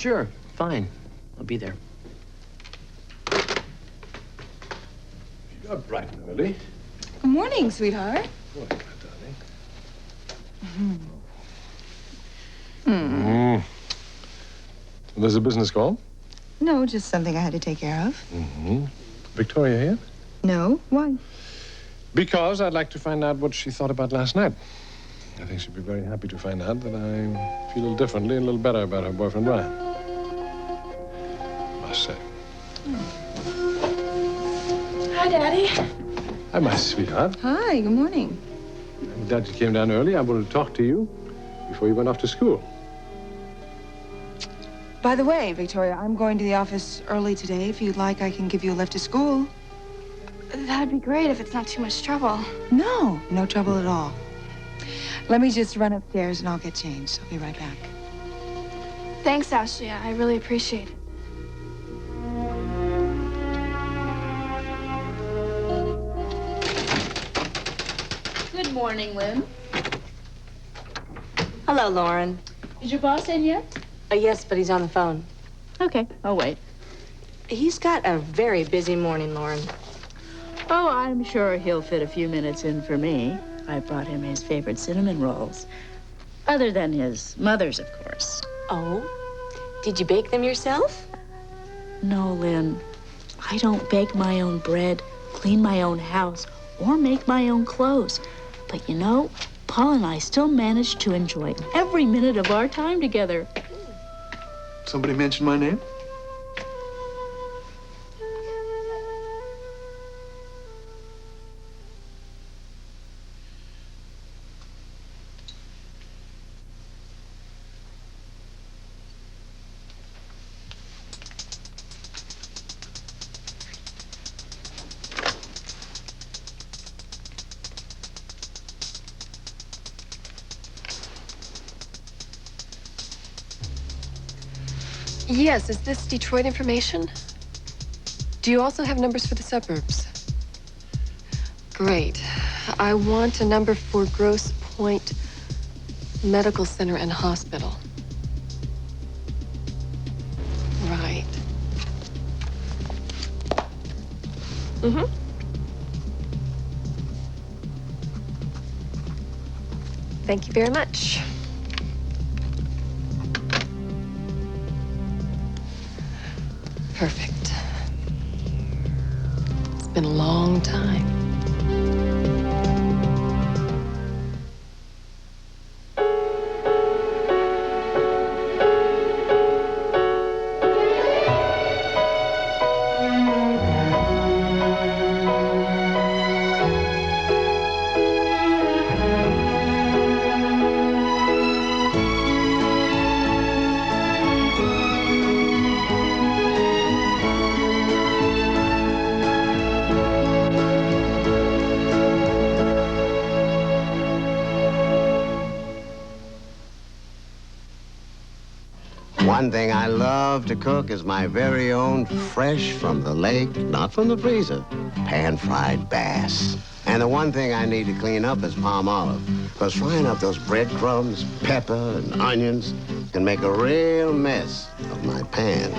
sure. Fine. I'll be there. You're bright and early. Good morning, sweetheart. Morning, my darling. There's a business call? No, just something I had to take care of. Victoria here? No? Why? Because I'd like to find out what she thought about last night. I think she'd be very happy to find out that I feel a little differently, a little better about her boyfriend, Ryan. Must say. Hi, Daddy. Hi, my sweetheart. Hi, good morning. I'm glad you came down early. I wanted to talk to you before you went off to school. By the way, Victoria, I'm going to the office early today. If you'd like, I can give you a lift to school. That'd be great if it's not too much trouble. No, no trouble at all. Let me just run upstairs and I'll get changed. I'll be right back. Thanks, Ashley. I really appreciate it. Good morning, Lynn. Hello, Lauren. Is your boss in yet? Yes, but he's on the phone. Okay, I'll wait. He's got a very busy morning, Lauren. Oh, I'm sure he'll fit a few minutes in for me. I brought him his favorite cinnamon rolls. Other than his mother's, of course. Oh? Did you bake them yourself? No, Lynn. I don't bake my own bread, clean my own house, or make my own clothes. But you know, Paul and I still manage to enjoy every minute of our time together. Somebody mention my name? Yes, is this Detroit information? Do you also have numbers for the suburbs? Great. I want a number for Grosse Pointe Medical Center and Hospital. Right. Thank you very much. Perfect. It's been a long time. One thing I love to cook is my very own fresh from the lake, not from the freezer, pan-fried bass. And the one thing I need to clean up is palm olive, because frying up those breadcrumbs, pepper, and onions can make a real mess of my pan.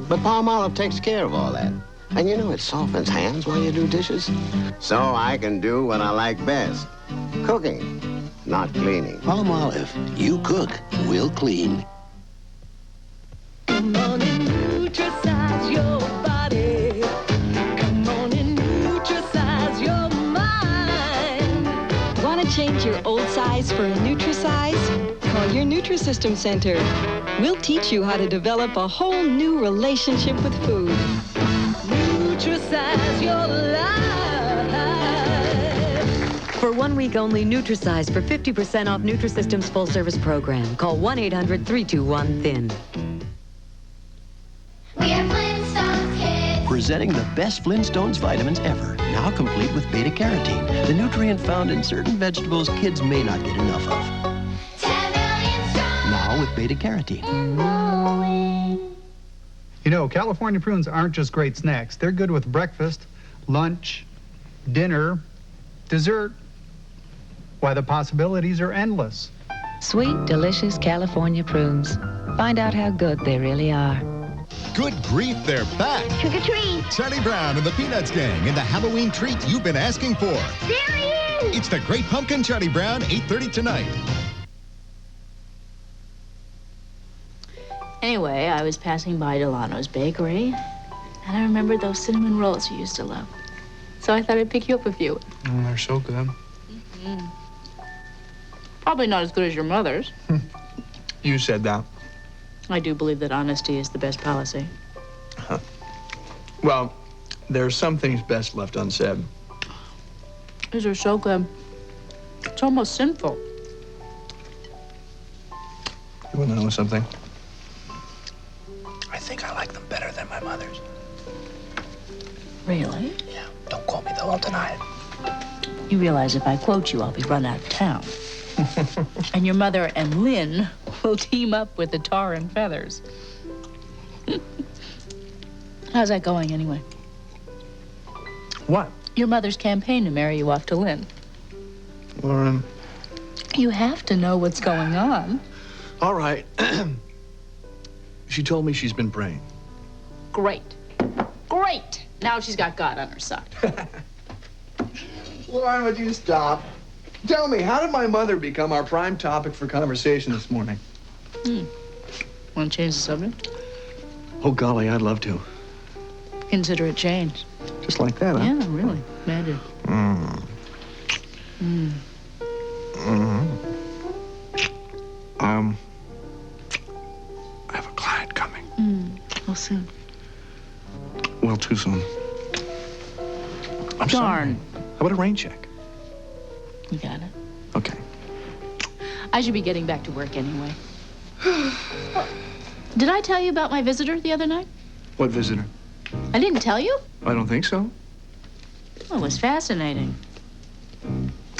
But palm olive takes care of all that. And you know, it softens hands while you do dishes. So I can do what I like best, cooking, not cleaning. Palm olive, you cook, we'll clean. Come on and nutricize your body. Come on and nutricize your mind. Want to change your old size for a Nutrisize? Call your Nutrisystem Center. We'll teach you how to develop a whole new relationship with food. Nutricize your life. For 1 week only, Nutrisize for 50% off Nutrisystem's full-service program. Call 1-800-321-THIN. We are Flintstones kids. Presenting the best Flintstones vitamins ever, now complete with beta-carotene, the nutrient found in certain vegetables kids may not get enough of. 10 million strong. Now with beta-carotene. You know, California prunes aren't just great snacks. They're good with breakfast, lunch, dinner, dessert. Why, the possibilities are endless. Sweet, delicious California prunes. Find out how good they really are. Good grief, they're back. Trick or treat. Charlie Brown and the Peanuts Gang and the Halloween treat you've been asking for. There he is. It's the Great Pumpkin Charlie Brown, 8:30 tonight. Anyway, I was passing by Delano's bakery, and I remembered those cinnamon rolls you used to love. So I thought I'd pick you up a few. They're so good. Probably not as good as your mother's. You said that. I do believe that honesty is the best policy. Well, there are some things best left unsaid. These are so good. It's almost sinful. You want to know something? I think I like them better than my mother's. Really? Yeah, don't quote me though, I'll deny it. You realize if I quote you, I'll be run out of town. And your mother and Lynn will team up with the tar and feathers. How's that going, anyway? What? Your mother's campaign to marry you off to Lynn. Lauren. You have to know what's going on. All right. She told me she's been praying. Great. Great. Now she's got God on her side. Lauren, would you stop? Tell me, how did my mother become our prime topic for conversation this morning? Want to change the subject? Oh, golly, I'd love to. Consider it changed. Just like that, huh? Yeah, really. Imagine. I have a client coming. How soon? Well, too soon. I'm Darn. sorry. How about a rain check? You got it. Okay. I should be getting back to work anyway. Did I tell you about my visitor the other night? What visitor? I didn't tell you? I don't think so. Well, it was fascinating.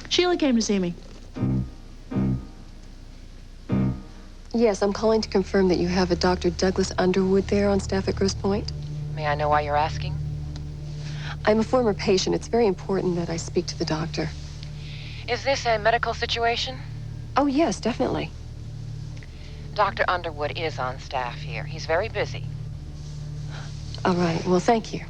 Sheila came to see me. Yes, I'm calling to confirm that you have a Dr. Douglas Underwood there on staff at Grosse Pointe. May I know why you're asking? I'm a former patient. It's very important that I speak to the doctor. Is this a medical situation? Oh, yes, definitely. Dr. Underwood is on staff here. He's very busy. All right. Well, thank you.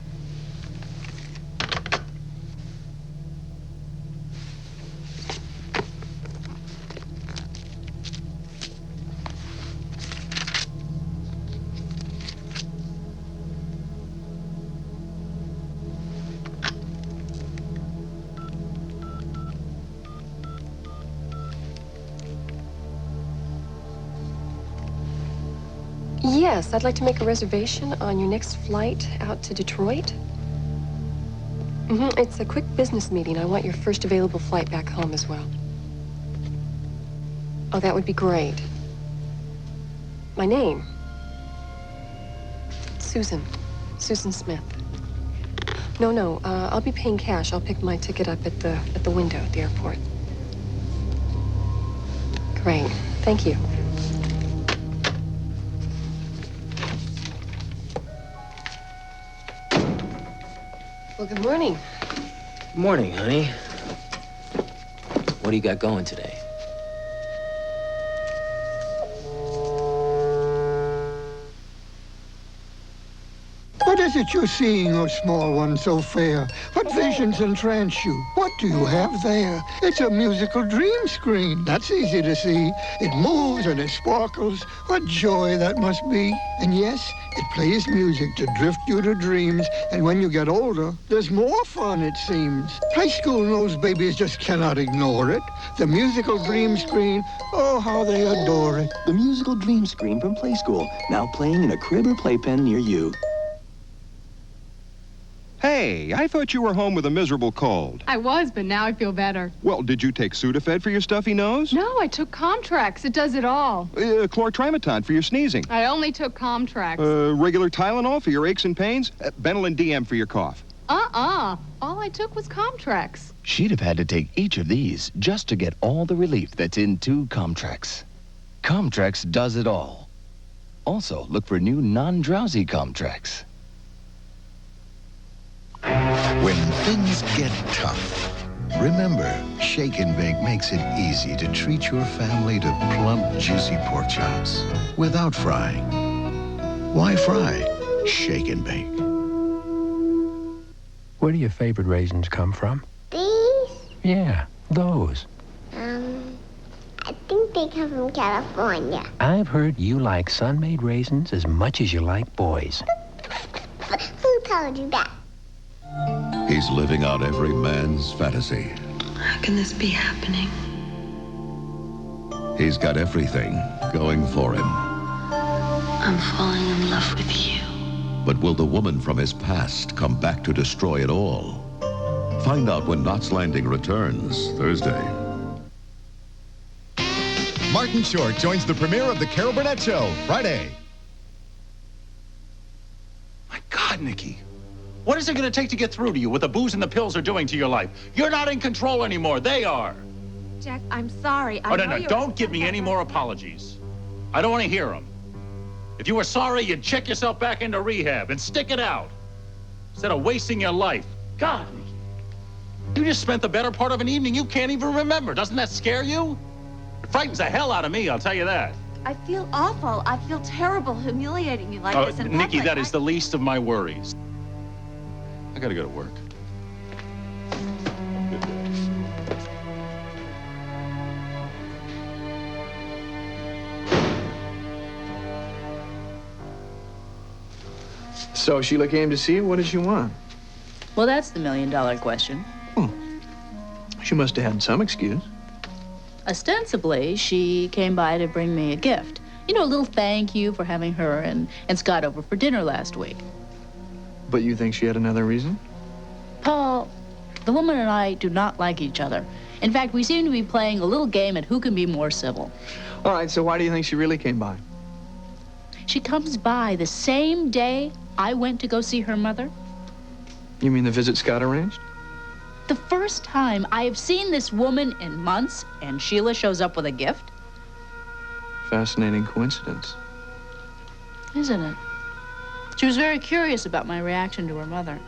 Yes, I'd like to make a reservation on your next flight out to Detroit. It's a quick business meeting. I want your first available flight back home as well. Oh, that would be great. My name? Susan. Susan Smith. No, I'll be paying cash. I'll pick my ticket up at the window at the airport. Great. Thank you. Well, good morning. Good morning, honey. What do you got going today? What is it you're seeing, oh small one so fair? What visions entrance you? What do you have there? It's a musical dream screen. That's easy to see. It moves and it sparkles. What joy that must be. And yes, it plays music to drift you to dreams. And when you get older, there's more fun, it seems. High school nose babies just cannot ignore it. The musical dream screen, oh, how they adore it. The musical dream screen from Play School, now playing in a crib or playpen near you. Hey, I thought you were home with a miserable cold. I was, but now I feel better. Well, did you take Sudafed for your stuffy nose? No, I took Comtrax. It does it all. Chlortrimeton for your sneezing. I only took Comtrax. Regular Tylenol for your aches and pains? Benylin DM for your cough. All I took was Comtrax. She'd have had to take each of these just to get all the relief that's in 2 Comtrax. Comtrax does it all. Also, look for new non-drowsy Comtrax. When things get tough, Remember, Shake and Bake makes it easy to treat your family to plump, juicy pork chops without frying. Why fry? Shake and Bake. Where do your favorite raisins come from? These? Yeah, those. I think they come from California. I've heard you like sun-made raisins as much as you like boys. Who told you that? He's living out every man's fantasy. How can this be happening? He's got everything going for him. I'm falling in love with you. But will the woman from his past come back to destroy it all? Find out when Knots Landing returns Thursday. Martin Short joins the premiere of The Carol Burnett Show, Friday. God, Nikki. What is it going to take to get through to you what the booze and the pills are doing to your life? You're not in control anymore. They are. Jack, I'm sorry. Oh, no. Don't give me any more apologies. I don't want to hear them. If you were sorry, you'd check yourself back into rehab and stick it out. Instead of wasting your life. God, Nikki. You just spent the better part of an evening you can't even remember. Doesn't that scare you? It frightens the hell out of me, I'll tell you that. I feel awful. I feel terrible humiliating you like this in Nikki, public. that is the least of my worries. I gotta go to work. So Sheila came to see you. What did she want? Well, that's the million-dollar question. She must have had some excuse. Ostensibly, she came by to bring me a gift. You know, a little thank you for having her and Scott over for dinner last week. But you think she had another reason? Paul, the woman and I do not like each other. In fact, we seem to be playing a little game at who can be more civil. All right, so why do you think she really came by? She comes by the same day I went to go see her mother. You mean the visit Scott arranged? The first time I have seen this woman in months, and Sheila shows up with a gift. Fascinating coincidence. Isn't it? She was very curious about my reaction to her mother,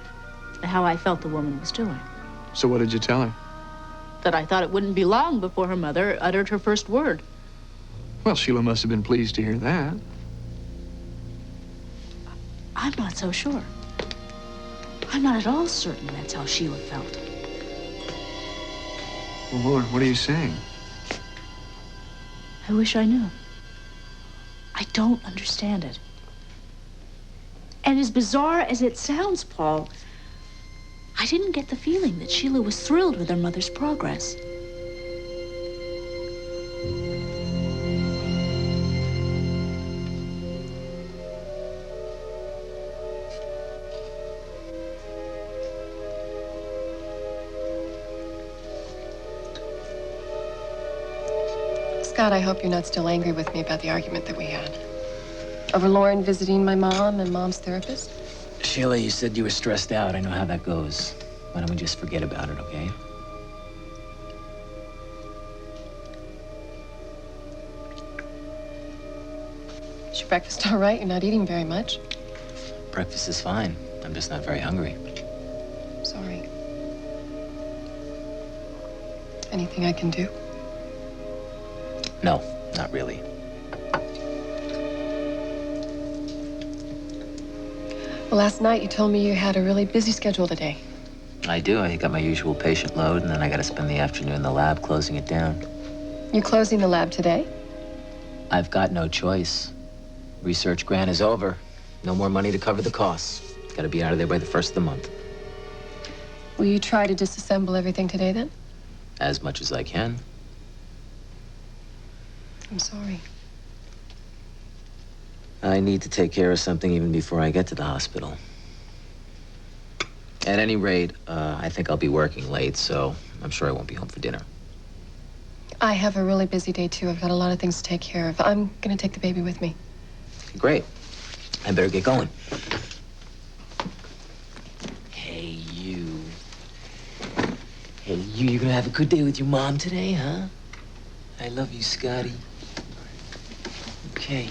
and how I felt the woman was doing. So what did you tell her? That I thought it wouldn't be long before her mother uttered her first word. Well, Sheila must have been pleased to hear that. I'm not so sure. I'm not at all certain that's how Sheila felt. Well, Lord, what are you saying? I wish I knew. I don't understand it. And as bizarre as it sounds, Paul, I didn't get the feeling that Sheila was thrilled with her mother's progress. Scott, I hope you're not still angry with me about the argument that we had. Over Lauren visiting my mom and Mom's therapist? Sheila, you said you were stressed out. I know how that goes. Why don't we just forget about it, okay? Is your breakfast all right? You're not eating very much. Breakfast is fine. I'm just not very hungry. Sorry. Anything I can do? No, not really. Well, last night you told me you had a really busy schedule today. I do. I got my usual patient load, and then I got to spend the afternoon in the lab closing it down. You closing the lab today? I've got no choice. Research grant is over. No more money to cover the costs. Got to be out of there by the first of the month. Will you try to disassemble everything today, then? As much as I can. I'm sorry. I need to take care of something even before I get to the hospital. At any rate, I think I'll be working late, so I'm sure I won't be home for dinner. I have a really busy day, too. I've got a lot of things to take care of. I'm going to take the baby with me. Great. I better get going. Hey, you. Hey, you gonna have a good day with your mom today, huh? I love you, Scotty. Okay.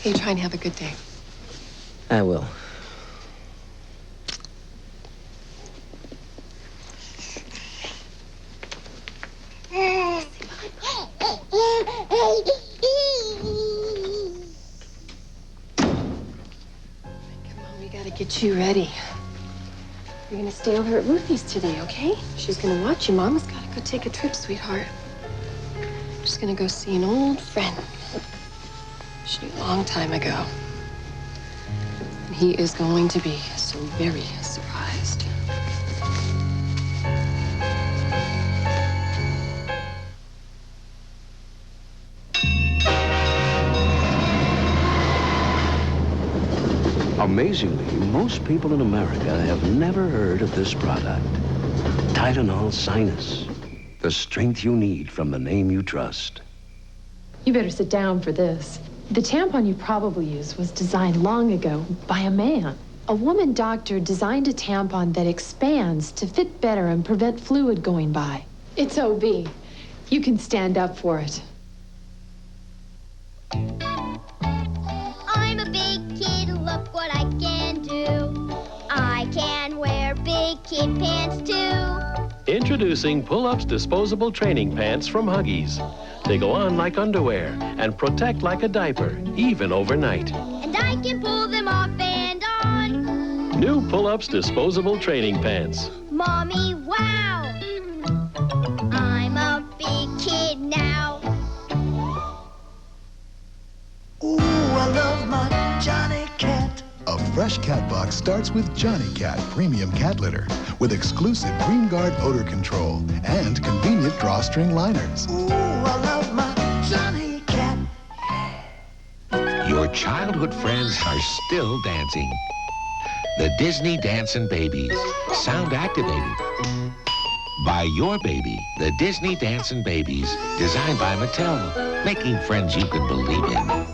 Hey, try and have a good day. I will. get you ready. You're gonna stay over at Ruthie's today, okay? She's gonna watch you. Mama's gotta go take a trip, sweetheart. Just gonna go see an old friend. She knew a long time ago. And he is going to be so very surprised. Amazingly, most people in America have never heard of this product. Tylenol Sinus. The strength you need from the name you trust. You better sit down for this. The tampon you probably used was designed long ago by a man. A woman doctor designed a tampon that expands to fit better and prevent fluid going by. It's OB. You can stand up for it. I'm a big kid, look what I can do. I can wear big kid pants too. Introducing Pull-Ups Disposable Training Pants from Huggies. They go on like underwear and protect like a diaper, even overnight. And I can pull them off and on. New Pull-Ups Disposable Training Pants. Mommy, wow! I'm a big kid now. Ooh, I love my Johnny Cat. A fresh cat box starts with Johnny Cat Premium Cat Litter with exclusive Green Guard odor control and convenient drawstring liners. Ooh, I love my Johnny Cat. Your childhood friends are still dancing. The Disney Dancin' Babies, sound activated. By your baby, the Disney Dancin' Babies, designed by Mattel, making friends you can believe in.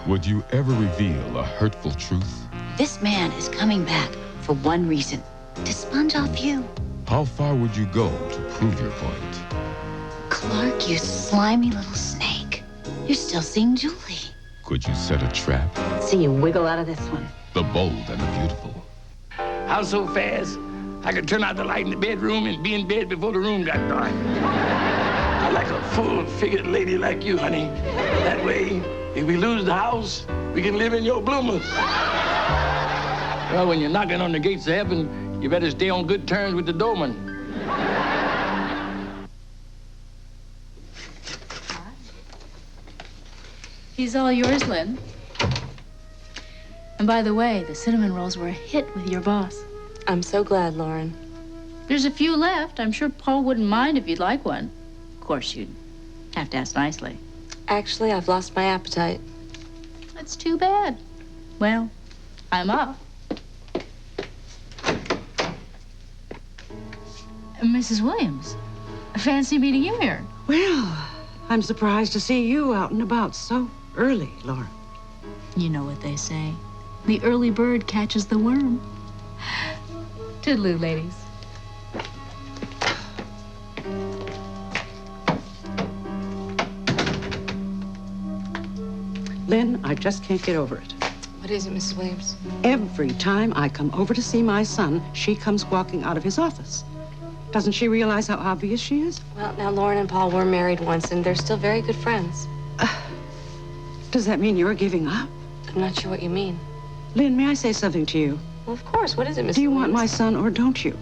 Would you ever reveal a hurtful truth? This man is coming back for one reason, to sponge off you. How far would you go to prove your point? Clark, you slimy little snake. You're still seeing Julie. Could you set a trap? See you wiggle out of this one. The bold and the beautiful. How so fast? I could turn out the light in the bedroom and be in bed before the room got dark. I like a full-figured lady like you, honey. That way, if we lose the house, we can live in your bloomers. Well, when you're knocking on the gates of heaven, you better stay on good terms with the doorman. He's all yours, Lynn. And by the way, the cinnamon rolls were a hit with your boss. I'm so glad, Lauren. There's a few left. I'm sure Paul wouldn't mind if you'd like one. Of course, you'd have to ask nicely. Actually, I've lost my appetite. That's too bad. Well, I'm off. Mrs. Williams, I fancy meeting you here. Well, I'm surprised to see you out and about so early, Laura. You know what they say. The early bird catches the worm. Toodaloo, ladies. Lynn, I just can't get over it. What is it, Mrs. Williams? Every time I come over to see my son, she comes walking out of his office. Doesn't she realize how obvious she is? Well, now, Lauren and Paul were married once, and they're still very good friends. Does that mean you're giving up? I'm not sure what you mean. Lynn, may I say something to you? Well, of course. What is it, Mrs. Do you Williams? want my son or don't you?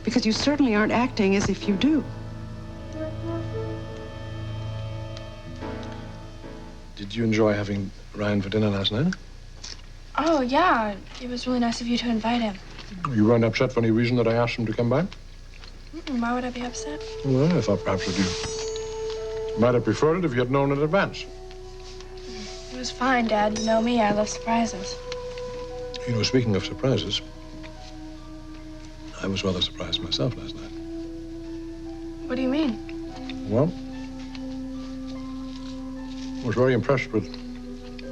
Because you certainly aren't acting as if you do. Did you enjoy having Ryan for dinner last night? Oh, yeah. It was really nice of you to invite him. You weren't upset for any reason that I asked him to come by? Why would I be upset? Well, I thought perhaps that you might have preferred it if you had known in advance. It was fine, Dad. You know me. I love surprises. You know, speaking of surprises, I was rather surprised myself last night. What do you mean? Well, I was very impressed with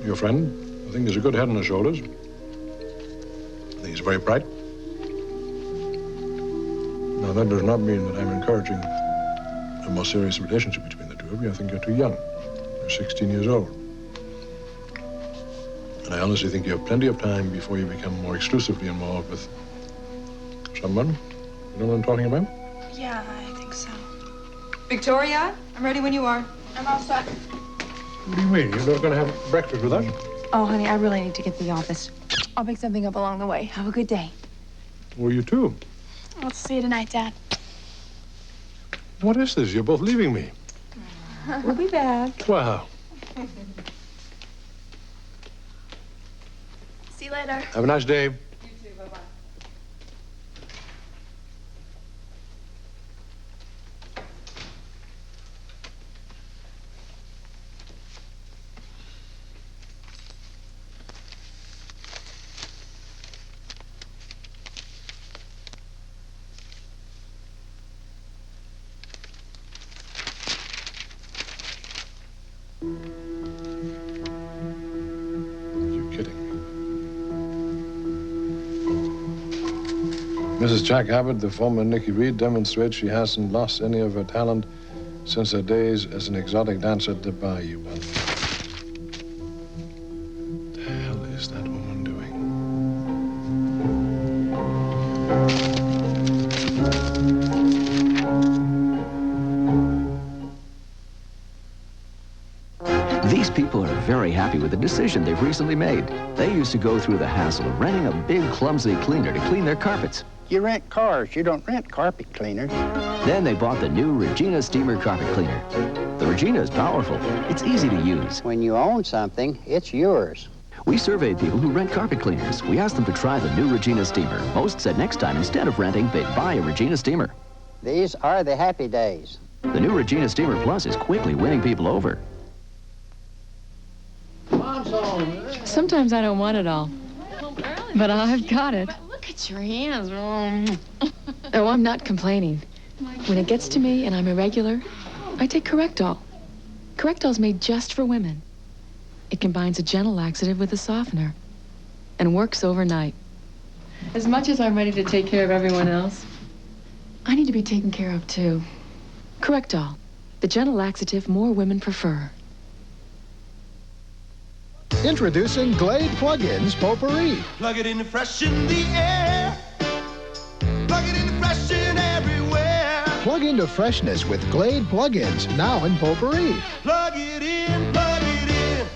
your friend. I think he's a good head on his shoulders. I think he's very bright. Now, that does not mean that I'm encouraging a more serious relationship between the two of you. I think you're too young. You're 16 years old. And I honestly think you have plenty of time before you become more exclusively involved with someone. You know what I'm talking about? Yeah, I think so. Victoria, I'm ready when you are. I'm all set. What do you mean? You're not going to have breakfast with us? Oh, honey, I really need to get to the office. I'll pick something up along the way. Have a good day. Well, you too. I'll see you tonight, Dad. What is this? You're both leaving me. We'll be back. Wow. See you later. Have a nice day. You too. Bye-bye. You're kidding me. Mrs. Jack Abbott, the former Nikki Reed, demonstrates she hasn't lost any of her talent since her days as an exotic dancer at the Bayou. What the hell is that woman doing? These people are very happy with the decision they've recently made. They used to go through the hassle of renting a big, clumsy cleaner to clean their carpets. You rent cars, you don't rent carpet cleaners. Then they bought the new Regina Steamer Carpet Cleaner. The Regina is powerful. It's easy to use. When you own something, it's yours. We surveyed people who rent carpet cleaners. We asked them to try the new Regina Steamer. Most said next time, instead of renting, they'd buy a Regina Steamer. These are the happy days. The new Regina Steamer Plus is quickly winning people over. Sometimes I don't want it all, but I've got it. Look at your hands. Oh, I'm not complaining. When it gets to me and I'm irregular, I take Correctol. Correctol's made just for women. It combines a gentle laxative with a softener and works overnight. As much as I'm ready to take care of everyone else, I need to be taken care of too. Correctol, the gentle laxative more women prefer. Introducing Glade Plug-ins Potpourri. Plug it in fresh in the air. Plug it in fresh in everywhere. Plug into freshness with Glade Plug-ins, now in Potpourri. Plug it in, plug it in.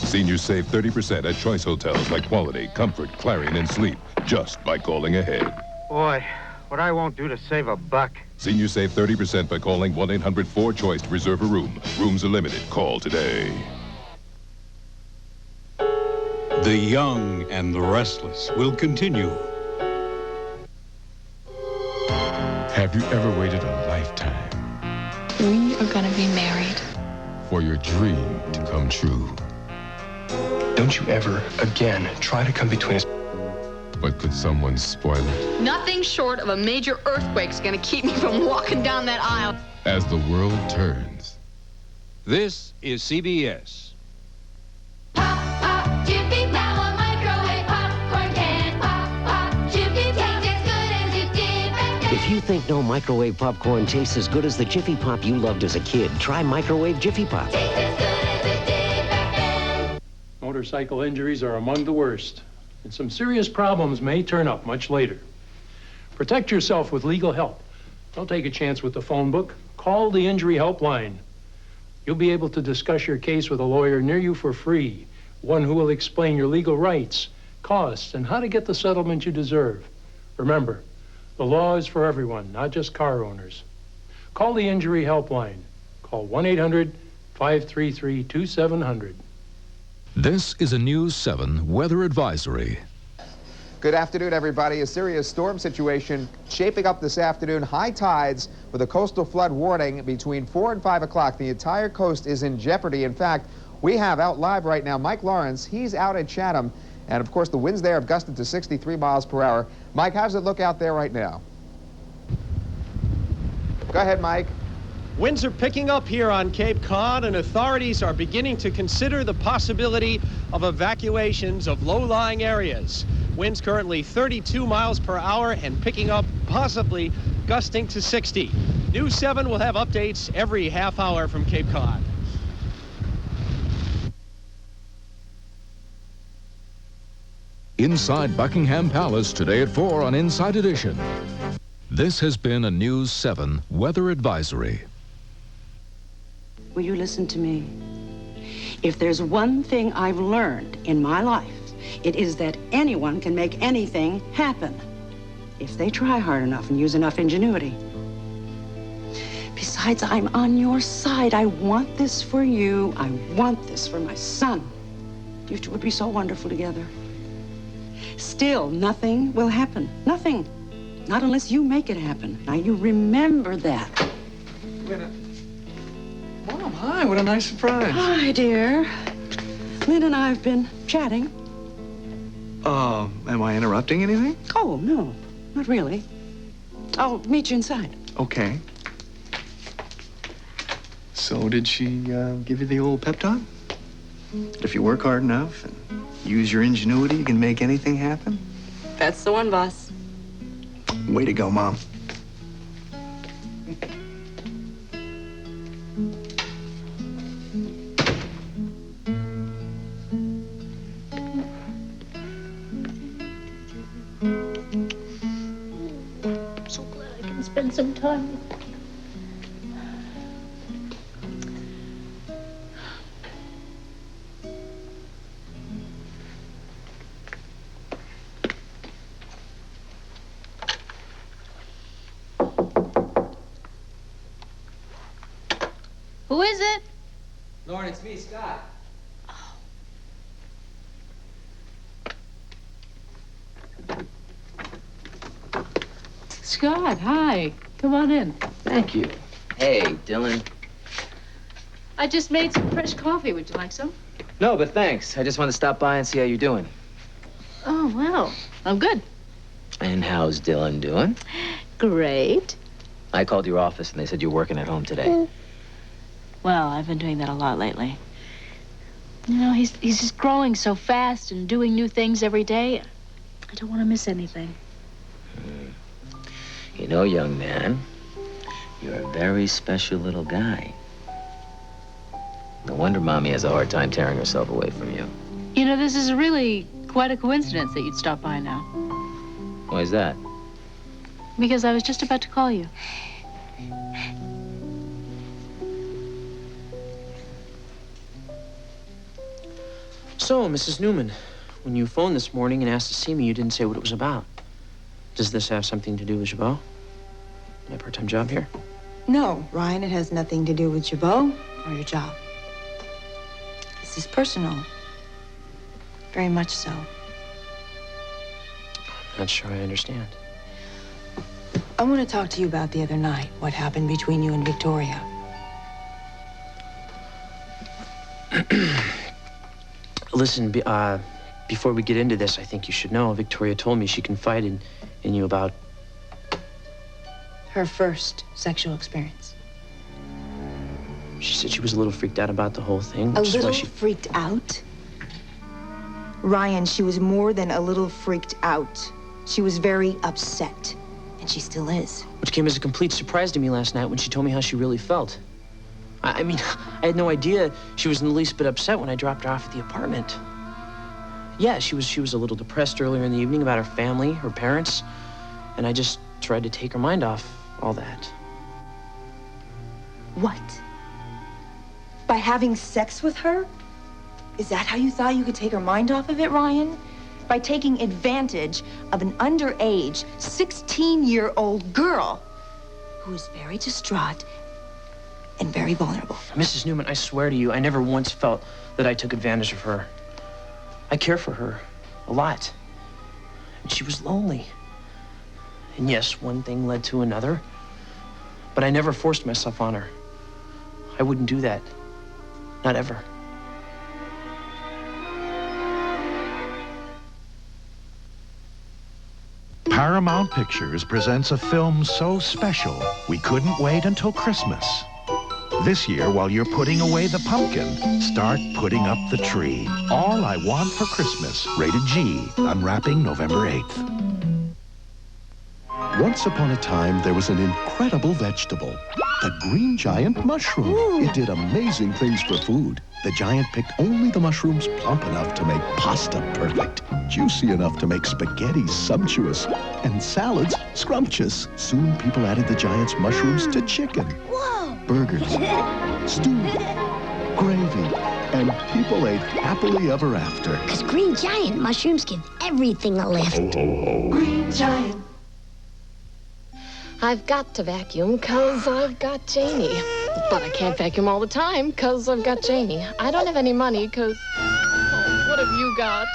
Seniors save 30% at choice hotels like Quality, Comfort, Clarion, and Sleep just by calling ahead. Boy, what I won't do to save a buck. Seniors save 30% by calling 1-800-4CHOICE to reserve a room. Rooms are limited. Call today. The young and the restless will continue. Have you ever waited a lifetime We are gonna be married. for your dream to come true? Don't you ever again try to come between us. But could someone spoil it? Nothing short of a major earthquake's gonna keep me from walking down that aisle. As the world turns. This is CBS. Jiffy, now a microwave popcorn can. Pop, Jiffy, tastes as good as it did back then. If you think no microwave popcorn tastes as good as the Jiffy Pop you loved as a kid, try microwave Jiffy Pop. Tastes as good as it did back then. Motorcycle injuries are among the worst, and some serious problems may turn up much later. Protect yourself with legal help. Don't take a chance with the phone book. Call the injury helpline. You'll be able to discuss your case with a lawyer near you for free, one who will explain your legal rights, costs, and how to get the settlement you deserve. Remember, the law is for everyone, not just car owners. Call the injury helpline. Call 1-800-533-2700. This is a News 7 weather advisory. Good afternoon, everybody. A serious storm situation shaping up this afternoon. High tides with a coastal flood warning between 4 and 5 o'clock. The entire coast is in jeopardy. In fact, we have out live right now Mike Lawrence. He's out at Chatham. And, of course, the winds there have gusted to 63 miles per hour. Mike, how does it look out there right now? Go ahead, Mike. Winds are picking up here on Cape Cod, and authorities are beginning to consider the possibility of evacuations of low-lying areas. Winds currently 32 miles per hour and picking up, possibly gusting to 60. News 7 will have updates every half hour from Cape Cod. Inside Buckingham Palace today at 4 on Inside Edition. This has been a News 7 weather advisory. Will you listen to me? If there's one thing I've learned in my life, It is that anyone can make anything happen if they try hard enough and use enough ingenuity. Besides, I'm on your side. I want this for you. I want this for my son. You two would be so wonderful together. Still, nothing will happen. Nothing. Not unless you make it happen. Now, you remember that. Mom, hi, what a nice surprise. Hi, dear. Lynn and I have been chatting. Am I interrupting anything? Oh, no, not really. I'll meet you inside. Okay. So did she give you the old pep talk? That if you work hard enough and use your ingenuity, you can make anything happen? That's the one, boss. Way to go, Mom. I'm so glad I can spend some time with you. Who is it? Lauren, it's me, Scott. Scott, hi. Come on in. Thank you. Hey, Dylan. I just made some fresh coffee. Would you like some? No, but thanks. I just wanted to stop by and see how you're doing. Oh, well, I'm good. And how's Dylan doing? Great. I called your office and they said you're working at home today. Well, I've been doing that a lot lately. You know, he's just growing so fast and doing new things every day. I don't want to miss anything. You know, young man, you're a very special little guy. No wonder Mommy has a hard time tearing herself away from you. You know, this is really quite a coincidence that you'd stop by now. Why is that? Because I was just about to call you. So, Mrs. Newman, when you phoned this morning and asked to see me, you didn't say what it was about. Does this have something to do with Jabot? My part-time job here? No, Ryan, it has nothing to do with Jabot or your job. This is personal. Very much so. Not sure I understand. I want to talk to you about the other night, what happened between you and Victoria. Listen, before we get into this, I think you should know Victoria told me she confided in you about... Her first sexual experience. She said she was a little freaked out about the whole thing. A Which is little why she... freaked out? Ryan, she was more than a little freaked out. She was very upset, and she still is. Which came as a complete surprise to me last night when she told me how she really felt. I mean, I had no idea she was in the least bit upset when I dropped her off at the apartment. Yeah, she was a little depressed earlier in the evening about her family, her parents, and I just tried to take her mind off all that. What? By having sex with her? Is that how you thought you could take her mind off of it, Ryan? By taking advantage of an underage, 16-year-old girl who is very distraught and very vulnerable. Mrs. Newman, I swear to you, I never once felt that I took advantage of her. I care for her a lot. And she was lonely. And yes, one thing led to another. But I never forced myself on her. I wouldn't do that. Not ever. Paramount Pictures presents a film so special, we couldn't wait until Christmas. This year, while you're putting away the pumpkin, start putting up the tree. All I Want for Christmas, rated G, unwrapping November 8th. Once upon a time, there was an incredible vegetable, the green giant mushroom. It did amazing things for food. The giant picked only the mushrooms plump enough to make pasta perfect, juicy enough to make spaghetti sumptuous, and salads scrumptious. Soon people added the giant's mushrooms to chicken, burgers, stew, gravy, and people ate happily ever after. Because green giant mushrooms give everything a lift. Green giant. I've got to vacuum because I've got Janie. But I can't vacuum all the time because I've got Janie. I don't have any money because... Oh, what have you got?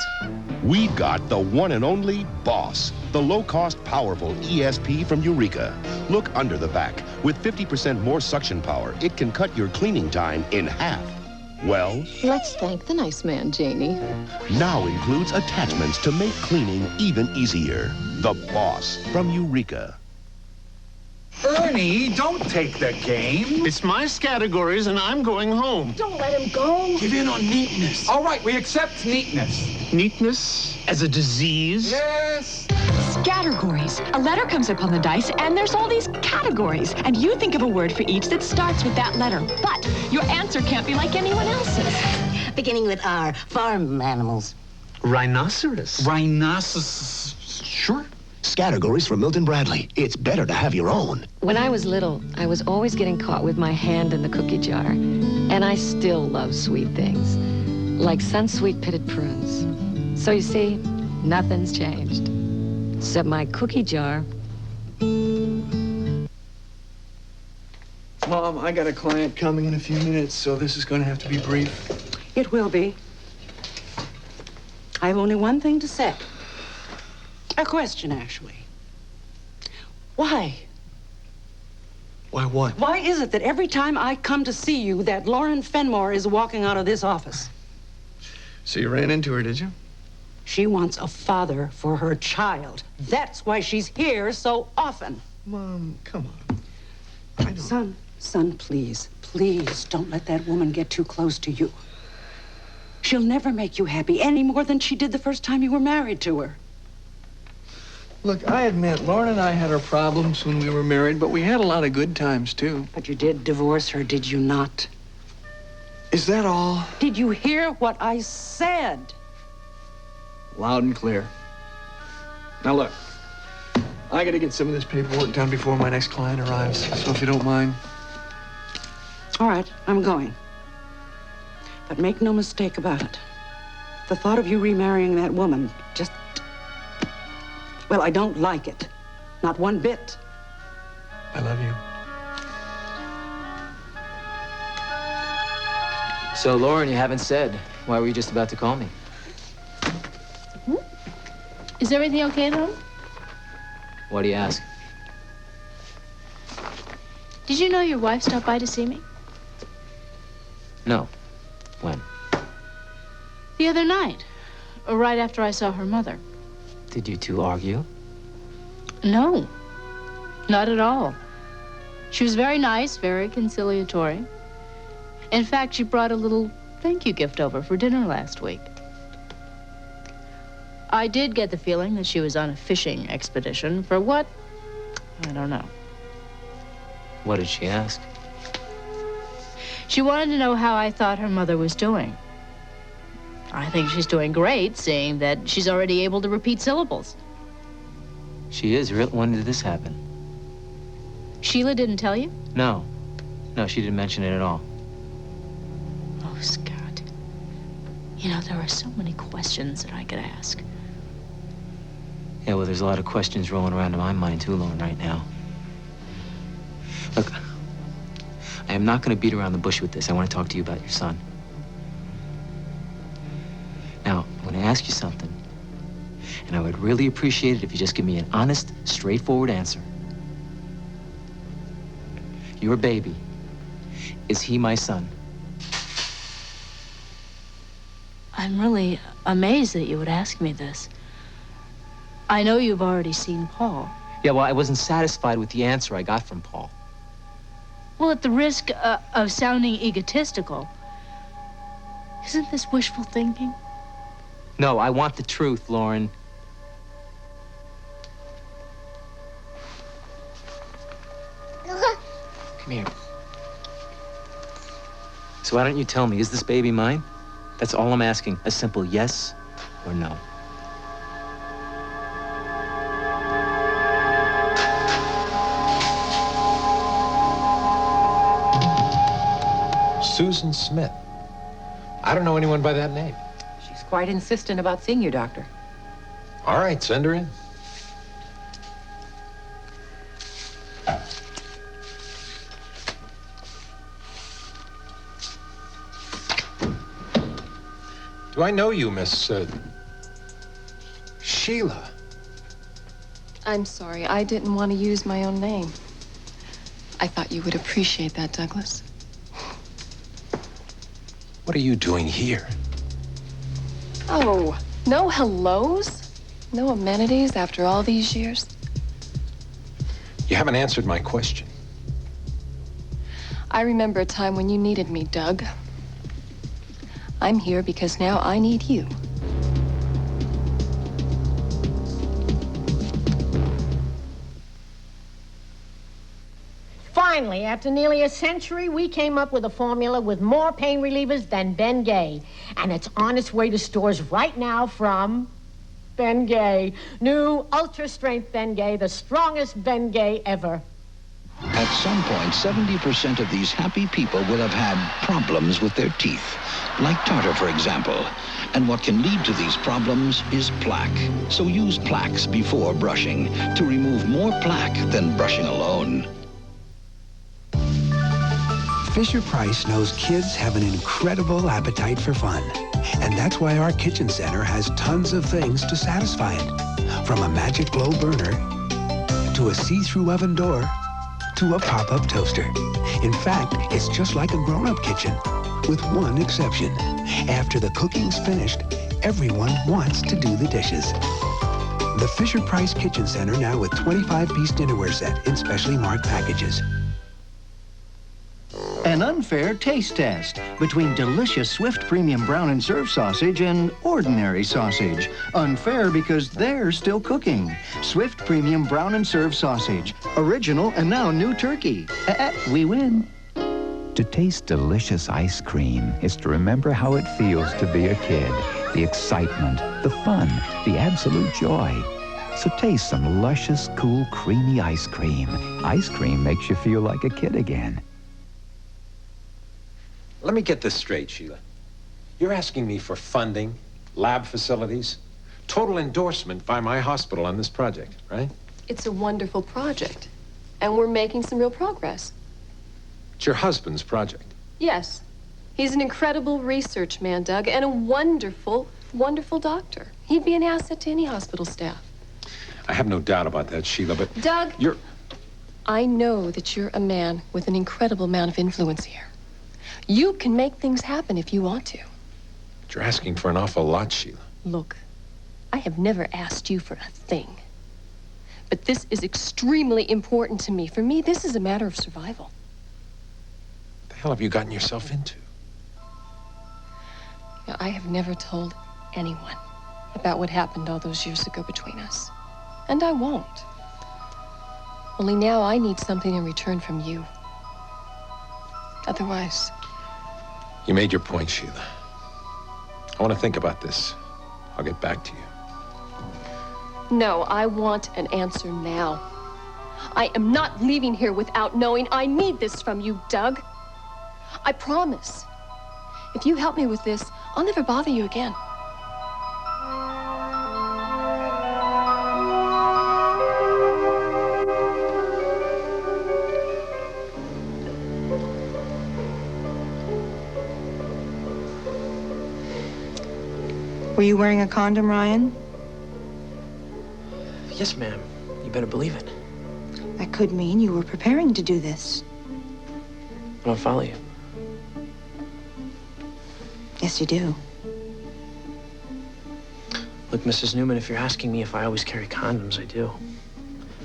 We've got the one and only Boss, the low-cost, powerful ESP from Eureka. Look under the back. With 50% more suction power, it can cut your cleaning time in half. Well, Let's thank the nice man, Janie. now includes attachments to make cleaning even easier. The Boss from Eureka. Ernie, don't take the game. It's my categories, and I'm going home. Don't let him go. Give in on neatness. All right, we accept neatness. Neatness as a disease? Yes. Categories. A letter comes up on the dice, and there's all these categories. And you think of a word for each that starts with that letter. But your answer can't be like anyone else's. Beginning with R, farm animals. Rhinoceros. Rhinoceros. Sure. Categories from Milton Bradley. It's better to have your own. When I was little, I was always getting caught with my hand in the cookie jar. And I still love sweet things, like Sunsweet pitted prunes. So you see, nothing's changed, except my cookie jar. Mom, I got a client coming in a few minutes, so this is going to have to be brief. It will be. I have only one thing to say. A question, actually. Why? Why what? Why is it that every time I come to see you, that Lauren Fenmore is walking out of this office? So you ran into her, did you? She wants a father for her child. That's why she's here so often. Mom, come on. Son, please, please don't let that woman get too close to you. She'll never make you happy any more than she did the first time you were married to her. Look, I admit, Lauren and I had our problems when we were married, but we had a lot of good times, too. But you did divorce her, did you not? Is that all? Did you hear what I said? Loud and clear. Now, look, I got to get some of this paperwork done before my next client arrives, so if you don't mind. All right, I'm going. But make no mistake about it. The thought of you remarrying that woman just... Well, I don't like it. Not one bit. I love you. So, Lauren, you haven't said. Why were you just about to call me? Is everything okay, though? Why do you ask? Did you know your wife stopped by to see me? No. When? The other night, right after I saw her mother. Did you two argue? No, not at all. She was very nice, very conciliatory. In fact, she brought a little thank you gift over for dinner last week. I did get the feeling that she was on a fishing expedition for what? I don't know. What did she ask? She wanted to know how I thought her mother was doing. I think she's doing great, seeing that she's already able to repeat syllables. She is. When did this happen? Sheila didn't tell you? No. No, she didn't mention it at all. Oh, Scott. You know, there are so many questions that I could ask. Yeah, well, there's a lot of questions rolling around in my mind, too, Lauren, right now. Look, I am not going to beat around the bush with this. I want to talk to you about your son. Now, I'm going to ask you something, and I would really appreciate it if you just give me an honest, straightforward answer. Your baby, is he my son? I'm really amazed that you would ask me this. I know you've already seen Paul. Yeah, well, I wasn't satisfied with the answer I got from Paul. Well, at the risk of sounding egotistical, isn't this wishful thinking? No, I want the truth, Lauren. Come here. So why don't you tell me, is this baby mine? That's all I'm asking. A simple yes or no. Susan Smith. I don't know anyone by that name. She's quite insistent about seeing you, Doctor. All right, send her in. Do I know you, Miss Sheila? I'm sorry. I didn't want to use my own name. I thought you would appreciate that, Douglas. What are you doing here? Oh, no hellos? No amenities after all these years? You haven't answered my question. I remember a time when you needed me, Doug. I'm here because now I need you. Finally, after nearly a century, we came up with a formula with more pain relievers than Ben Gay. And it's on its way to stores right now from Ben Gay. New ultra-strength Ben Gay, the strongest Ben Gay ever. At some point, 70% of these happy people will have had problems with their teeth, like tartar, for example. And what can lead to these problems is plaque. So use plaques before brushing to remove more plaque than brushing alone. Fisher-Price knows kids have an incredible appetite for fun. And that's why our kitchen center has tons of things to satisfy it. From a magic glow burner, to a see-through oven door, to a pop-up toaster. In fact, it's just like a grown-up kitchen, with one exception. After the cooking's finished, everyone wants to do the dishes. The Fisher-Price Kitchen Center now with 25-piece dinnerware set in specially marked packages. An unfair taste test between delicious Swift Premium Brown and Serve sausage and ordinary sausage. Unfair because they're still cooking. Swift Premium Brown and Serve sausage. Original and now new turkey. We win. To taste delicious ice cream is to remember how it feels to be a kid. The excitement, the fun, the absolute joy. So taste some luscious, cool, creamy ice cream. Ice cream makes you feel like a kid again. Let me get this straight, Sheila. You're asking me for funding, lab facilities, total endorsement by my hospital on this project, right? It's a wonderful project, and we're making some real progress. It's your husband's project. Yes, he's an incredible research man, Doug, and a wonderful, wonderful doctor. He'd be an asset to any hospital staff. I have no doubt about that, Sheila, but... Doug! You're... I know that you're a man with an incredible amount of influence here. You can make things happen if you want to. But you're asking for an awful lot, Sheila. Look, I have never asked you for a thing. But this is extremely important to me. For me, this is a matter of survival. What the hell have you gotten yourself into? Now, I have never told anyone about what happened all those years ago between us. And I won't. Only now I need something in return from you. Otherwise... You made your point, Sheila. I want to think about this. I'll get back to you. No, I want an answer now. I am not leaving here without knowing. I need this from you, Doug. I promise. If you help me with this, I'll never bother you again. Were you wearing a condom, Ryan? Yes, ma'am. You better believe it. That could mean you were preparing to do this. I don't follow you. Yes, you do. Look, Mrs. Newman, if you're asking me if I always carry condoms, I do.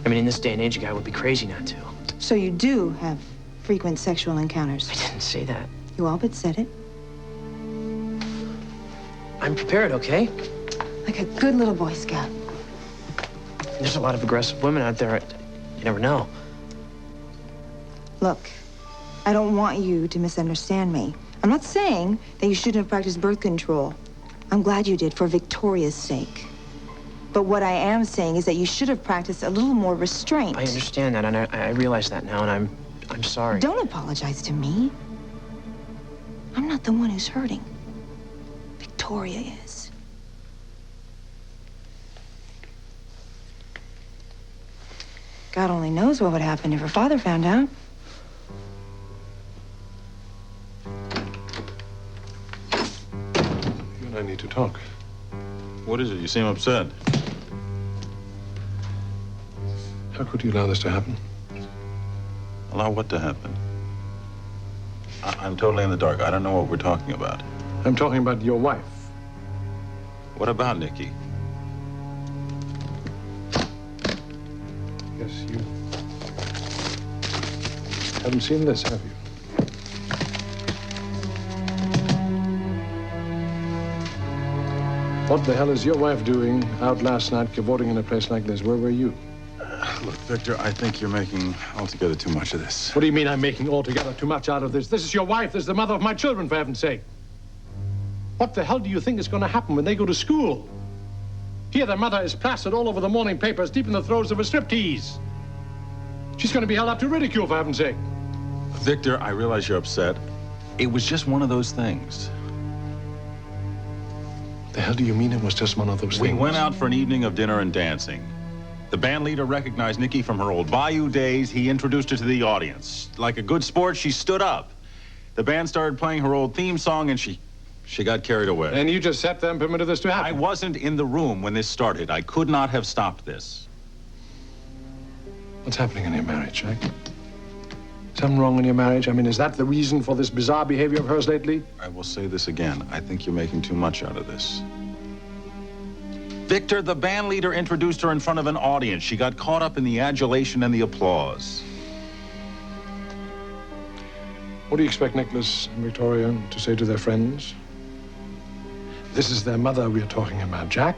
I mean, in this day and age, a guy would be crazy not to. So you do have frequent sexual encounters? I didn't say that. You all but said it. I'm prepared, okay? Like a good little Boy Scout. There's a lot of aggressive women out there. You never know. Look, I don't want you to misunderstand me. I'm not saying that you shouldn't have practiced birth control. I'm glad you did for Victoria's sake. But what I am saying is that you should have practiced a little more restraint. I understand that, and I realize that now, and I'm sorry. Don't apologize to me. I'm not the one who's hurting. Victoria is. God only knows what would happen if her father found out. You and I need to talk. What is it? You seem upset. How could you allow this to happen? Allow what to happen? I'm totally in the dark. I don't know what we're talking about. I'm talking about your wife. What about Nikki? Yes, you haven't seen this, have you? What the hell is your wife doing out last night cavorting in a place like this? Where were you? Look, Victor, I think you're making altogether too much of this. What do you mean I'm making altogether too much out of this? This is your wife. This is the mother of my children, for heaven's sake. What the hell do you think is going to happen when they go to school? Here, their mother is plastered all over the morning papers, deep in the throes of a striptease. She's going to be held up to ridicule, for heaven's sake. Victor, I realize you're upset. It was just one of those things. The hell do you mean it was just one of those things? We went out for an evening of dinner and dancing. The band leader recognized Nikki from her old Bayou days. He introduced her to the audience. Like a good sport, she stood up. The band started playing her old theme song, and she got carried away. And you just sat there and permitted this to happen? I wasn't in the room when this started. I could not have stopped this. What's happening in your marriage, Jack? Something wrong in your marriage? I mean, is that the reason for this bizarre behavior of hers lately? I will say this again. I think you're making too much out of this. Victor, the band leader introduced her in front of an audience. She got caught up in the adulation and the applause. What do you expect Nicholas and Victoria to say to their friends? This is their mother we are talking about, Jack.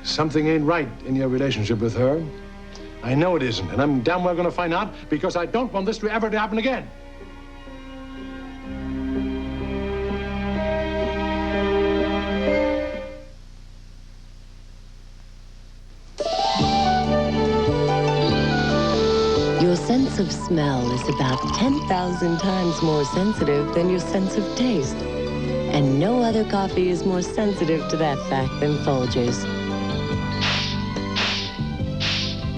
Something ain't right in your relationship with her. I know it isn't, and I'm damn well going to find out because I don't want this to ever happen again. Your sense of smell is about 10,000 times more sensitive than your sense of taste. And no other coffee is more sensitive to that fact than Folgers.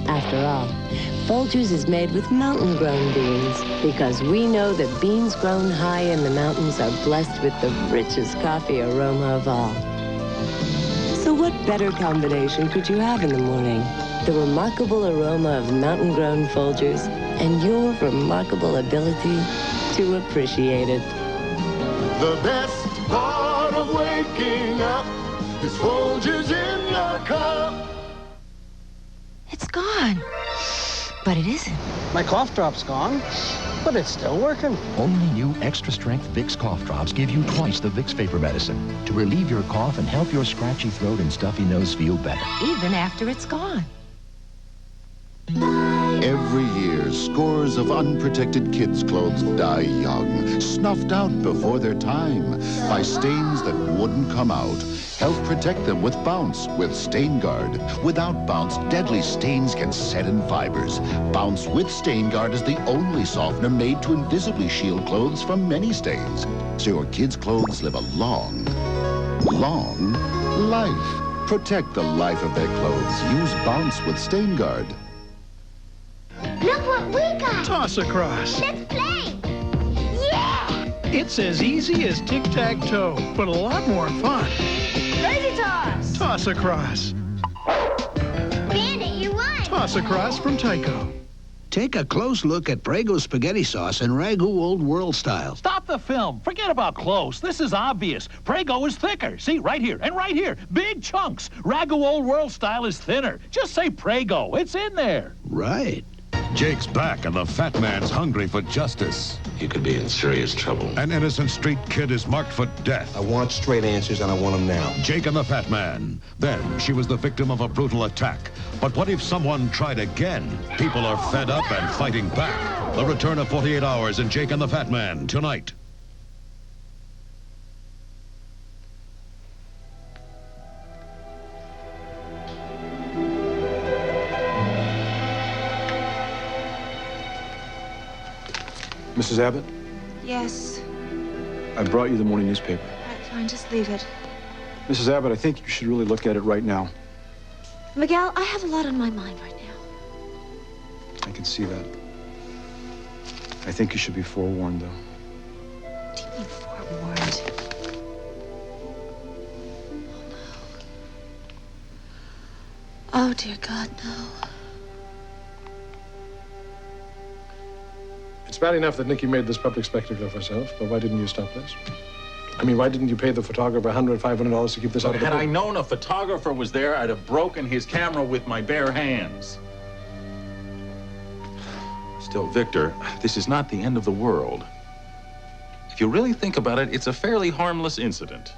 After all, Folgers is made with mountain-grown beans because we know that beans grown high in the mountains are blessed with the richest coffee aroma of all. So what better combination could you have in the morning? The remarkable aroma of mountain-grown Folgers and your remarkable ability to appreciate it. The best part of waking up is Folgers in your cup. It's gone. But it isn't. My cough drop's gone, but it's still working. Only new extra-strength Vicks cough drops give you twice the Vicks vapor medicine to relieve your cough and help your scratchy throat and stuffy nose feel better. Even after it's gone. Every year, scores of unprotected kids' clothes die young, snuffed out before their time by stains that wouldn't come out. Help protect them with Bounce with Stain Guard. Without Bounce, deadly stains can set in fibers. Bounce with Stain Guard is the only softener made to invisibly shield clothes from many stains, so your kids' clothes live a long, long life. Protect the life of their clothes. Use Bounce with Stain Guard. Look what we got! Toss across. Let's play! Yeah! It's as easy as tic-tac-toe, but a lot more fun. Crazy toss! Toss across. Bandit, you won! Toss across from Tyco. Take a close look at Prego spaghetti sauce in Ragu Old World style. Stop the film. Forget about close. This is obvious. Prego is thicker. See, right here and right here. Big chunks. Ragu Old World style is thinner. Just say Prego. It's in there. Right. Jake's back and the fat man's hungry for justice. You could be in serious trouble. An innocent street kid is marked for death. I want straight answers and I want them now. Jake and the fat man. Then she was the victim of a brutal attack. But what if someone tried again? People are fed up and fighting back. The return of 48 Hours in Jake and the Fat Man tonight. Mrs. Abbott? Yes. I brought you the morning newspaper. All right, fine, just leave it. Mrs. Abbott, I think you should really look at it right now. Miguel, I have a lot on my mind right now. I can see that. I think you should be forewarned, though. What do you mean forewarned? Oh, dear God, no. It's bad enough that Nikki made this public spectacle of herself, but why didn't you stop this? I mean, why didn't you pay the photographer $100, $500 to keep this out of the Had book? I known a photographer was there, I'd have broken his camera with my bare hands. Still, Victor, this is not the end of the world. If you really think about it, it's a fairly harmless incident.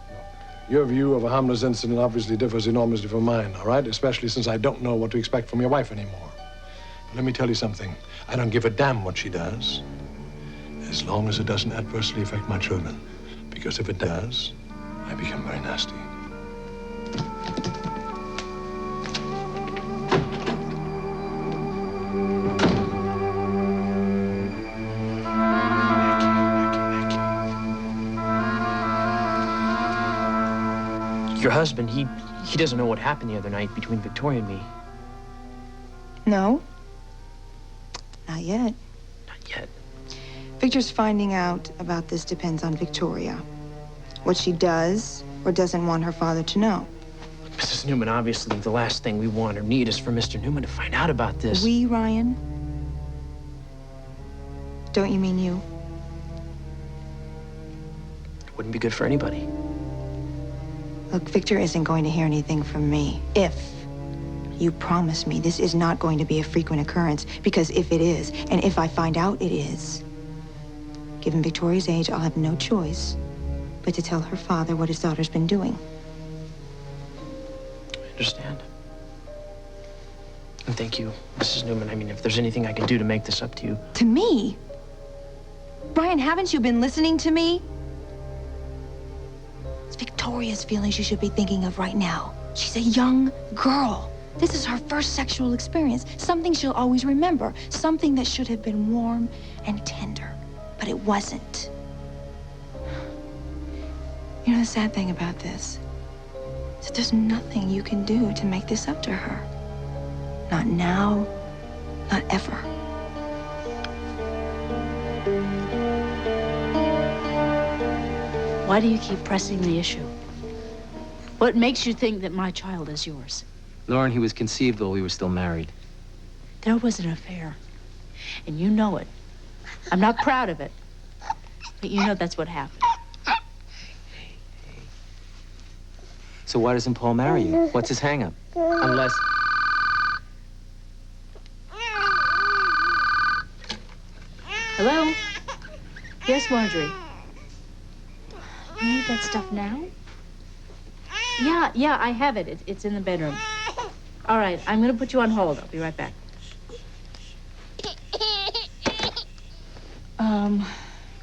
Your view of a harmless incident obviously differs enormously from mine, all right? Especially since I don't know what to expect from your wife anymore. But let me tell you something. I don't give a damn what she does, as long as it doesn't adversely affect my children. Because if it does, I become very nasty. Your husband, he doesn't know what happened the other night between Victoria and me. No? Not yet. Not yet. Victor's finding out about this depends on Victoria. What she does or doesn't want her father to know. Mrs. Newman, obviously, the last thing we want or need is for Mr. Newman to find out about this. We, Ryan? Don't you mean you? It wouldn't be good for anybody. Look, Victor isn't going to hear anything from me. If you promise me this is not going to be a frequent occurrence, because if it is, and if I find out it is, given Victoria's age, I'll have no choice but to tell her father what his daughter's been doing. I understand. And thank you, Mrs. Newman. I mean, if there's anything I can do to make this up to you. To me? Brian, haven't you been listening to me? It's Victoria's feelings you should be thinking of right now. She's a young girl. This is her first sexual experience. Something she'll always remember. Something that should have been warm and tender. But it wasn't. You know the sad thing about this is that there's nothing you can do to make this up to her. Not now, not ever. Why do you keep pressing the issue? What makes you think that my child is yours? Lauren, he was conceived while we were still married. There was an affair, and you know it. I'm not proud of it, but you know that's what happened. So why doesn't Paul marry you? What's his hang-up? Unless... Hello? Yes, Marjorie. You need that stuff now? Yeah, I have it. It's in the bedroom. All right, I'm gonna put you on hold. I'll be right back.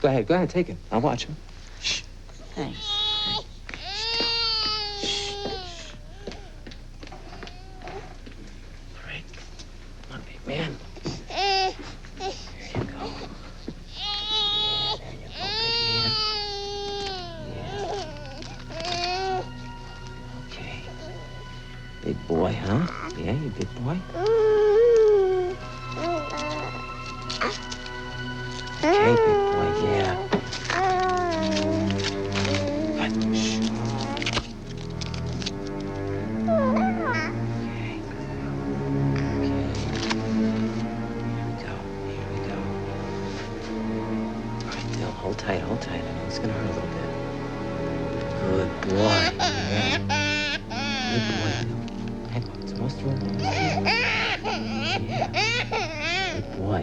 Go ahead, take it. I'll watch him. Thanks. All right. Come on, big man. There you go. Yeah, there you go, big man. Yeah. Okay. Big boy, huh? Yeah, you big boy. Okay, big boy, yeah. Hold tight. I know it's gonna hurt a little bit. Good boy. Yeah. Good boy. Hey, it's almost through. Yeah. Good boy.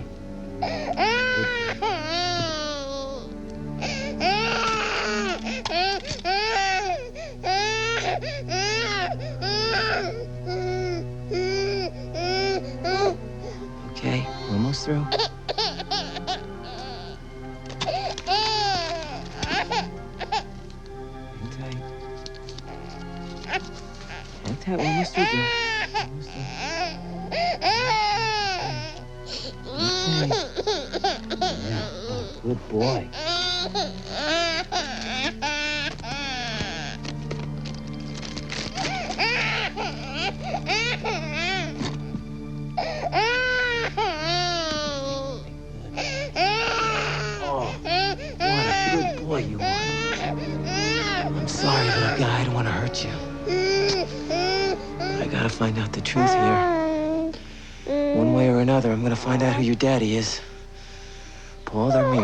Okay, we're almost through. We're almost through, dear. Almost through. Okay. Yeah. Oh, good boy. what you want. I'm sorry, little guy. I don't want to hurt you. I gotta find out the truth here. One way or another, I'm gonna find out who your daddy is. Paul or me.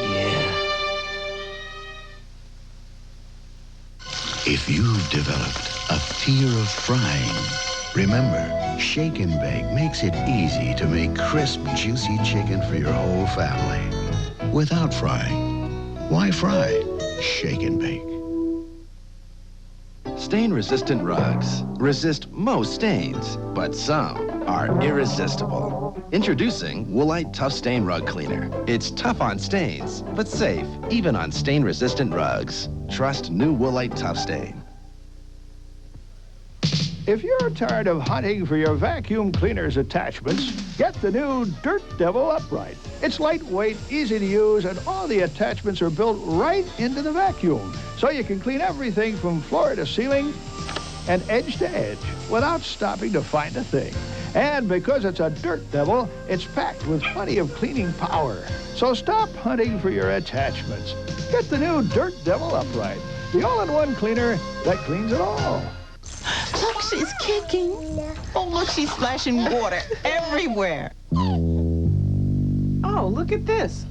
Yeah. If you've developed a fear of frying, remember, Shake and Bake makes it easy to make crisp, juicy chicken for your whole family. Without frying. Why fry? Shake and Bake. Stain-resistant rugs resist most stains, but some are irresistible. Introducing Woolite Tough Stain Rug Cleaner. It's tough on stains, but safe even on stain-resistant rugs. Trust new Woolite Tough Stain. If you're tired of hunting for your vacuum cleaner's attachments, get the new Dirt Devil Upright. It's lightweight, easy to use, and all the attachments are built right into the vacuum, so you can clean everything from floor to ceiling and edge to edge without stopping to find a thing. And because it's a Dirt Devil, it's packed with plenty of cleaning power. So stop hunting for your attachments. Get the new Dirt Devil Upright, the all-in-one cleaner that cleans it all. Look, she's kicking. Oh, look, she's splashing water everywhere. Oh, look at this.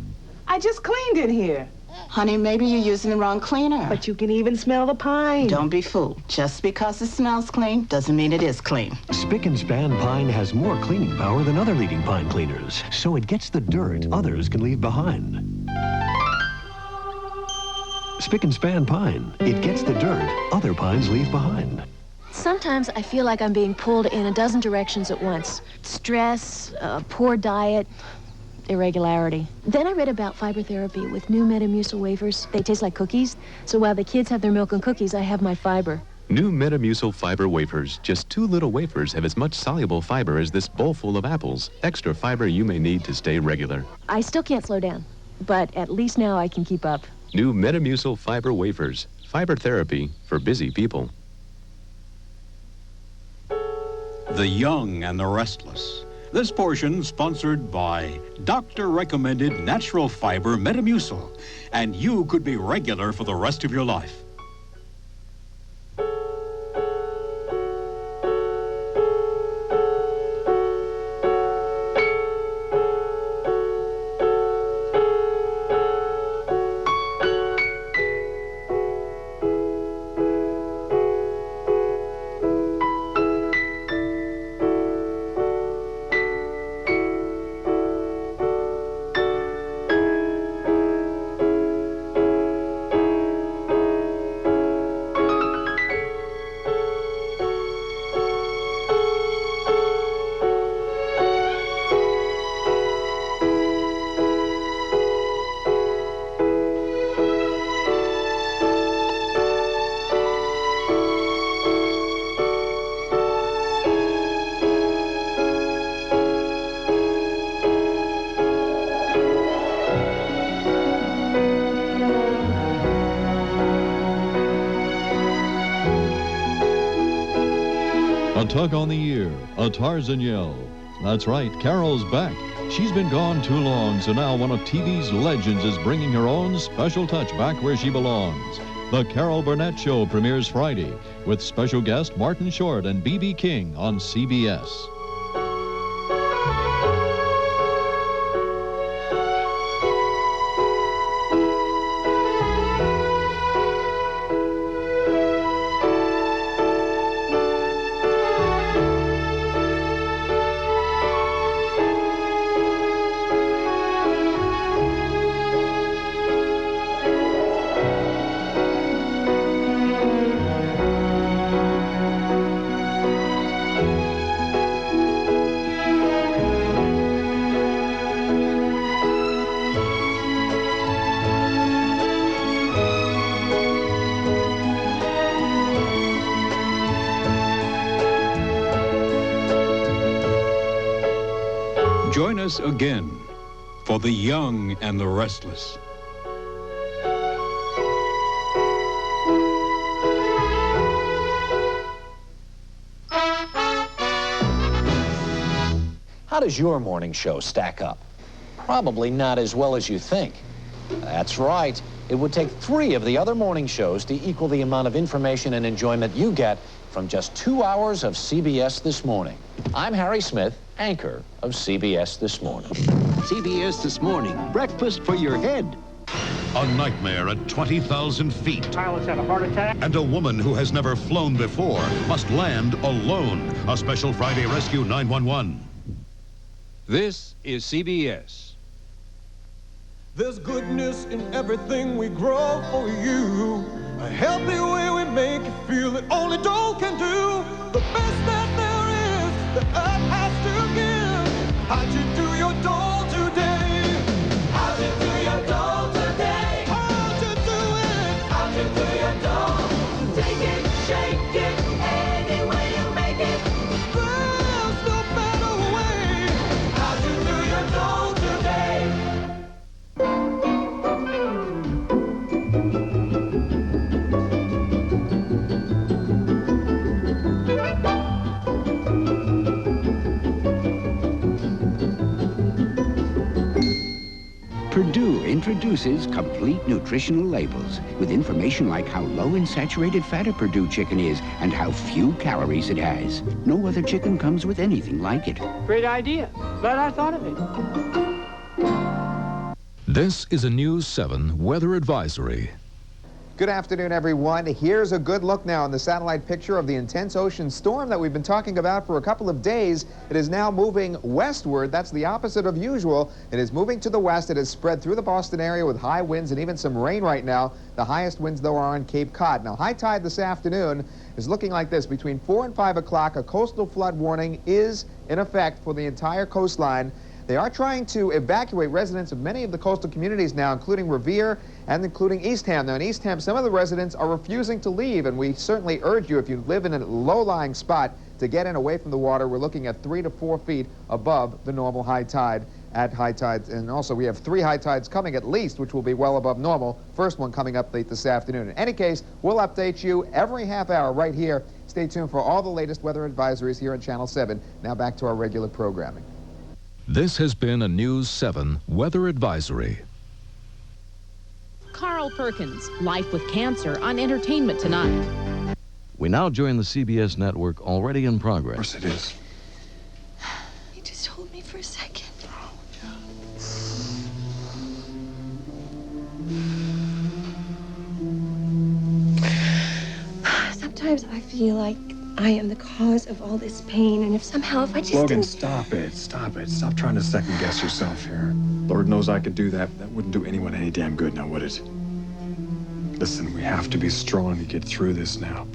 I just cleaned in here. Honey, maybe you're using the wrong cleaner. But you can even smell the pine. Don't be fooled. Just because it smells clean doesn't mean it is clean. Spick and Span Pine has more cleaning power than other leading pine cleaners, so it gets the dirt others can leave behind. Spick and Span Pine. It gets the dirt other pines leave behind. Sometimes I feel like I'm being pulled in a dozen directions at once. Stress, poor diet, irregularity. Then I read about fiber therapy with new Metamucil wafers. They taste like cookies. So while the kids have their milk and cookies, I have my fiber. New Metamucil fiber wafers. Just 2 little wafers have as much soluble fiber as this bowl full of apples. Extra fiber you may need to stay regular. I still can't slow down, but at least now I can keep up. New Metamucil fiber wafers. Fiber therapy for busy people. The Young and the Restless. This portion sponsored by doctor-recommended natural fiber Metamucil, and you could be regular for the rest of your life. A tug on the ear, a Tarzan yell. That's right, Carol's back. She's been gone too long, so now one of TV's legends is bringing her own special touch back where she belongs. The Carol Burnett Show premieres Friday with special guest Martin Short and B.B. King on CBS. Join us again for The Young and the Restless. How does your morning show stack up? probably not as well as you think. That's right. It would take 3 of the other morning shows to equal the amount of information and enjoyment you get from just 2 hours of CBS This Morning. I'm Harry Smith, anchor of CBS This Morning. CBS This Morning, breakfast for your head. A nightmare at 20,000 feet. Pilot's had a heart attack. And a woman who has never flown before must land alone. A special Friday Rescue 911. This is CBS. There's goodness in everything we grow for you. A healthy way we make you feel that only Dole can do. The best that there is, the earth has to give. How'd you do your Dole today? How'd you do your Dole today? How'd you do it? How'd you do your Dole? Take it, shake it, any way you make it. There's no better way. How'd you do your Dole today? Purdue introduces complete nutritional labels with information like how low in saturated fat a Purdue chicken is and how few calories it has. No other chicken comes with anything like it. Great idea. Glad I thought of it. This is a News 7 weather advisory. Good afternoon, everyone. Here's a good look now on the satellite picture of the intense ocean storm that we've been talking about for a couple of days. It is now moving westward. That's the opposite of usual. It is moving to the west. It has spread through the Boston area with high winds and even some rain right now. The highest winds, though, are on Cape Cod. Now, high tide this afternoon is looking like this. Between 4 and 5 o'clock, a coastal flood warning is in effect for the entire coastline. They are trying to evacuate residents of many of the coastal communities now, including Revere and including Eastham. Now, in Eastham, some of the residents are refusing to leave, and we certainly urge you, if you live in a low-lying spot, to get in away from the water. We're looking at 3 to 4 feet above the normal high tide at high tides. And also, we have 3 high tides coming at least, which will be well above normal. First one coming up late this afternoon. In any case, we'll update you every half hour right here. Stay tuned for all the latest weather advisories here on Channel 7. Now back to our regular programming. This has been a News 7 weather advisory. Carl Perkins, Life with Cancer on Entertainment Tonight. We now join the CBS network, already in progress. Of course it is. You just hold me for a second. Sometimes I feel like I am the cause of all this pain, and if I just Logan, didn't... stop it. Stop it. Stop trying to second-guess yourself here. Lord knows I could do that. That wouldn't do anyone any damn good, now would it? Listen, we have to be strong to get through this now.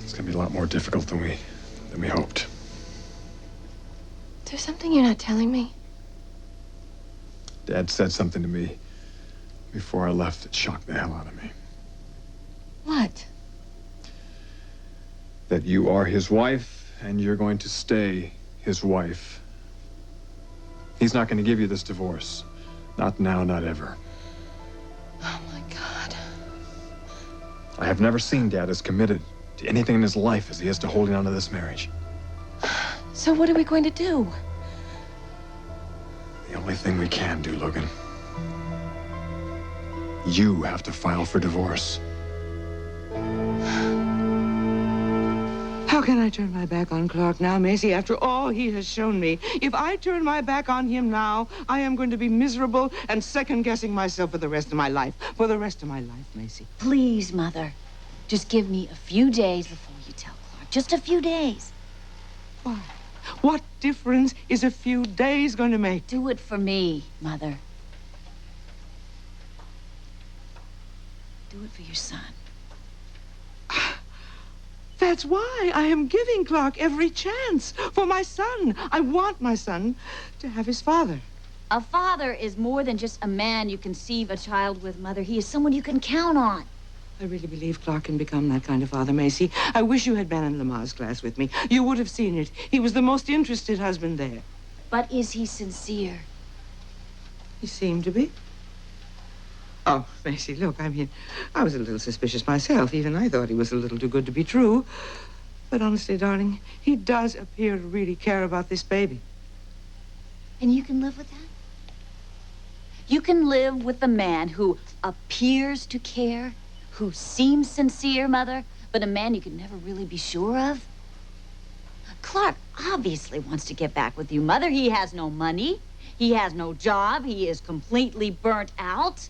It's gonna be a lot more difficult than we hoped. Is there something you're not telling me? Dad said something to me before I left that shocked the hell out of me. What? That you are his wife, and you're going to stay his wife. He's not going to give you this divorce. Not now, not ever. Oh, my God. I have never seen Dad as committed to anything in his life as he is to holding on to this marriage. So what are we going to do? The only thing we can do, Logan. You have to file for divorce. How can I turn my back on Clark now, Macy, after all he has shown me? If I turn my back on him now, I am going to be miserable and second-guessing myself for the rest of my life. For the rest of my life, Macy. Please, Mother. Just give me a few days before you tell Clark. Just a few days. Why? What difference is a few days going to make? Do it for me, Mother. Do it for your son. That's why I am giving Clark every chance. For my son. I want my son to have his father. A father is more than just a man you conceive a child with, Mother. He is someone you can count on. I really believe Clark can become that kind of father, Macy. I wish you had been in Lamar's class with me. You would have seen it. He was the most interested husband there. But is he sincere? He seemed to be. Oh, Macy, look, I mean, I was a little suspicious myself. Even I thought he was a little too good to be true. But honestly, darling, he does appear to really care about this baby. And you can live with that? You can live with the man who appears to care, who seems sincere, Mother, but a man you can never really be sure of? Clark obviously wants to get back with you, Mother. He has no money. He has no job. He is completely burnt out.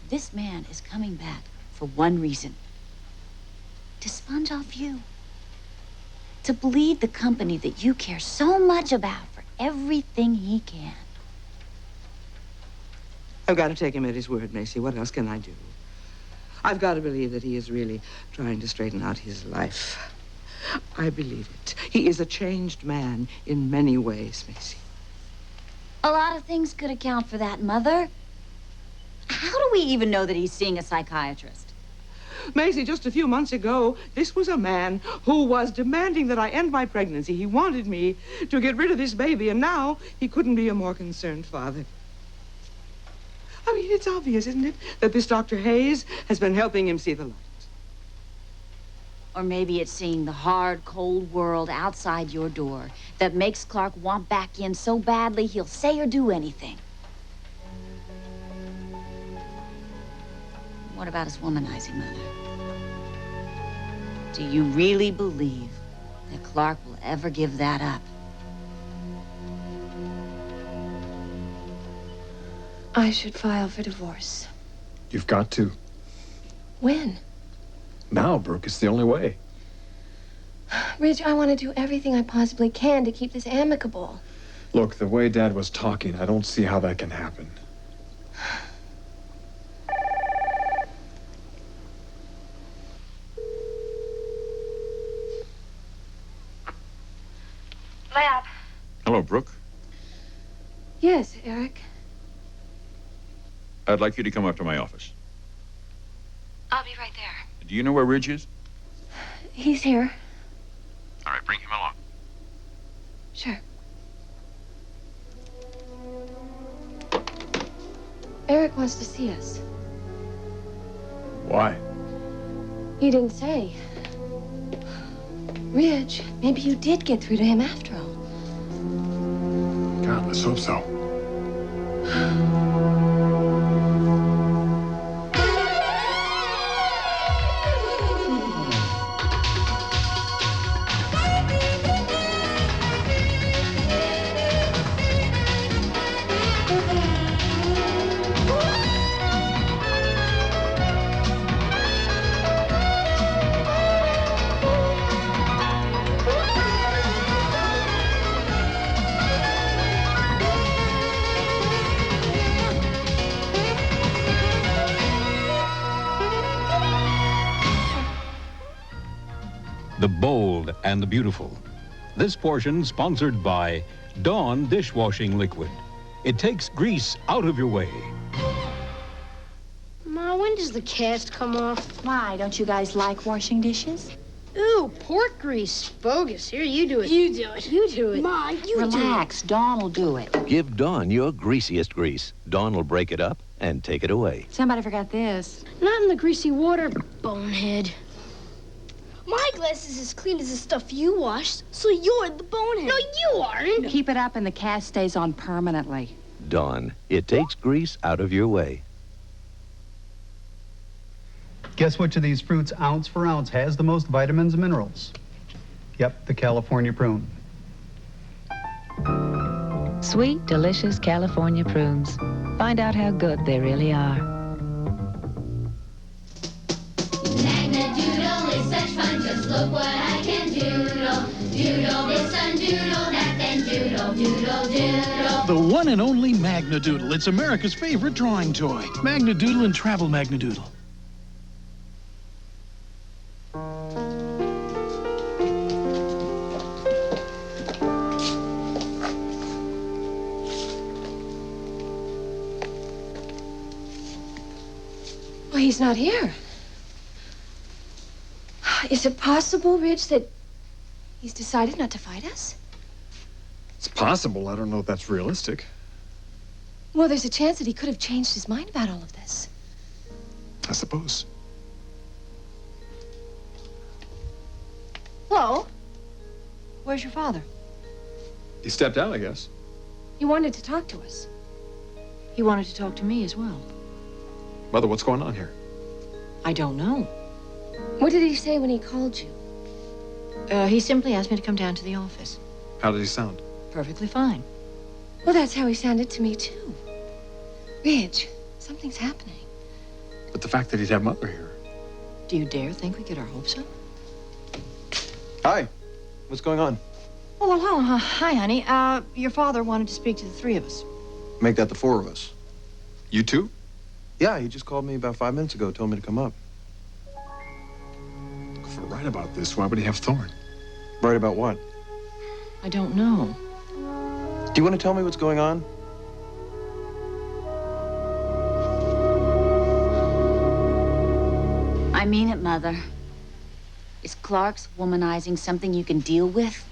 This man is coming back for one reason. To sponge off you. To bleed the company that you care so much about for everything he can. I've got to take him at his word, Macy. What else can I do? I've got to believe that he is really trying to straighten out his life. I believe it. He is a changed man in many ways, Macy. A lot of things could account for that, Mother. How do we even know that he's seeing a psychiatrist? Macy, just a few months ago, this was a man who was demanding that I end my pregnancy. He wanted me to get rid of this baby, and now he couldn't be a more concerned father. I mean, it's obvious, isn't it, that this Dr. Hayes has been helping him see the light. Or maybe it's seeing the hard, cold world outside your door that makes Clark want back in so badly he'll say or do anything. What about his womanizing, Mother? Do you really believe that Clark will ever give that up? I should file for divorce. You've got to. When? Now, Brooke, it's the only way. Ridge, I want to do everything I possibly can to keep this amicable. Look, the way Dad was talking, I don't see how that can happen. Lab. Hello, Brooke. Yes, Eric. I'd like you to come up to my office. I'll be right there. Do you know where Ridge is? He's here. All right, bring him along. Sure. Eric wants to see us. Why? He didn't say. Ridge, maybe you did get through to him after all. God, let's hope so. The bold and the beautiful. This portion sponsored by Dawn dishwashing liquid. It takes grease out of your way. Ma, when does the cast come off? Why, don't you guys like washing dishes? Ooh, pork grease. Bogus. Here, you do it. You do it. You do it. Ma, you Relax, Dawn will do it. Give Dawn your greasiest grease. Dawn will break it up and take it away. Somebody forgot this. Not in the greasy water, bonehead. My glass is as clean as the stuff you washed, so you're the bonehead. No, you aren't. Keep it up and the cast stays on permanently. Dawn, it takes grease out of your way. Guess which of these fruits, ounce for ounce, has the most vitamins and minerals? Yep, the California prune. Sweet, delicious California prunes. Find out how good they really are. Magna-doodle is such fun, just look what I can doodle. Doodle this and doodle that, then doodle, doodle, doodle. The one and only Magna-doodle. It's America's favorite drawing toy. Magna-doodle and Travel Magna-doodle. Well, he's not here. Is it possible, Ridge, that he's decided not to fight us? It's possible. I don't know if that's realistic. Well, there's a chance that he could have changed his mind about all of this. I suppose. Hello? Where's your father? He stepped out, I guess. He wanted to talk to us. He wanted to talk to me as well. Mother, what's going on here? I don't know. What did he say when he called you? He simply asked me to come down to the office. How did he sound? Perfectly fine. Well, that's how he sounded to me, too. Ridge, something's happening. But the fact that he'd have Mother here. Do you dare think we get our hopes up? Hi. What's going on? Oh, well, hello. Hi, honey. Your father wanted to speak to the three of us. Make that the four of us. You two? Yeah, he just called me about 5 minutes ago, told me to come up. If we're right about this, why would he have Thorne? Right about what? I don't know. Do you want to tell me what's going on? I mean it, Mother. Is Clark's womanizing something you can deal with?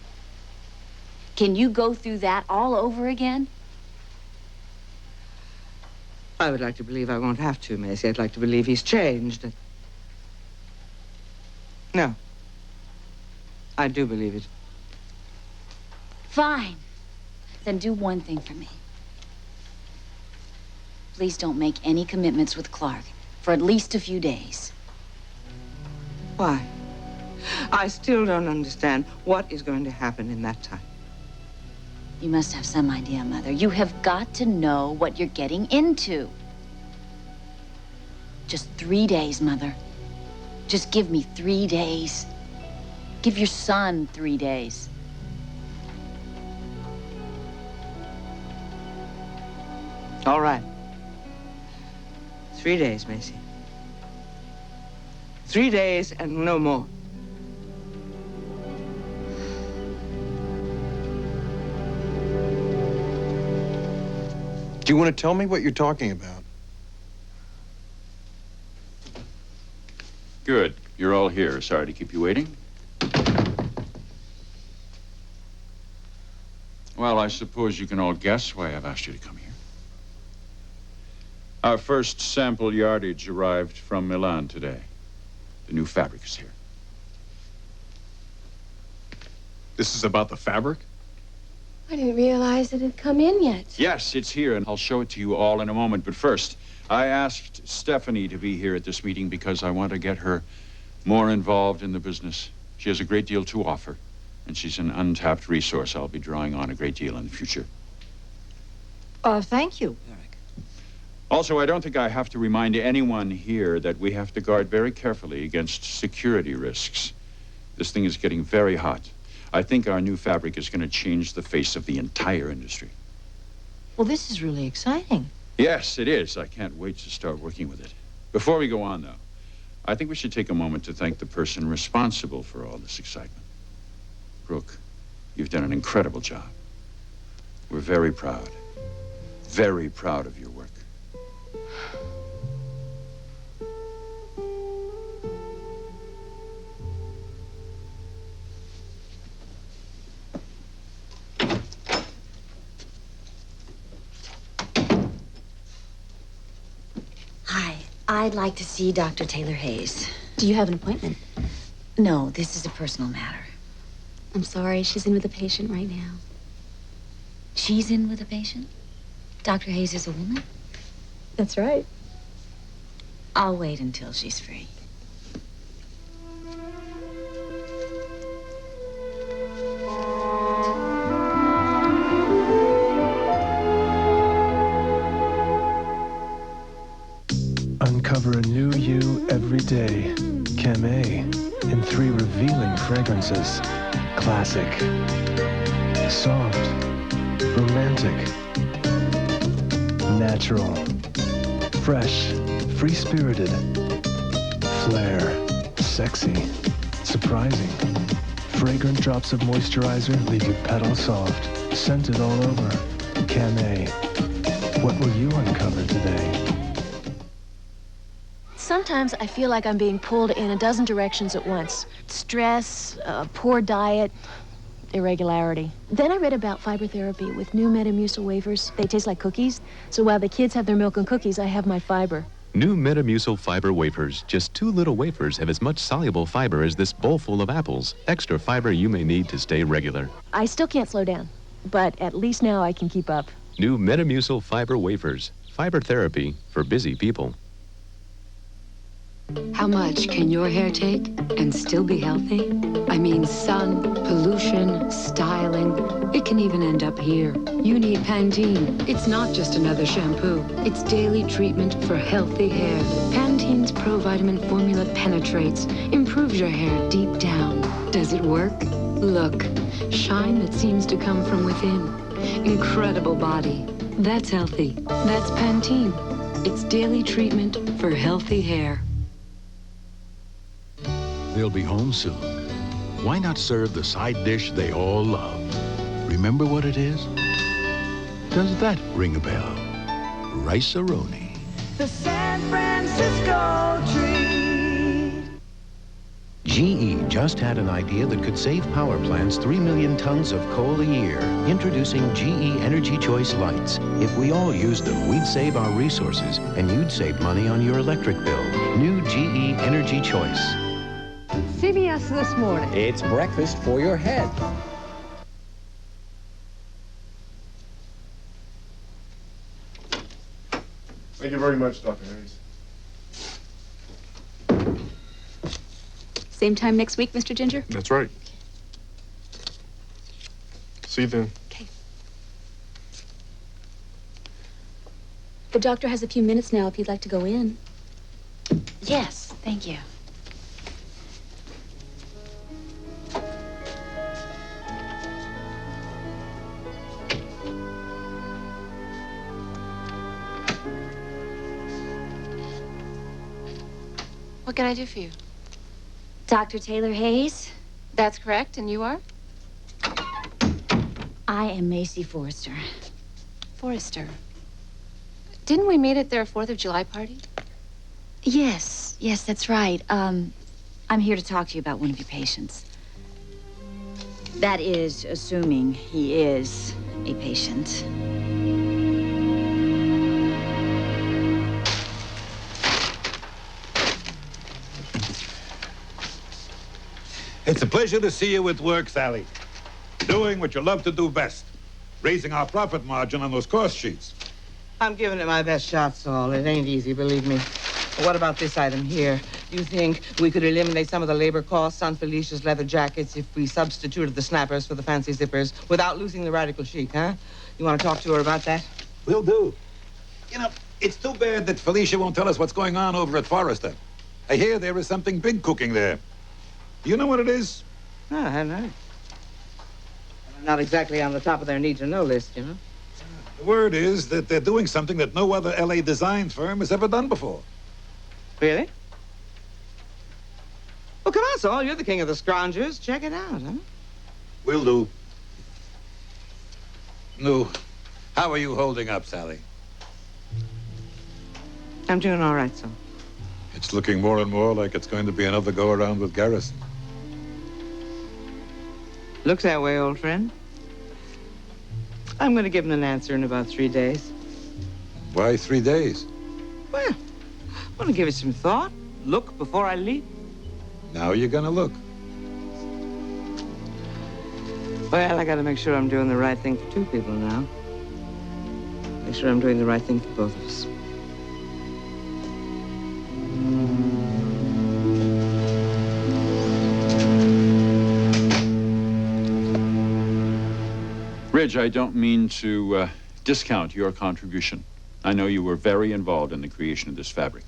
Can you go through that all over again? I would like to believe I won't have to, Macy. I'd like to believe he's changed. No. I do believe it. Fine. Then do one thing for me. Please don't make any commitments with Clark for at least a few days. Why? I still don't understand what is going to happen in that time. You must have some idea, Mother. You have got to know what you're getting into. Just 3 days, Mother. Just give me 3 days. Give your son 3 days. All right. 3 days, Macy. 3 days and no more. Do you want to tell me what you're talking about? Good. You're all here. Sorry to keep you waiting. Well, I suppose you can all guess why I've asked you to come here. Our first sample yardage arrived from Milan today. The new fabric is here. This is about the fabric? I didn't realize it had come in yet. Yes, it's here, and I'll show it to you all in a moment. But first, I asked Stephanie to be here at this meeting because I want to get her more involved in the business. She has a great deal to offer, and she's an untapped resource I'll be drawing on a great deal in the future. Thank you, Eric. Also, I don't think I have to remind anyone here that we have to guard very carefully against security risks. This thing is getting very hot. I think our new fabric is going to change the face of the entire industry. Well, this is really exciting. Yes, it is. I can't wait to start working with it. Before we go on, though, I think we should take a moment to thank the person responsible for all this excitement. Brooke, you've done an incredible job. We're very proud of your work. Hi, I'd like to see Dr. Taylor Hayes. Do you have an appointment? No, this is a personal matter. I'm sorry, she's in with a patient right now. She's in with a patient? Dr. Hayes is a woman? That's right. I'll wait until she's free. Uncover a new you every day. Chem A in 3 revealing fragrances. Classic, soft, romantic, natural, fresh, free-spirited, flair, sexy, surprising. Fragrant drops of moisturizer leave you petal soft, scented all over. Chem A. What will you uncover today? Sometimes I feel like I'm being pulled in a dozen directions at once. Stress, poor diet, irregularity. Then I read about fiber therapy with new Metamucil wafers. They taste like cookies. So while the kids have their milk and cookies, I have my fiber. New Metamucil fiber wafers. Just 2 little wafers have as much soluble fiber as this bowl full of apples. Extra fiber you may need to stay regular. I still can't slow down. but at least now I can keep up. New Metamucil fiber wafers. Fiber therapy for busy people. How much can your hair take and still be healthy? I mean, sun, pollution, styling. It can even end up here. You need Pantene. It's not just another shampoo. It's daily treatment for healthy hair. Pantene's Pro-Vitamin formula penetrates, improves your hair deep down. Does it work? Look, shine that seems to come from within. Incredible body. That's healthy. That's Pantene. It's daily treatment for healthy hair. They'll be home soon. Why not serve the side dish they all love? Remember what it is? Does that ring a bell? Rice-A-Roni. The San Francisco treat. GE just had an idea that could save power plants 3 million tons of coal a year. Introducing GE Energy Choice Lights. If we all used them, we'd save our resources, and you'd save money on your electric bill. New GE Energy Choice. CBS This Morning. It's breakfast for your head. Thank you very much, Dr. Hayes. Same time next week, Mr. Ginger? That's right. See you then. Okay. The doctor has a few minutes now if you'd like to go in. Yes, thank you. What can I do for you? Dr. Taylor Hayes? That's correct, and you are? I am Macy Forrester. Forrester. Didn't we meet at their 4th of July party? Yes, that's right. I'm here to talk to you about one of your patients. That is, assuming he is a patient. It's a pleasure to see you at work, Sally. Doing what you love to do best. Raising our profit margin on those cost sheets. I'm giving it my best shot, Saul. It ain't easy, believe me. But what about this item here? You think we could eliminate some of the labor costs on Felicia's leather jackets if we substituted the snappers for the fancy zippers without losing the radical chic, huh? You want to talk to her about that? Will do. You know, it's too bad that Felicia won't tell us what's going on over at Forrester. I hear there is something big cooking there. Do you know what it is? No, I haven't heard. I'm not exactly on the top of their need-to-know list, you know? The word is that they're doing something that no other L.A. design firm has ever done before. Really? Well, come on, Saul. You're the king of the scroungers. Check it out, huh? Will do. No. How are you holding up, Sally? I'm doing all right, Saul. It's looking more and more like it's going to be another go-around with Garrison. Looks that way, old friend. I'm going to give him an answer in about 3 days. Why 3 days? Well, I want to give it some thought. Look before I leap. Now you're going to look. Well, I got to make sure I'm doing the right thing for 2 people now. Make sure I'm doing the right thing for both of us. Ridge, I don't mean to discount your contribution. I know you were very involved in the creation of this fabric.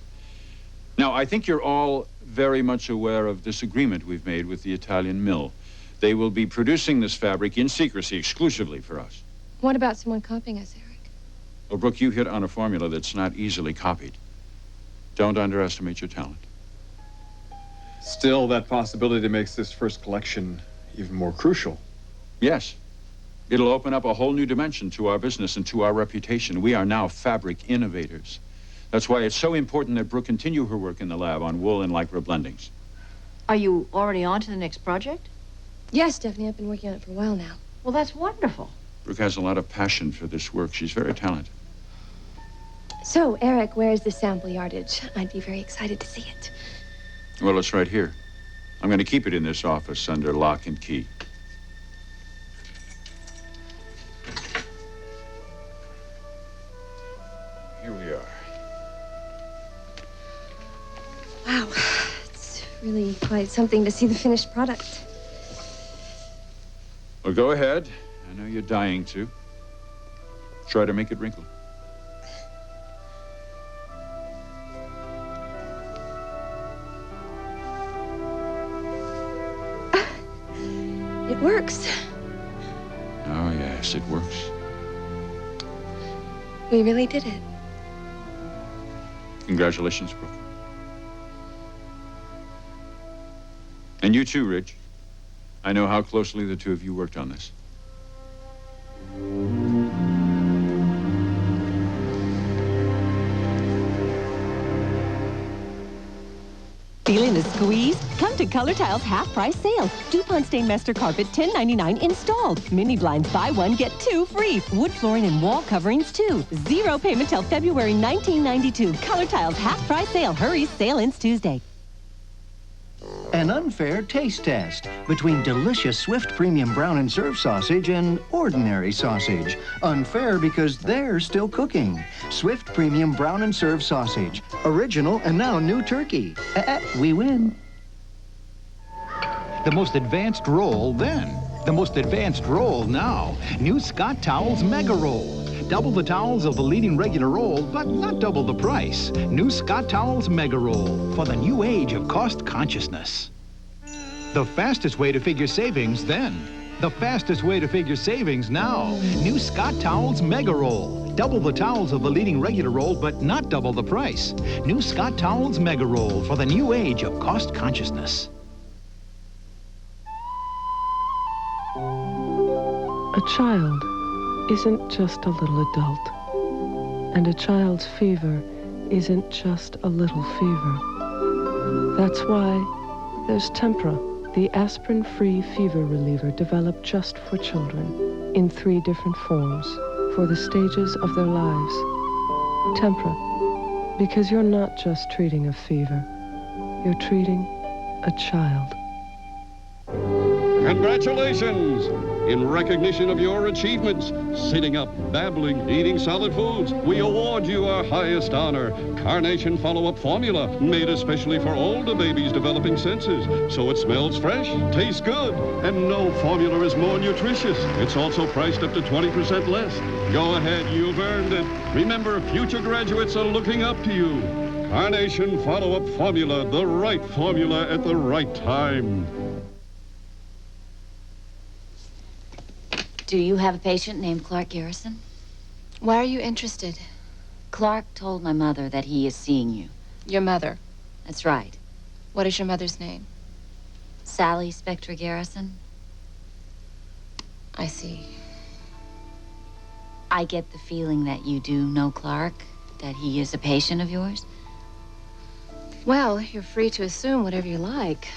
Now, I think you're all very much aware of this agreement we've made with the Italian mill. They will be producing this fabric in secrecy exclusively for us. What about someone copying us, Eric? Well, Brooke, you hit on a formula that's not easily copied. Don't underestimate your talent. Still, that possibility makes this first collection even more crucial. Yes. It'll open up a whole new dimension to our business and to our reputation. We are now fabric innovators. That's why it's so important that Brooke continue her work in the lab on wool and lycra blendings. Are you already on to the next project? Yes, Stephanie. I've been working on it for a while now. Well, that's wonderful. Brooke has a lot of passion for this work. She's very talented. So, Eric, where's the sample yardage? I'd be very excited to see it. Well, it's right here. I'm going to keep it in this office under lock and key. here we are. Wow, it's really quite something to see the finished product. Well, go ahead. I know you're dying to. Try to make it wrinkle. It works. Oh, yes, it works. We really did it. Congratulations, Brooke. And you too, Ridge. I know how closely the two of you worked on this. Feeling the squeeze? Come to Color Tile's half-price sale. DuPont Stainmaster Carpet, $10.99 installed. Mini blinds, buy one, get two free. Wood flooring and wall coverings, too. Zero payment till February 1992. Color Tile's half-price sale. Hurry, sale ends Tuesday. An unfair taste test between delicious Swift Premium Brown and Serve sausage and ordinary sausage. Unfair because they're still cooking. Swift Premium Brown and Serve sausage. Original and now new turkey. We win. The most advanced roll then. The most advanced roll now. New Scott Towels Mega Roll. Double the towels of the leading regular roll, but not double the price. New Scott Towels Mega Roll for the new age of cost consciousness. The fastest way to figure savings then. The fastest way to figure savings now. New Scott Towels Mega Roll. Double the towels of the leading regular roll, but not double the price. New Scott Towels Mega Roll for the new age of cost consciousness. A child isn't just a little adult. And a child's fever isn't just a little fever. That's why there's Tempra, the aspirin-free fever reliever developed just for children in 3 different forms for the stages of their lives. Tempra, because you're not just treating a fever, you're treating a child. Congratulations! In recognition of your achievements, sitting up, babbling, eating solid foods, we award you our highest honor, Carnation Follow-Up Formula, made especially for older babies developing senses. So it smells fresh, tastes good, and no formula is more nutritious. It's also priced up to 20% less. Go ahead, you've earned it. Remember, future graduates are looking up to you. Carnation Follow-Up Formula, the right formula at the right time. Do you have a patient named Clark Garrison? Why are you interested? Clark told my mother that he is seeing you. Your mother? That's right. What is your mother's name? Sally Spectra Garrison. I see. I get the feeling that you do know Clark, that he is a patient of yours. Well, you're free to assume whatever you like.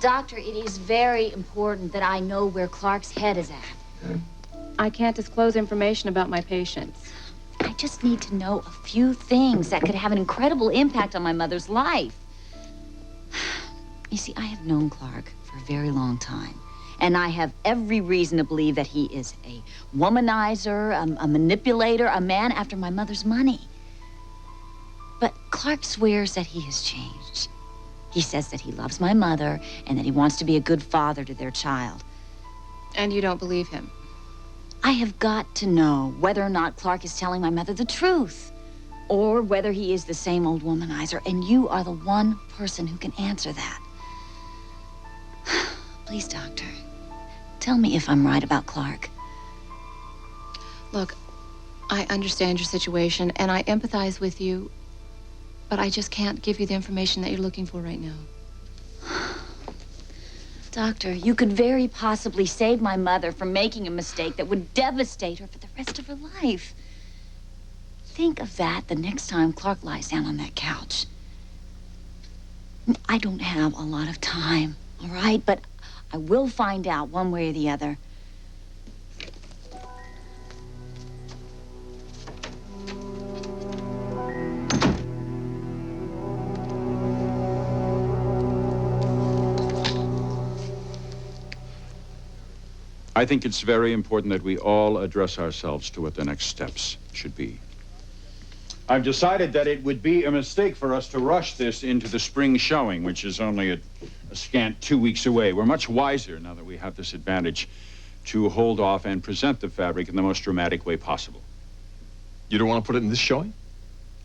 Doctor, it is very important that I know where Clark's head is at. I can't disclose information about my patients. I just need to know a few things that could have an incredible impact on my mother's life. You see, I have known Clark for a very long time, and I have every reason to believe that he is a womanizer, a manipulator, a man after my mother's money. But Clark swears that he has changed. He says that he loves my mother and that he wants to be a good father to their child. And you don't believe him? I have got to know whether or not Clark is telling my mother the truth, or whether he is the same old womanizer, and you are the one person who can answer that. Please, Doctor, tell me if I'm right about Clark. Look, I understand your situation, and I empathize with you, but I just can't give you the information that you're looking for right now. Doctor, you could very possibly save my mother from making a mistake that would devastate her for the rest of her life. Think of that the next time Clark lies down on that couch. I don't have a lot of time, all right? But I will find out one way or the other. I think it's very important that we all address ourselves to what the next steps should be. I've decided that it would be a mistake for us to rush this into the spring showing, which is only a scant 2 weeks away. We're much wiser now that we have this advantage to hold off and present the fabric in the most dramatic way possible. You don't want to put it in this showing?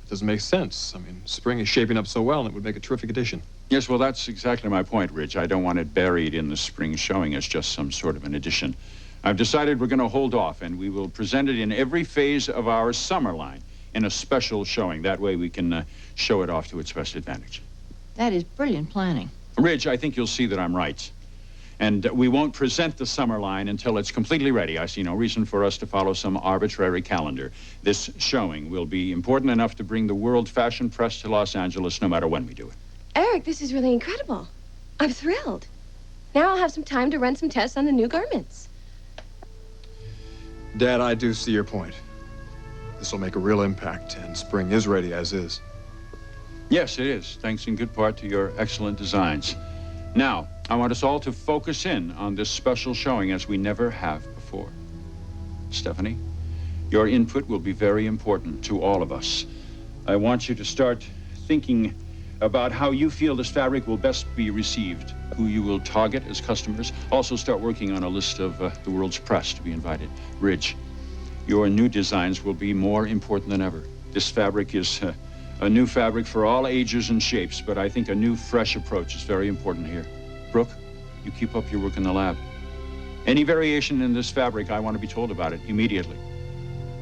It doesn't make sense. I mean, spring is shaping up so well, and it would make a terrific addition. Yes, well, that's exactly my point, Rich. I don't want it buried in the spring showing as just some sort of an addition. I've decided we're going to hold off, and we will present it in every phase of our summer line in a special showing. That way we can show it off to its best advantage. That is brilliant planning. Ridge, I think you'll see that I'm right. And we won't present the summer line until it's completely ready. I see no reason for us to follow some arbitrary calendar. This showing will be important enough to bring the world fashion press to Los Angeles no matter when we do it. Eric, this is really incredible. I'm thrilled. Now I'll have some time to run some tests on the new garments. Dad, I do see your point. This will make a real impact, and spring is ready as is. Yes, it is, thanks in good part to your excellent designs. Now, I want us all to focus in on this special showing as we never have before. Stephanie, your input will be very important to all of us. I want you to start thinking about how you feel this fabric will best be received, who you will target as customers. Also start working on a list of the world's press to be invited. Ridge, your new designs will be more important than ever. This fabric is a new fabric for all ages and shapes, but I think a new, fresh approach is very important here. Brooke, you keep up your work in the lab. Any variation in this fabric, I want to be told about it immediately.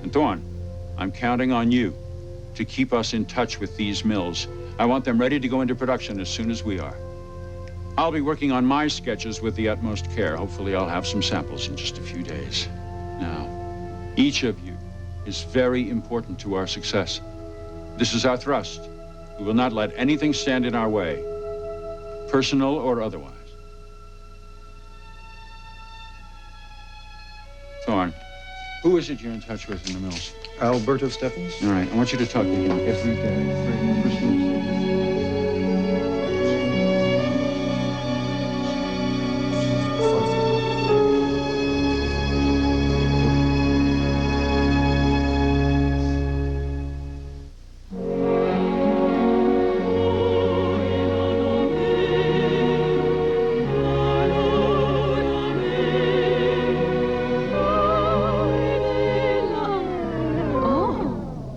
And Thorne, I'm counting on you to keep us in touch with these mills. I want them ready to go into production as soon as we are. I'll be working on my sketches with the utmost care. Hopefully I'll have some samples in just a few days. Now, each of you is very important to our success. This is our thrust. We will not let anything stand in our way, personal or otherwise. Thorne, who is it you're in touch with in the mills? Alberto Stephens? All right, I want you to talk to him every day. Very personally.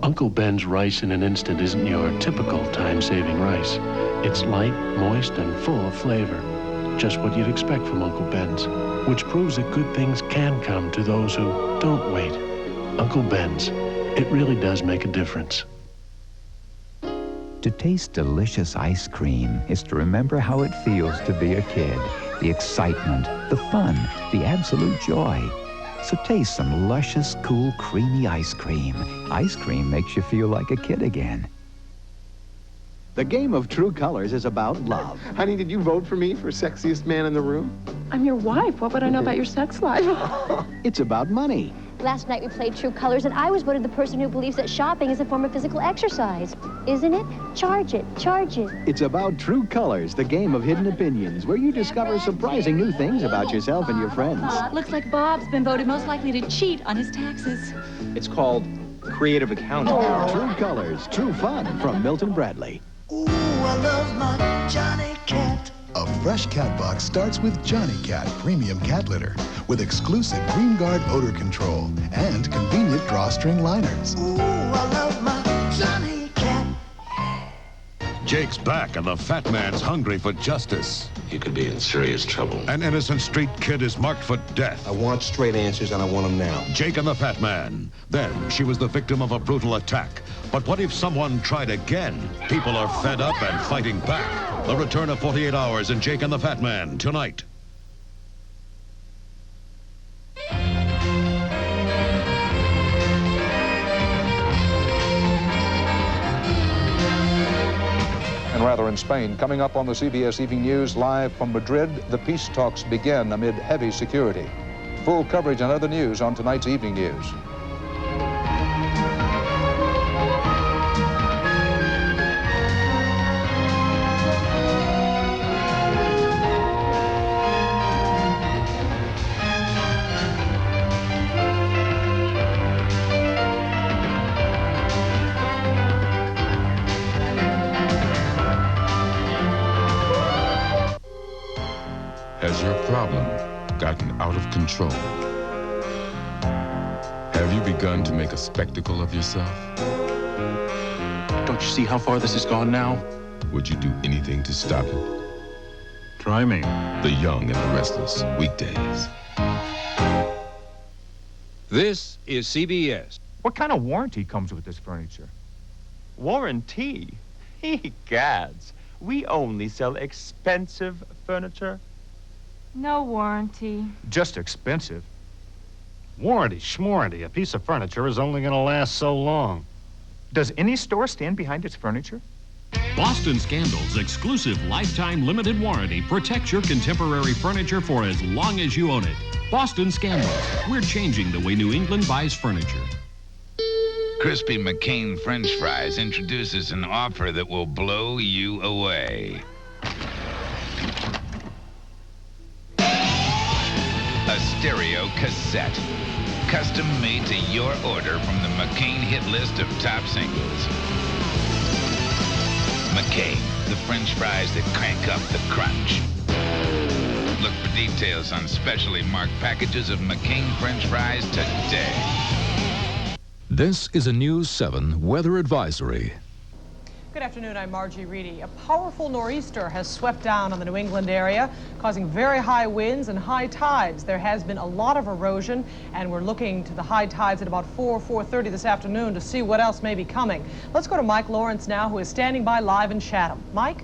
Uncle Ben's rice in an instant isn't your typical time-saving rice. It's light, moist, and full of flavor. Just what you'd expect from Uncle Ben's, which proves that good things can come to those who don't wait. Uncle Ben's, it really does make a difference. To taste delicious ice cream is to remember how it feels to be a kid. The excitement, the fun, the absolute joy. So taste some luscious, cool, creamy ice cream. Ice cream makes you feel like a kid again. The game of True Colors is about love. Honey, did you vote for me for sexiest man in the room? I'm your wife. What would I know about your sex life? It's about money. Last night we played True Colors, and I was voted the person who believes that shopping is a form of physical exercise. Isn't it? Charge it. Charge it. It's about True Colors, the game of hidden opinions, where you discover surprising new things about yourself and your friends. Looks like Bob's been voted most likely to cheat on his taxes. It's called creative accounting. True Colors, true fun from Milton Bradley. Ooh, I love my Johnny Cat. A fresh cat box starts with Johnny Cat Premium Cat Litter with exclusive Green Guard odor control and convenient drawstring liners. Ooh, I love my Johnny Cat. Jake's back and the fat man's hungry for justice. You could be in serious trouble. An innocent street kid is marked for death. I want straight answers, and I want them now. Jake and the fat man. Then she was the victim of a brutal attack. But what if someone tried again? People are fed up and fighting back. The return of 48 Hours in Jake and the Fat Man tonight. And rather in Spain, coming up on the CBS Evening News live from Madrid, the peace talks begin amid heavy security. Full coverage and other news on tonight's Evening News. problem gotten out of control? Have you begun to make a spectacle of yourself? Don't you see how far this has gone now? Would you do anything to stop it? Try me. The Young and the Restless, weekdays. This is CBS. What kind of warranty comes with this furniture? Warranty? Egads. We only sell expensive furniture. No warranty. Just expensive. Warranty, schmarranty. A piece of furniture is only going to last so long. Does any store stand behind its furniture? Boston Scandal's exclusive lifetime limited warranty protects your contemporary furniture for as long as you own it. Boston Scandals. We're changing the way New England buys furniture. Crispy McCain French Fries introduces an offer that will blow you away. A stereo cassette, custom made to your order from the McCain hit list of top singles. McCain, the French fries that crank up the crunch. Look for details on specially marked packages of McCain French fries today. This is a News 7 weather advisory. Good afternoon, I'm Margie Reedy. A powerful nor'easter has swept down on the New England area, causing very high winds and high tides. There has been a lot of erosion, and we're looking to the high tides at about 4:30 this afternoon to see what else may be coming. Let's go to Mike Lawrence now, who is standing by live in Chatham. Mike?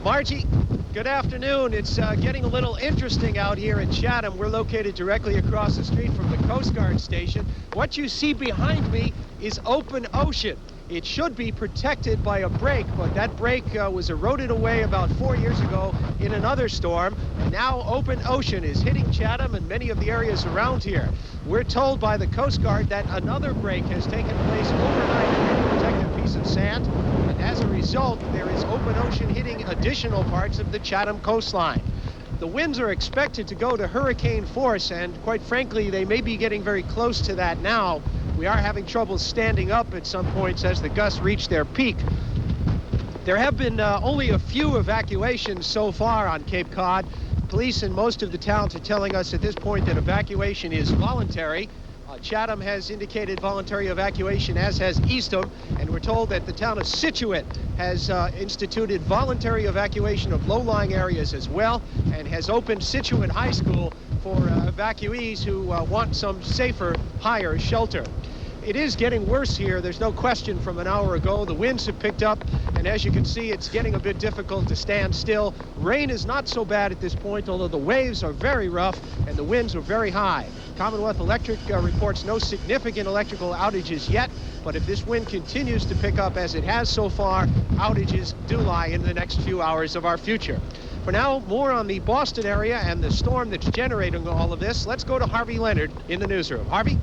Margie, good afternoon. It's getting a little interesting out here in Chatham. We're located directly across the street from the Coast Guard station. What you see behind me is open ocean. It should be protected by a break, but that break was eroded away about 4 years ago in another storm. And now open ocean is hitting Chatham and many of the areas around here. We're told by the Coast Guard that another break has taken place overnight in a protected piece of sand. And as a result, there is open ocean hitting additional parts of the Chatham coastline. The winds are expected to go to hurricane force, and quite frankly, they may be getting very close to that now. We are having trouble standing up at some points as the gusts reach their peak. There have been only a few evacuations so far on Cape Cod. Police in most of the towns are telling us at this point that evacuation is voluntary. Chatham has indicated voluntary evacuation, as has Eastham, and we're told that the town of Scituate has instituted voluntary evacuation of low-lying areas as well, and has opened Scituate High School for evacuees who want some safer, higher shelter. It is getting worse here, there's no question. From an hour ago, the winds have picked up, and as you can see, it's getting a bit difficult to stand still. Rain is not so bad at this point, although the waves are very rough and the winds are very high. Commonwealth Electric reports no significant electrical outages yet, but if this wind continues to pick up as it has so far, outages do lie in the next few hours of our future. For now, more on the Boston area and the storm that's generating all of this. Let's go to Harvey Leonard in the newsroom. Harvey?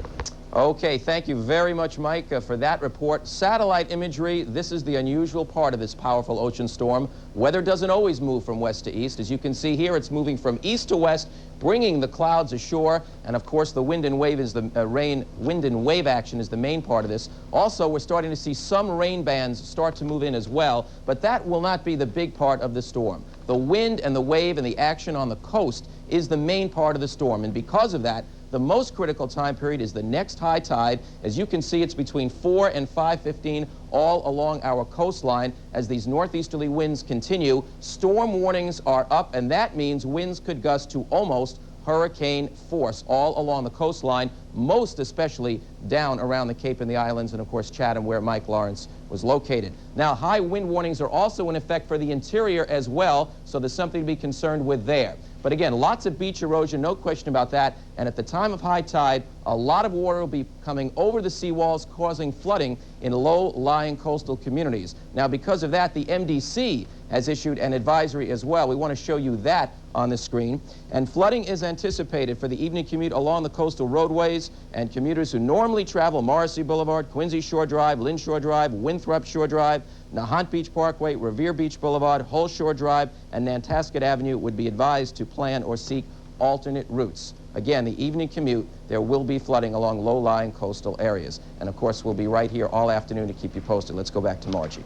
Okay, thank you very much, Mike, for that report. Satellite imagery, this is the unusual part of this powerful ocean storm. Weather doesn't always move from west to east. As you can see here, it's moving from east to west, bringing the clouds ashore, and of course the wind and wave is the wind and wave action is the main part of this. Also, we're starting to see some rain bands start to move in as well, but that will not be the big part of the storm. The wind and the wave and the action on the coast is the main part of the storm, and because of that, the most critical time period is the next high tide. As you can see, it's between 4 and 5:15 all along our coastline. As these northeasterly winds continue, storm warnings are up, and that means winds could gust to almost hurricane force all along the coastline, most especially down around the Cape and the islands, and of course Chatham, where Mike Lawrence was located. Now, high wind warnings are also in effect for the interior as well, so there's something to be concerned with there. But again, lots of beach erosion, no question about that. And at the time of high tide, a lot of water will be coming over the seawalls, causing flooding in low-lying coastal communities. Now, because of that, the MDC has issued an advisory as well. We want to show you that on the screen. And flooding is anticipated for the evening commute along the coastal roadways, and commuters who normally travel Morrissey Boulevard, Quincy Shore Drive, Lynn Shore Drive, Winthrop Shore Drive, Nahant Beach Parkway, Revere Beach Boulevard, Hull Shore Drive, and Nantasket Avenue would be advised to plan or seek alternate routes. Again, the evening commute, there will be flooding along low-lying coastal areas. And of course, we'll be right here all afternoon to keep you posted. Let's go back to Margie.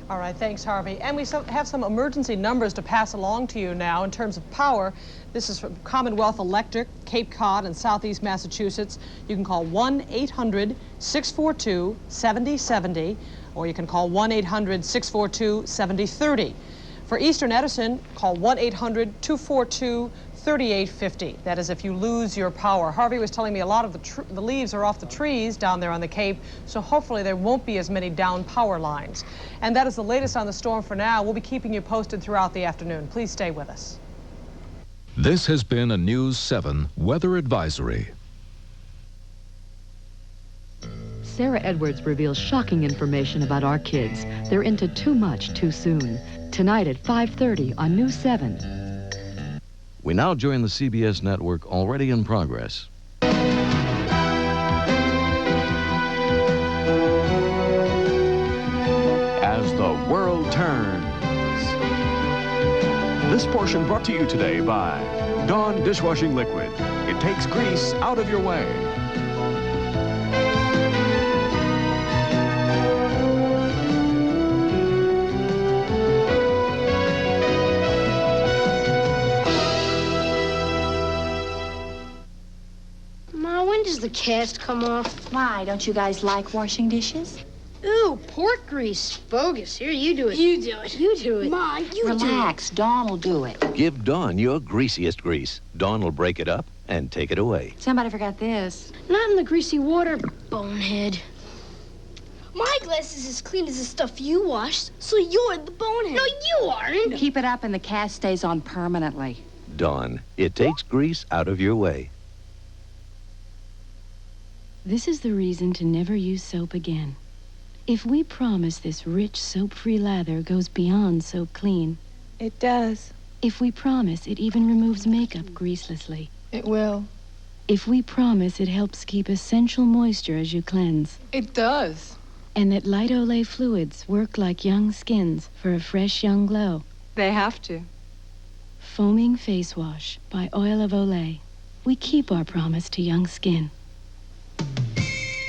All right, thanks, Harvey. And we have some emergency numbers to pass along to you now in terms of power. This is from Commonwealth Electric, Cape Cod, and Southeast Massachusetts. You can call 1-800-642-7070, or you can call 1-800-642-7030. For Eastern Edison, call 1-800-242-3850. That is if you lose your power. Harvey was telling me a lot of the leaves are off the trees down there on the Cape, so hopefully there won't be as many down power lines. And that is the latest on the storm for now. We'll be keeping you posted throughout the afternoon. Please stay with us. This has been a News 7 weather advisory. Sarah Edwards reveals shocking information about our kids. They're into too much too soon. Tonight at 5:30 on News 7. We now join the CBS network already in progress. As the world turns. This portion brought to you today by Dawn Dishwashing Liquid. It takes grease out of your way. When does the cast come off? Why, don't you guys like washing dishes? Ooh, pork grease. Bogus. Here, you do it. You do it. You do it. Ma, you do it. Relax, Dawn will do it. Give Dawn your greasiest grease. Dawn will break it up and take it away. Somebody forgot this. Not in the greasy water, bonehead. My glass is as clean as the stuff you washed, so you're the bonehead. No, you aren't. Keep it up and the cast stays on permanently. Dawn, it takes grease out of your way. This is the reason to never use soap again. If we promise this rich soap-free lather goes beyond soap clean. It does. If we promise it even removes makeup greaselessly. It will. If we promise it helps keep essential moisture as you cleanse. It does. And that light Olay fluids work like young skins for a fresh young glow. They have to. Foaming Face Wash by Oil of Olay. We keep our promise to young skin.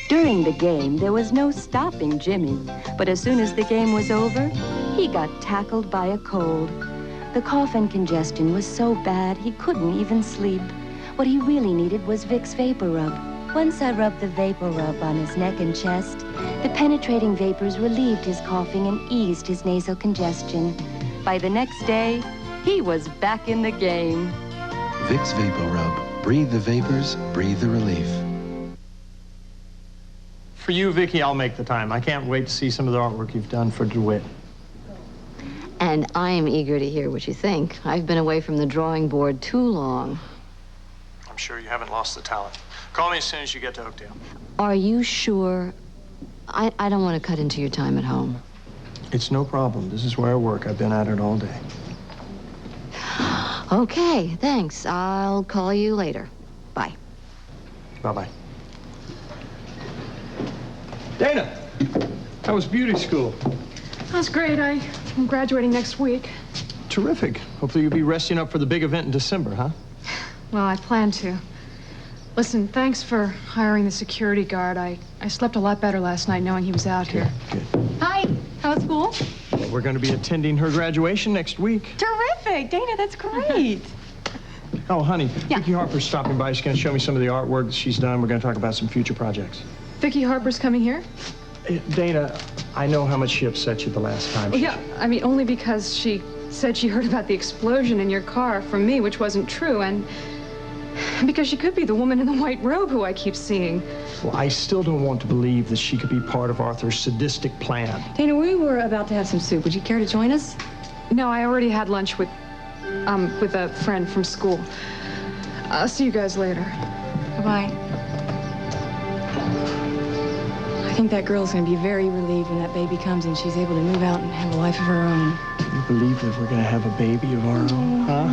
During the game, there was no stopping Jimmy. But as soon as the game was over, he got tackled by a cold. The cough and congestion was so bad he couldn't even sleep. What he really needed was Vicks Vapor Rub. Once I rubbed the Vapor Rub on his neck and chest, the penetrating vapors relieved his coughing and eased his nasal congestion. By the next day, he was back in the game. Vicks Vapor Rub. Breathe the vapors, breathe the relief. For you, Vicki, I'll make the time. I can't wait to see some of the artwork you've done for DeWitt. And I am eager to hear what you think. I've been away from the drawing board too long. I'm sure you haven't lost the talent. Call me as soon as you get to Oakdale. Are you sure? I don't want to cut into your time at home. It's no problem. This is where I work. I've been at it all day. Okay, thanks. I'll call you later. Bye. Bye-bye. Dana, how was beauty school? That's great. I'm graduating next week. Terrific. Hopefully you'll be resting up for the big event in December, huh? Well, I plan to. Listen, thanks for hiring the security guard. I slept a lot better last night knowing he was out here. Good. Hi, how was school? Well, we're going to be attending her graduation next week. Terrific. Dana, that's great. Oh, honey, Vicki Harper's stopping by. She's going to show me some of the artwork that she's done. We're going to talk about some future projects. Vicki Harper's coming here? Dana, I know how much she upset you the last time. Yeah, I mean, only because she said she heard about the explosion in your car from me, which wasn't true, and because she could be the woman in the white robe who I keep seeing. Well, I still don't want to believe that she could be part of Arthur's sadistic plan. Dana, we were about to have some soup. Would you care to join us? No, I already had lunch with a friend from school. I'll see you guys later. Bye-bye. I think that girl's gonna be very relieved when that baby comes and she's able to move out and have a life of her own. Can you believe that we're gonna have a baby of our own, huh?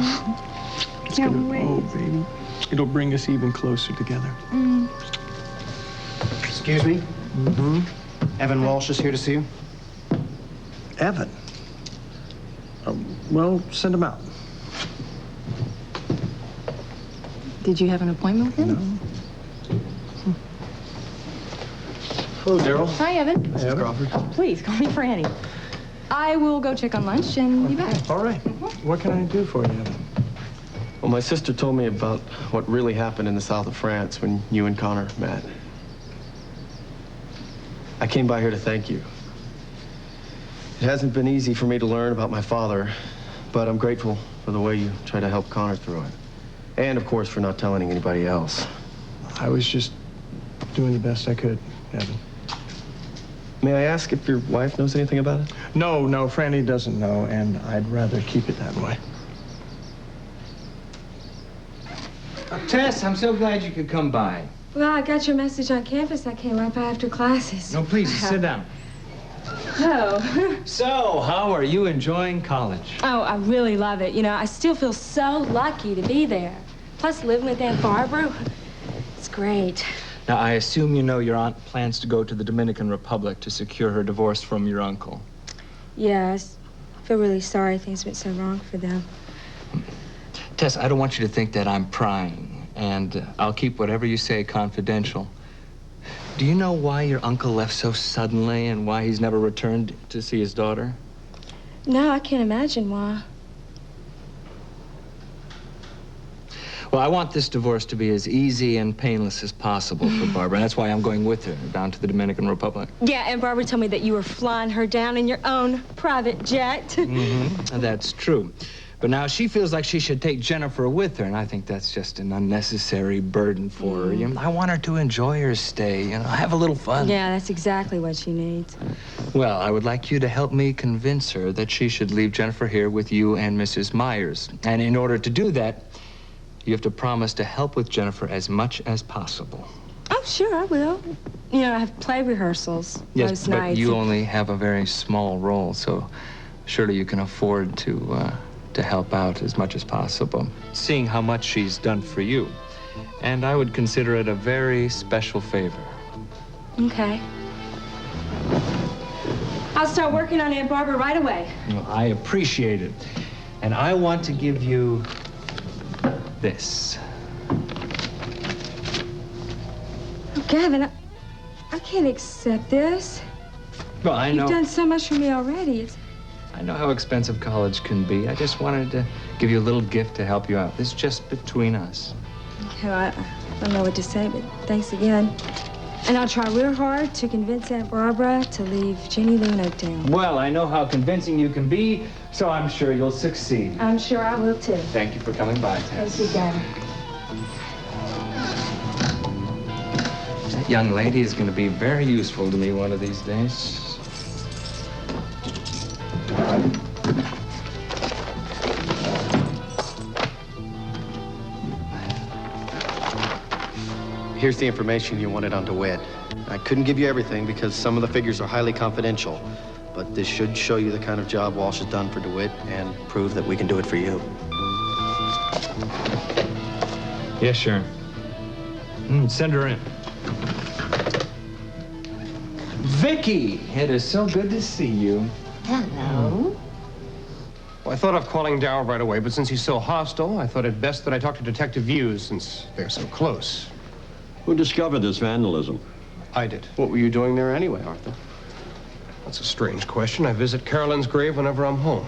It's Can't gonna, wait. oh, baby. It'll bring us even closer together. Excuse me? Mm-hmm. Evan Walsh is here to see you. Evan? Well, send him out. Did you have an appointment with him? No. Hello, Daryl. Hi, Evan. Mrs. Crawford. Please, call me Franny. I will go check on lunch and be back. All right. What can I do for you, Evan? Well, my sister told me about what really happened in the south of France when you and Connor met. I came by here to thank you. It hasn't been easy for me to learn about my father, but I'm grateful for the way you tried to help Connor through it. And, of course, for not telling anybody else. I was just doing the best I could, Evan. May I ask if your wife knows anything about it? No, Franny doesn't know, and I'd rather keep it that way. Tess, I'm so glad you could come by. Well, I got your message on campus. I came right by after classes. No, please, sit down. Oh. So, how are you enjoying college? Oh, I really love it. You know, I still feel so lucky to be there. Plus, living with Aunt Barbara, it's great. Now, I assume you know your aunt plans to go to the Dominican Republic to secure her divorce from your uncle. Yes. I feel really sorry things went so wrong for them. Tess, I don't want you to think that I'm prying, and I'll keep whatever you say confidential. Do you know why your uncle left so suddenly and why he's never returned to see his daughter? No, I can't imagine why. Well, I want this divorce to be as easy and painless as possible for Barbara. That's why I'm going with her down to the Dominican Republic. Yeah, and Barbara told me that you were flying her down in your own private jet. Mm-hmm. That's true. But now she feels like she should take Jennifer with her, and I think that's just an unnecessary burden for her. You know, I want her to enjoy her stay, have a little fun. Yeah, that's exactly what she needs. Well, I would like you to help me convince her that she should leave Jennifer here with you and Mrs. Myers. And in order to do that, you have to promise to help with Jennifer as much as possible. Oh, sure, I will. You know, I have play rehearsals most but nights. You only have a very small role, so surely you can afford to help out as much as possible, seeing how much she's done for you. And I would consider it a very special favor. Okay. I'll start working on Aunt Barbara right away. Well, I appreciate it. And I want to give you this. Oh, Gavin, I can't accept this. Well, I know. You've done so much for me already. I know how expensive college can be. I just wanted to give you a little gift to help you out. This is just between us. Okay, well, I don't know what to say, but thanks again. And I'll try real hard to convince Aunt Barbara to leave Jenny Lou in Oakdale. Well, I know how convincing you can be, so I'm sure you'll succeed. I'm sure I will, too. Thank you for coming by, Tess. Thank you, Gavin. That young lady is going to be very useful to me one of these days. Here's the information you wanted on DeWitt. I couldn't give you everything because some of the figures are highly confidential, but this should show you the kind of job Walsh has done for DeWitt and prove that we can do it for you. Yeah, sure. Send her in. Vicky, it is so good to see you. Hello. Well, I thought of calling Darryl right away, but since he's so hostile, I thought it best that I talk to Detective Hughes since they're so close. Who discovered this vandalism? I did. What were you doing there anyway, Arthur? That's a strange question. I visit Carolyn's grave whenever I'm home.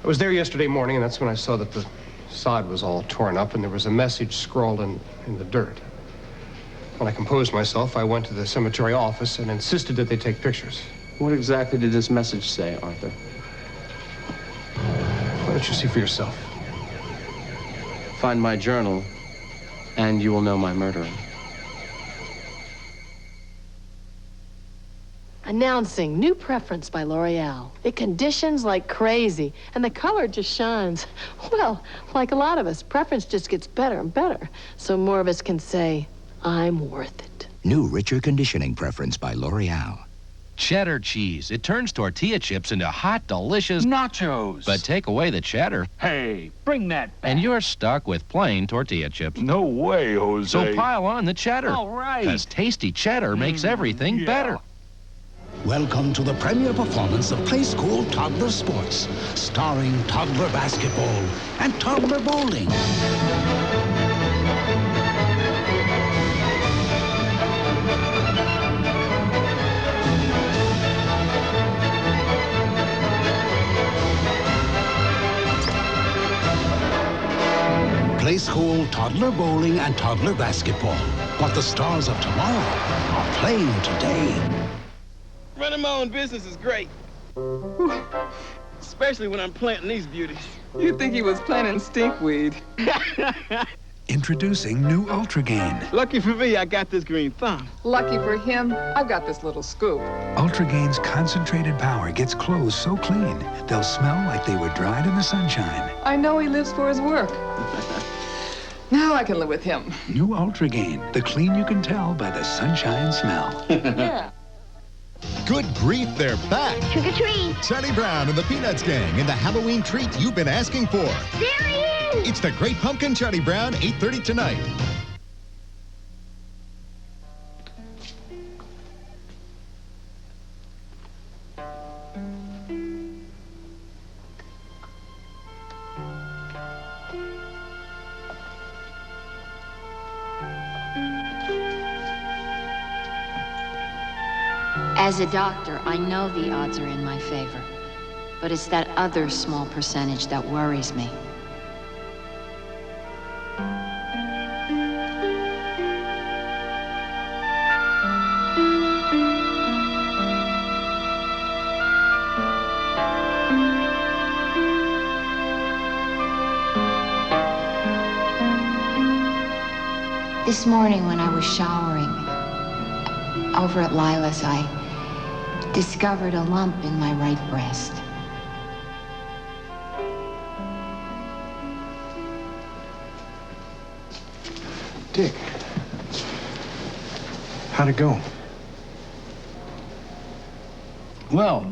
I was there yesterday morning, and that's when I saw that the sod was all torn up and there was a message scrawled in the dirt. When I composed myself, I went to the cemetery office and insisted that they take pictures. What exactly did this message say, Arthur? Why don't you see for yourself? Find my journal, and you will know my murderer. Announcing new preference by L'Oreal. It conditions like crazy, and the color just shines. Well, like a lot of us, preference just gets better and better, so more of us can say, I'm worth it. New richer conditioning preference by L'Oreal. Cheddar cheese. It turns tortilla chips into hot, delicious nachos. But take away the cheddar, Hey, bring that back. and you're stuck with plain tortilla chips. No way, Jose. So pile on the cheddar. All right. Because tasty cheddar makes everything better. Welcome to the premiere performance of Play School Toddler Sports, starring toddler basketball and toddler bowling. preschool, toddler bowling, and toddler basketball. But the stars of tomorrow are playing today. Running my own business is great. Especially when I'm planting these beauties. You'd think he was planting stinkweed. Introducing new Ultragain. Lucky for me, I got this green thumb. Lucky for him, I've got this little scoop. Ultragain's concentrated power gets clothes so clean, they'll smell like they were dried in the sunshine. I know he lives for his work. Now I can live with him. New Ultragain, the clean you can tell by the sunshine smell. Yeah. Good grief, they're back. Trick or treat. Charlie Brown and the Peanuts Gang in the Halloween treat you've been asking for. There he is! It's the Great Pumpkin, Charlie Brown, 8:30 tonight. As a doctor, I know the odds are in my favor. But it's that other small percentage that worries me. This morning when I was showering over at Lila's, I discovered a lump in my right breast. Dick, how'd it go? Well,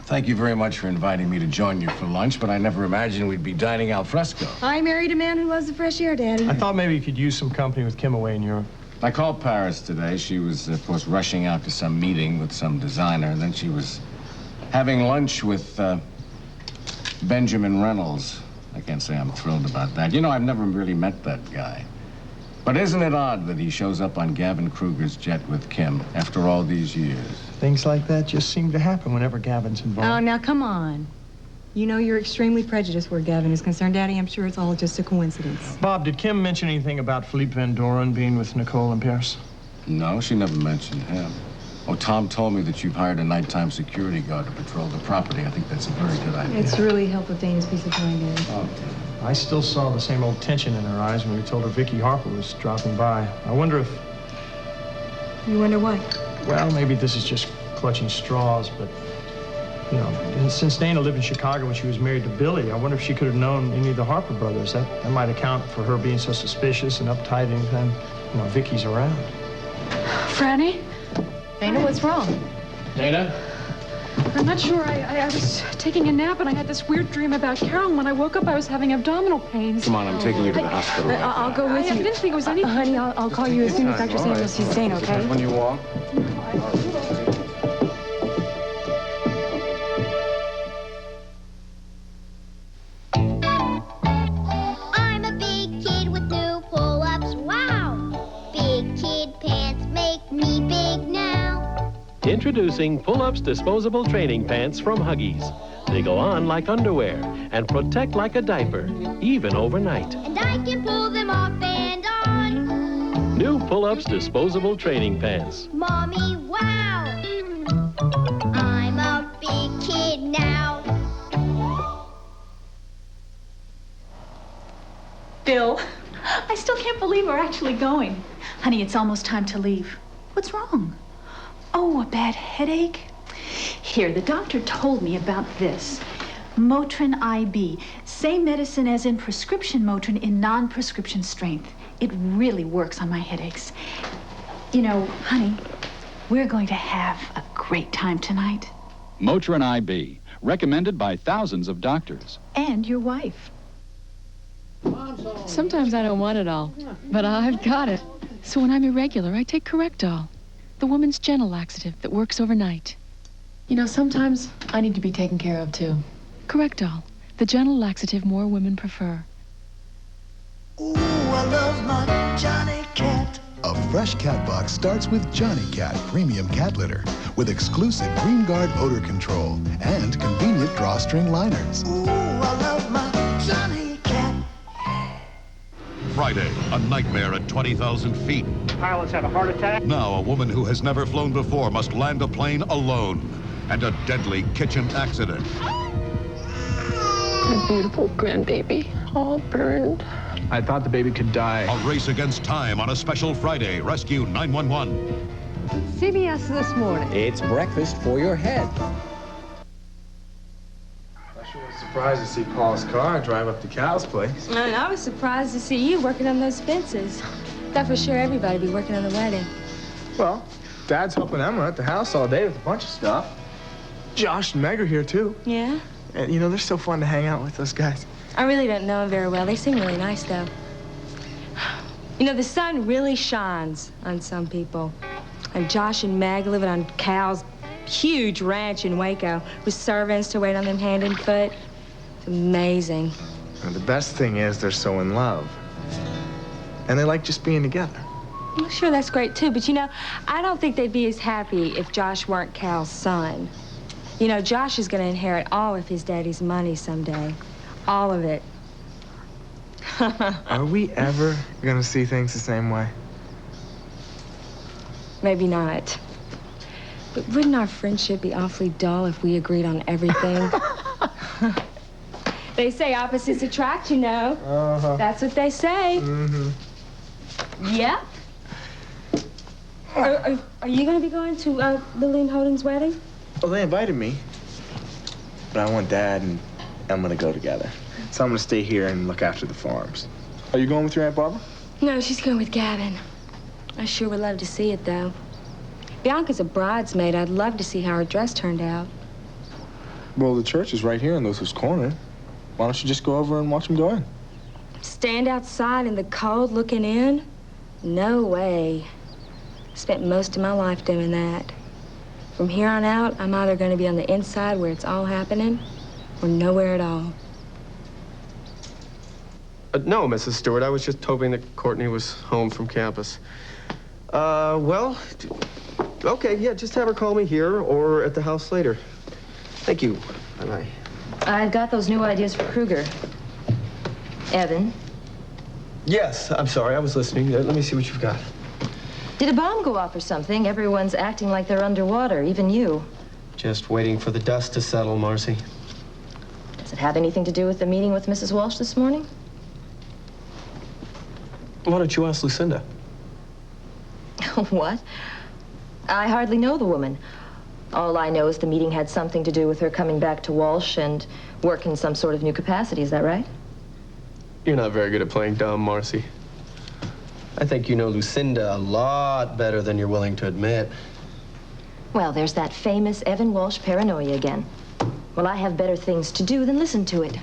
thank you very much for inviting me to join you for lunch, but I never imagined we'd be dining al fresco. I married a man who loves the fresh air, Daddy. I thought maybe you could use some company with Kim away in Europe. I called Paris today. She was, of course, rushing out to some meeting with some designer, and then she was having lunch with Benjamin Reynolds. I can't say I'm thrilled about that. You know, I've never really met that guy. But isn't it odd that he shows up on Gavin Kruger's jet with Kim after all these years? Things like that just seem to happen whenever Gavin's involved. Oh, now come on. You know you're extremely prejudiced where Gavin is concerned, Daddy. I'm sure it's all just a coincidence. Bob, did Kim mention anything about Philippe Van Doren being with Nicole and Paris? No, she never mentioned him. Oh, Tom told me that you've hired a nighttime security guard to patrol the property. I think that's a very good idea. It's really helped with Dana's peace of mind, Daddy. Okay. I still saw the same old tension in her eyes when we told her Vicky Harper was dropping by. I wonder if... You wonder what? Well, maybe this is just clutching straws, but... You know, and since Dana lived in Chicago when she was married to Billy, I wonder if she could have known any of the Harper brothers. That might account for her being so suspicious and uptight anytime, you know, Vicky's around. Franny? Dana, what's wrong? Dana? I'm not sure. I was taking a nap and I had this weird dream about Carol. And when I woke up, I was having abdominal pains. Come on, I'm taking you to the hospital right I'll go with you. I didn't think it was anything. Honey, I'll call you as soon as Dr. Samuel sees Dana, okay? When you walk. I'm a big kid with new pull-ups. Wow! Big kid pants make me big now. Introducing Pull-Ups Disposable Training Pants from Huggies. They go on like underwear and protect like a diaper, even overnight. And I can pull them off and on. New Pull-Ups Disposable Training Pants. Mommy, wow! I'm a big kid now. Bill, I still can't believe we're actually going. Honey, it's almost time to leave. What's wrong? Oh, a bad headache? Here, the doctor told me about this. Motrin IB. Same medicine as in prescription Motrin in non-prescription strength. It really works on my headaches. You know, honey, we're going to have a great time tonight. Motrin IB, recommended by thousands of doctors. And your wife. Sometimes I don't want it all, but I've got it. So when I'm irregular, I take Correctol, the woman's gentle laxative that works overnight. You know, sometimes I need to be taken care of, too. Correctol, the gentle laxative more women prefer. Ooh, I love my Johnny Cat. A fresh cat box starts with Johnny Cat Premium Cat Litter with exclusive Green Guard odor control and convenient drawstring liners. Ooh, I love my Johnny Cat. Friday, a nightmare at 20,000 feet. Pilots had a heart attack. Now, a woman who has never flown before must land a plane alone. And a deadly kitchen accident. My beautiful grandbaby, all burned. I thought the baby could die. A race against time on a special Friday. Rescue 911. CBS This Morning. It's breakfast for your head. I sure was surprised to see Paul's car drive up to Cal's place. And I was surprised to see you working on those fences. Thought for sure everybody would be working on the wedding. Well, Dad's helping Emma at the house all day with a bunch of stuff. Josh and Meg are here, too. Yeah? And, you know, they're so fun to hang out with, those guys. I really don't know them very well. They seem really nice, though. You know, the sun really shines on some people. And Josh and Meg living on Cal's huge ranch in Waco with servants to wait on them hand and foot. It's amazing. And the best thing is they're so in love. And they like just being together. Well, sure, that's great, too. But, you know, I don't think they'd be as happy if Josh weren't Cal's son. You know, Josh is going to inherit all of his daddy's money someday. All of it. Are we ever going to see things the same way? Maybe not. But wouldn't our friendship be awfully dull if we agreed on everything? They say opposites attract, you know. Uh-huh. That's what they say. Mm-hmm. Yep. Are you going to be going to Lily and Holden's wedding? Well, they invited me. But I want Dad and Emma to go together. So I'm going to stay here and look after the farms. Are you going with your Aunt Barbara? No, she's going with Gavin. I sure would love to see it, though. Bianca's a bridesmaid. I'd love to see how her dress turned out. Well, the church is right here in Luther's Corner. Why don't you just go over and watch them go in? Stand outside in the cold looking in? No way. Spent most of my life doing that. From here on out, I'm either going to be on the inside where it's all happening or nowhere at all. No, Mrs. Stewart, I was just hoping that Courtney was home from campus. Well, okay, yeah, just have her call me here or at the house later. Thank you. Bye-bye. I've got those new ideas for Kruger. Evan? Yes, I'm sorry, I was listening. Let me see what you've got. Did a bomb go off or something? Everyone's acting like they're underwater, even you. Just waiting for the dust to settle, Marcy. Does it have anything to do with the meeting with Mrs. Walsh this morning? Why don't you ask Lucinda? What? I hardly know the woman. All I know is the meeting had something to do with her coming back to Walsh and work in some sort of new capacity. Is that right? You're not very good at playing dumb, Marcy. I think you know Lucinda a lot better than you're willing to admit. Well, there's that famous Evan Walsh paranoia again. Well, I have better things to do than listen to it.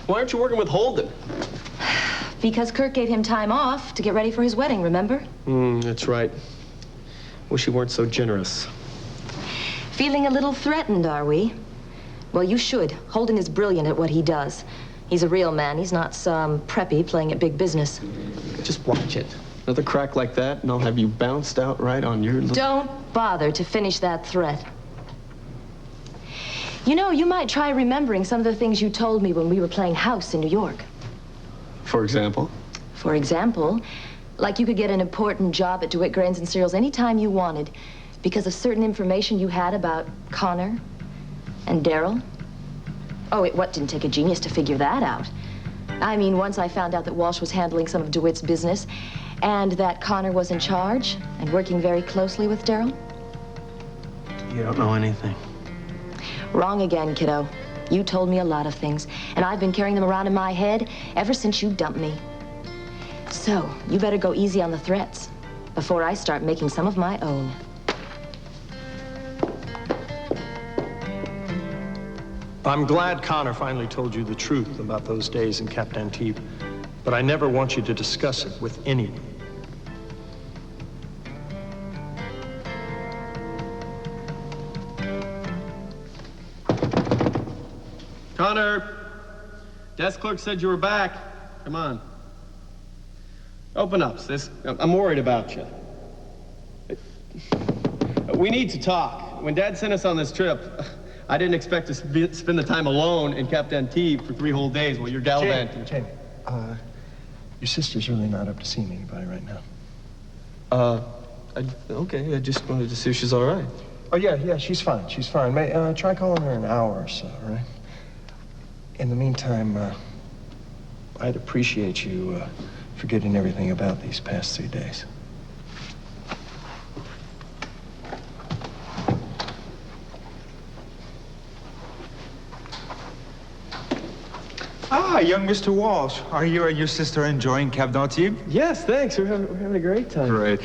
Why aren't you working with Holden? Because Kirk gave him time off to get ready for his wedding, remember? That's right. Wish you weren't so generous. Feeling a little threatened, are we? Well, you should. Holden is brilliant at what he does. He's a real man. He's not some preppy playing at big business. Just watch it. Another crack like that, and I'll have you bounced out right on your little... Don't bother to finish that threat. You know, you might try remembering some of the things you told me when we were playing house in New York. For example? For example, like you could get an important job at DeWitt Grains and Cereals anytime you wanted because of certain information you had about Connor and Daryl. Oh, what didn't take a genius to figure that out? I mean, once I found out that Walsh was handling some of DeWitt's business and that Connor was in charge and working very closely with Daryl. You don't know anything. Wrong again, kiddo. You told me a lot of things, and I've been carrying them around in my head ever since you dumped me. So, you better go easy on the threats before I start making some of my own. I'm glad Connor finally told you the truth about those days in Cap Antibes, but I never want you to discuss it with anyone. Connor! Desk clerk said you were back. Come on. Open up, sis. I'm worried about you. We need to talk. When Dad sent us on this trip, I didn't expect to spend the time alone in Cap Antibes for 3 whole days while you're gallivanting. Jamie, Your sister's really not up to seeing anybody right now. Okay, I just wanted to see if she's all right. Oh, yeah, she's fine. She's fine. Try calling her in an hour or so, all right? In the meantime, I'd appreciate you forgetting everything about these past 3 days. Ah, young Mr. Walsh. Are you and your sister enjoying Cap d'Antibes? Yes, thanks. We're having a great time. Great.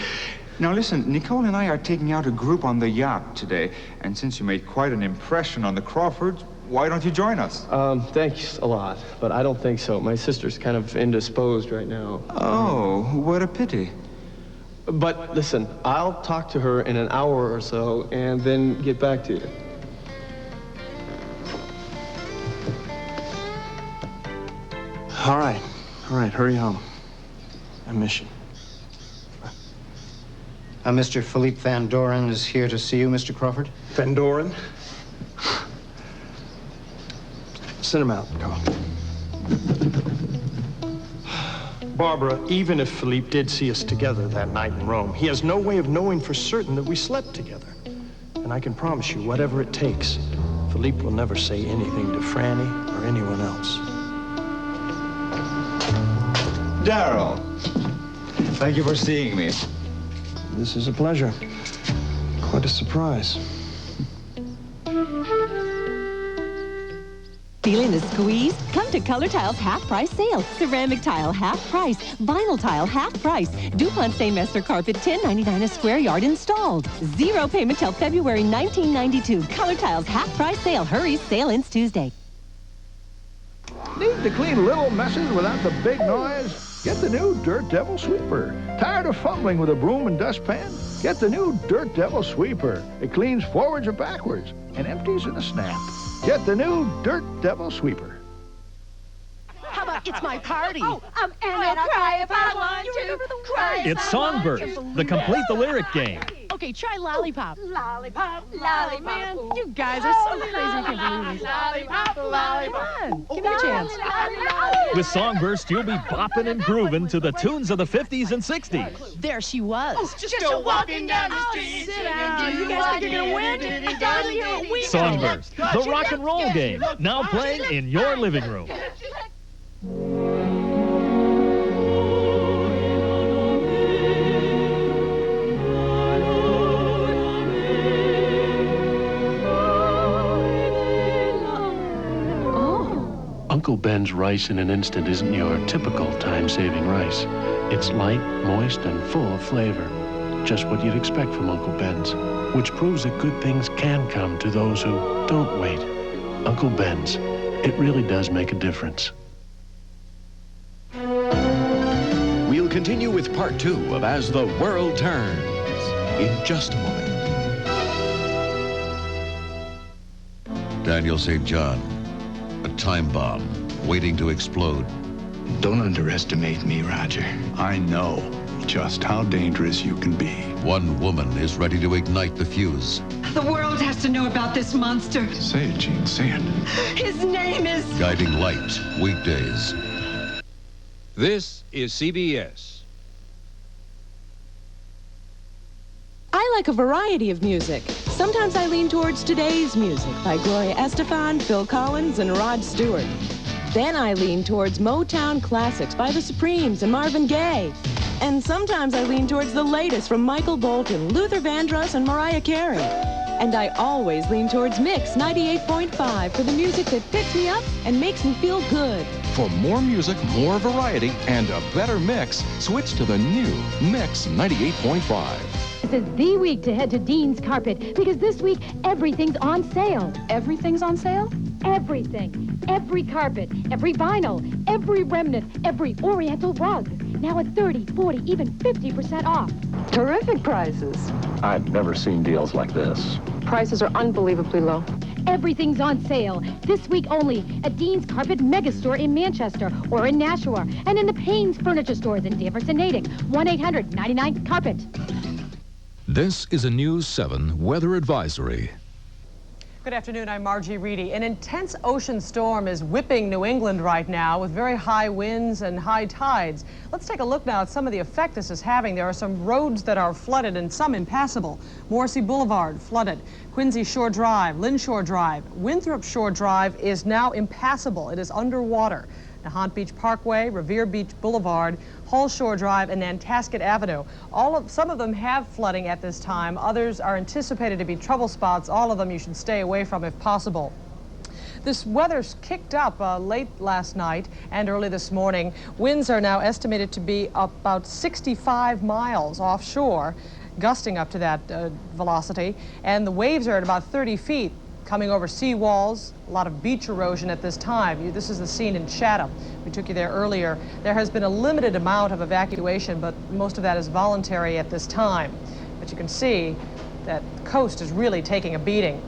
Now listen, Nicole and I are taking out a group on the yacht today, and since you made quite an impression on the Crawfords, why don't you join us? Thanks a lot, but I don't think so. My sister's kind of indisposed right now. Oh, what a pity. But listen, I'll talk to her in an hour or so and then get back to you. All right, hurry home. I miss you. Mr. Philippe Van Doren is here to see you, Mr. Crawford. Van Doren? Send him out, Carl. Barbara, even if Philippe did see us together that night in Rome, he has no way of knowing for certain that we slept together. And I can promise you, whatever it takes, Philippe will never say anything to Franny or anyone else. Darryl, thank you for seeing me. This is a pleasure. Quite a surprise. Feeling the squeeze? Come to Color Tile's half-price sale. Ceramic tile, half price. Vinyl tile, half price. DuPont Stainmaster carpet, $10.99 a square yard installed. Zero payment till February 1992. Color Tile's half-price sale. Hurry, sale ends Tuesday. Need to clean little messes without the big noise? Get the new Dirt Devil Sweeper. Tired of fumbling with a broom and dustpan? Get the new Dirt Devil Sweeper. It cleans forwards and backwards and empties in a snap. Get the new Dirt Devil Sweeper. How about it's my party? And I'll cry if I want to. Cry It's Songbirds, the complete the lyric game. Okay, try lollipop. Lollipop, lollipop. Man, you guys are so crazy. I can't believe this. Lollipop, lollipop. Come on, give me a chance. With Songburst, you'll be bopping and grooving to the tunes of the 50s and 60s. There she was. Just a walking down the street. Sit down. You guys think you're gonna win? Down here a week. Songbirst, the rock and roll game, now playing in your living room. Uncle Ben's rice in an instant isn't your typical time-saving rice. It's light, moist, and full of flavor. Just what you'd expect from Uncle Ben's, which proves that good things can come to those who don't wait. Uncle Ben's, it really does make a difference. We'll continue with part 2 of As the World Turns in just a moment. Daniel St. John, a time bomb waiting to explode. Don't underestimate me, Roger. I know just how dangerous you can be. One woman is ready to ignite the fuse. The world has to know about this monster. Say it, Gene, say it. His name is... Guiding Light, weekdays. This is CBS. I like a variety of music. Sometimes I lean towards today's music by Gloria Estefan, Phil Collins, and Rod Stewart. Then I lean towards Motown classics by the Supremes and Marvin Gaye. And sometimes I lean towards the latest from Michael Bolton, Luther Vandross, and Mariah Carey. And I always lean towards Mix 98.5 for the music that picks me up and makes me feel good. For more music, more variety, and a better mix, switch to the new Mix 98.5. This is the week to head to Dean's Carpet because this week everything's on sale. Everything's on sale? Everything. Every carpet, every vinyl, every remnant, every oriental rug. Now at 30, 40, even 50% off. Terrific prices. I've never seen deals like this. Prices are unbelievably low. Everything's on sale. This week only at Dean's Carpet Megastore in Manchester or in Nashua and in the Payne's Furniture Stores in Danvers and Natick. 1-800-99-CARPET. This is a News 7 weather advisory. Good afternoon, I'm Margie Reedy. An intense ocean storm is whipping New England right now with very high winds and high tides. Let's take a look now at some of the effect this is having. There are some roads that are flooded and some impassable. Morrissey Boulevard flooded. Quincy Shore Drive, Lynn Shore Drive, Winthrop Shore Drive is now impassable. It is underwater. Nahant Beach Parkway, Revere Beach Boulevard, Hull Shore Drive, and Nantasket Avenue. Some of them have flooding at this time. Others are anticipated to be trouble spots. All of them you should stay away from if possible. This weather's kicked up late last night and early this morning. Winds are now estimated to be about 65 miles offshore, gusting up to that velocity, and the waves are at about 30 feet. Coming over sea walls, a lot of beach erosion at this time. This is the scene in Chatham. We took you there earlier. There has been a limited amount of evacuation, but most of that is voluntary at this time. But you can see that the coast is really taking a beating.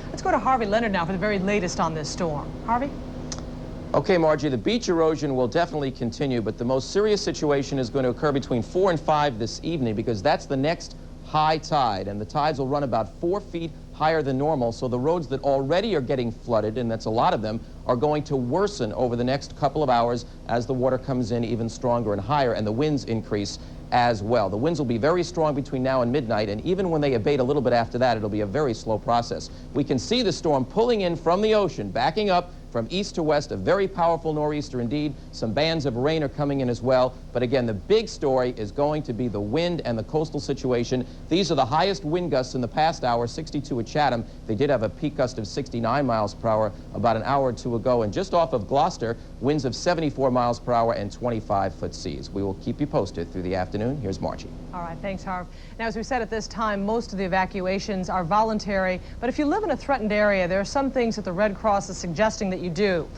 Let's go to Harvey Leonard now for the very latest on this storm. Harvey? Okay, Margie, the beach erosion will definitely continue, but the most serious situation is going to occur between 4 and 5 this evening because that's the next high tide, and the tides will run about 4 feet higher than normal, so the roads that already are getting flooded, and that's a lot of them, are going to worsen over the next couple of hours as the water comes in even stronger and higher and the winds increase as well. The winds will be very strong between now and midnight, and even when they abate a little bit after that, it'll be a very slow process. We can see the storm pulling in from the ocean, backing up from east to west, a very powerful nor'easter indeed. Some bands of rain are coming in as well. But again, the big story is going to be the wind and the coastal situation. These are the highest wind gusts in the past hour, 62 at Chatham. They did have a peak gust of 69 miles per hour about an hour or two ago. And just off of Gloucester, winds of 74 miles per hour and 25-foot seas. We will keep you posted through the afternoon. Here's Margie. All right, thanks, Harv. Now, as we said at this time, most of the evacuations are voluntary. But if you live in a threatened area, there are some things that the Red Cross is suggesting that you do.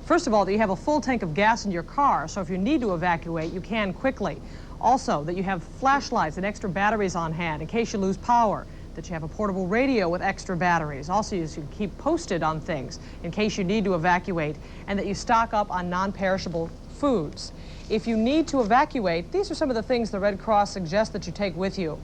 First of all, that you have a full tank of gas in your car, so if you need to evacuate, you can quickly. Also, that you have flashlights and extra batteries on hand in case you lose power. That you have a portable radio with extra batteries. Also, you should keep posted on things in case you need to evacuate, and that you stock up on non-perishable foods. If you need to evacuate, these are some of the things the Red Cross suggests that you take with you.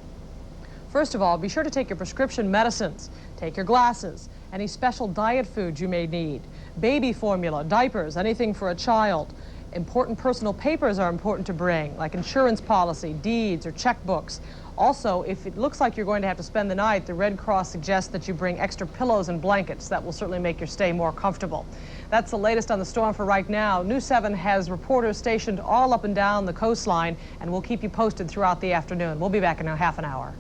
First of all, be sure to take your prescription medicines, take your glasses, any special diet foods you may need, baby formula, diapers, anything for a child. Important personal papers are important to bring, like insurance policy, deeds, or checkbooks. Also, if it looks like you're going to have to spend the night, the Red Cross suggests that you bring extra pillows and blankets. That will certainly make your stay more comfortable. That's the latest on the storm for right now. News 7 has reporters stationed all up and down the coastline, and we'll keep you posted throughout the afternoon. We'll be back in a half an hour.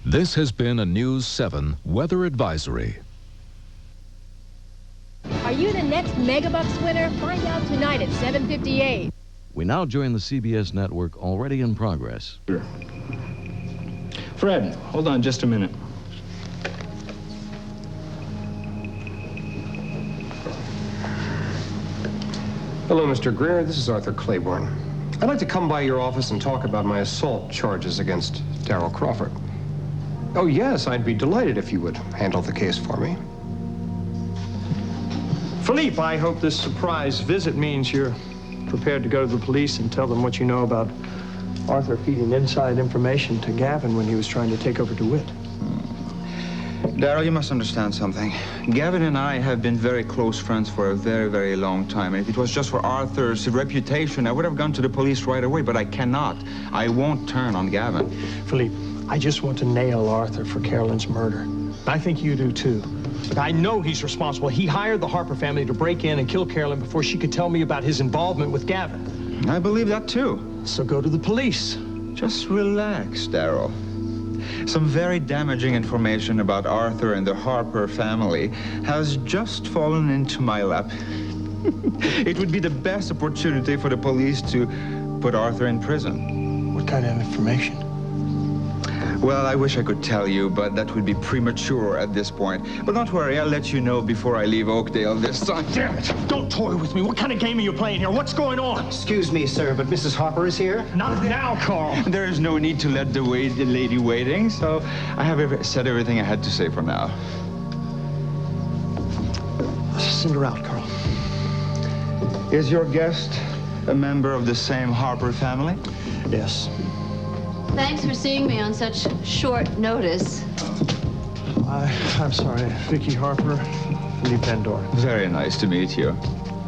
This has been a News 7 weather advisory. Are you the next Megabucks winner? Find out tonight at 7:58. We now join the CBS network already in progress. Fred, hold on just a minute. Hello, Mr. Greer. This is Arthur Claiborne. I'd like to come by your office and talk about my assault charges against Darrell Crawford. Oh, yes, I'd be delighted if you would handle the case for me. Philippe, I hope this surprise visit means you're prepared to go to the police and tell them what you know about Arthur feeding inside information to Gavin when he was trying to take over DeWitt. Darrell, you must understand something. Gavin and I have been very close friends for a very, very long time. And if it was just for Arthur's reputation, I would have gone to the police right away, but I cannot. I won't turn on Gavin. Philippe, I just want to nail Arthur for Carolyn's murder. I think you do, too. Look, I know he's responsible. He hired the Harper family to break in and kill Carolyn before she could tell me about his involvement with Gavin. I believe that, too. So go to the police. Just relax, Darrell. Some very damaging information about Arthur and the Harper family has just fallen into my lap. It would be the best opportunity for the police to put Arthur in prison. What kind of information? Well, I wish I could tell you, but that would be premature at this point. But don't worry, I'll let you know before I leave Oakdale this time. Damn it! Don't toy with me. What kind of game are you playing here? What's going on? Excuse me, sir, but Mrs. Harper is here? Not now, Carl. There is no need to let the lady waiting, so I have said everything I had to say for now. Send her out, Carl. Is your guest a member of the same Harper family? Yes. Thanks for seeing me on such short notice. I'm sorry. Vicky Harper, Philippe Van Doren. Very nice to meet you.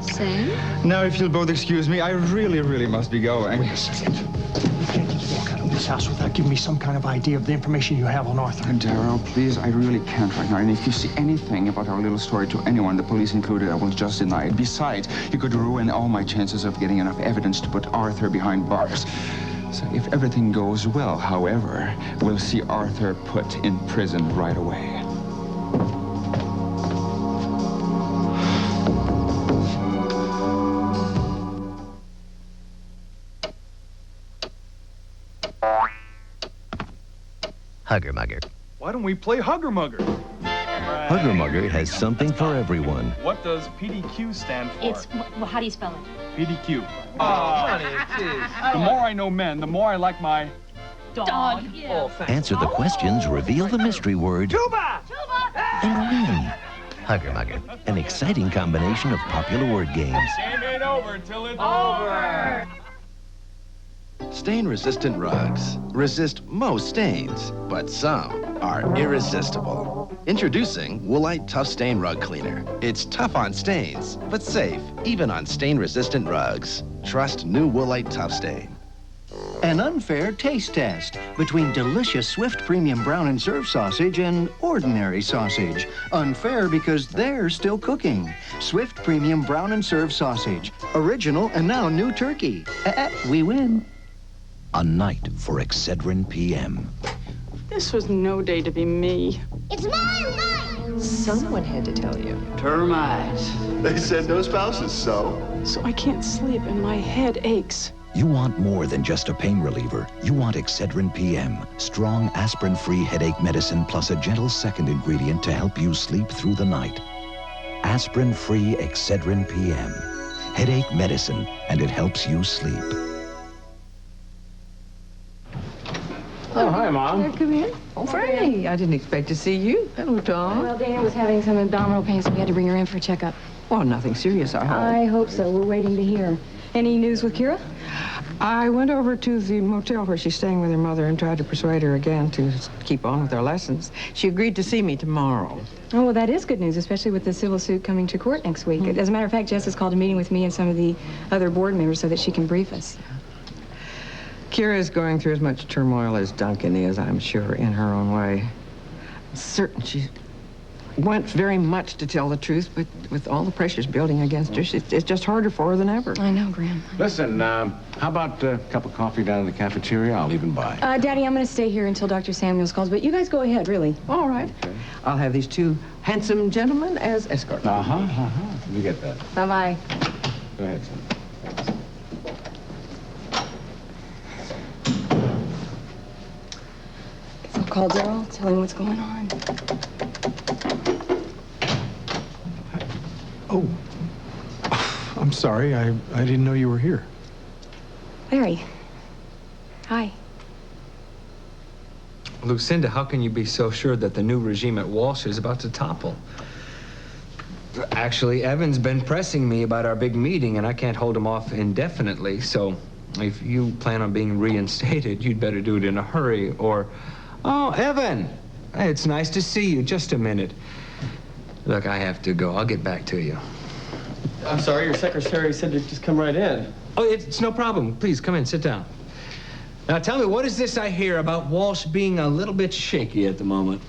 Same? Now, if you'll both excuse me, I really must be going. Wait a second. You can't just walk out of this house without giving me some kind of idea of the information you have on Arthur. Darrow, please, I really can't right now. And if you see anything about our little story to anyone, the police included, I will just deny it. Besides, you could ruin all my chances of getting enough evidence to put Arthur behind bars. So if everything goes well, however, we'll see Arthur put in prison right away. Hugger Mugger. Why don't we play Hugger Mugger? Hugger Mugger has something for everyone. What does PDQ stand for? Well, how do you spell it? PDQ. The more I know men, the more I like my... Dog. Answer the questions, reveal the mystery word, Tuba! and win. Hugger Mugger, an exciting combination of popular word games. Game ain't over till it's over! Stain-resistant rugs resist most stains, but some are irresistible. Introducing Woolite Tough Stain Rug Cleaner. It's tough on stains, but safe even on stain-resistant rugs. Trust new Woolite Tough Stain. An unfair taste test between delicious Swift Premium Brown and Serve sausage and ordinary sausage. Unfair because they're still cooking. Swift Premium Brown and Serve sausage. Original and now new turkey. We win. A night for Excedrin PM. This was no day to be me. It's my night! Someone had to tell you. Termites. They said no spouses, so. So I can't sleep and my head aches. You want more than just a pain reliever. You want Excedrin PM. Strong aspirin-free headache medicine plus a gentle second ingredient to help you sleep through the night. Aspirin-free Excedrin PM. Headache medicine, and it helps you sleep. Oh, hi, Mom. Come in. Oh, Franny, I didn't expect to see you. Hello, Tom. Well, Dana was having some abdominal pain, so we had to bring her in for a checkup. Well, nothing serious, I hope. I hope so. We're waiting to hear. Any news with Kira? I went over to the motel where she's staying with her mother and tried to persuade her again to keep on with her lessons. She agreed to see me tomorrow. Oh, well, that is good news, especially with the civil suit coming to court next week. As a matter of fact, Jess has called a meeting with me and some of the other board members so that she can brief us. Kira is going through as much turmoil as Duncan is, I'm sure, in her own way. Certain she wants very much to tell the truth, but with all the pressures building against her, it's just harder for her than ever. I know, Graham. Listen, how about a cup of coffee down in the cafeteria? I'll even buy. Daddy, I'm going to stay here until Dr. Samuels calls, but you guys go ahead, really. All right. Okay. I'll have these two handsome gentlemen as escorts. You get that. Bye-bye. Go ahead, son. I'll call Daryl, tell him what's going on. Oh, I'm sorry. I didn't know you were here. Larry. Hi. Lucinda, how can you be so sure that the new regime at Walsh is about to topple? Actually, Evan's been pressing me about our big meeting, and I can't hold him off indefinitely, so if you plan on being reinstated, you'd better do it in a hurry, or... Oh, Evan! Hey, it's nice to see you. Just a minute. Look, I have to go. I'll get back to you. I'm sorry, your secretary said to just come right in. Oh, it's no problem. Please, come in, sit down. Now, tell me, what is this I hear about Walsh being a little bit shaky at the moment?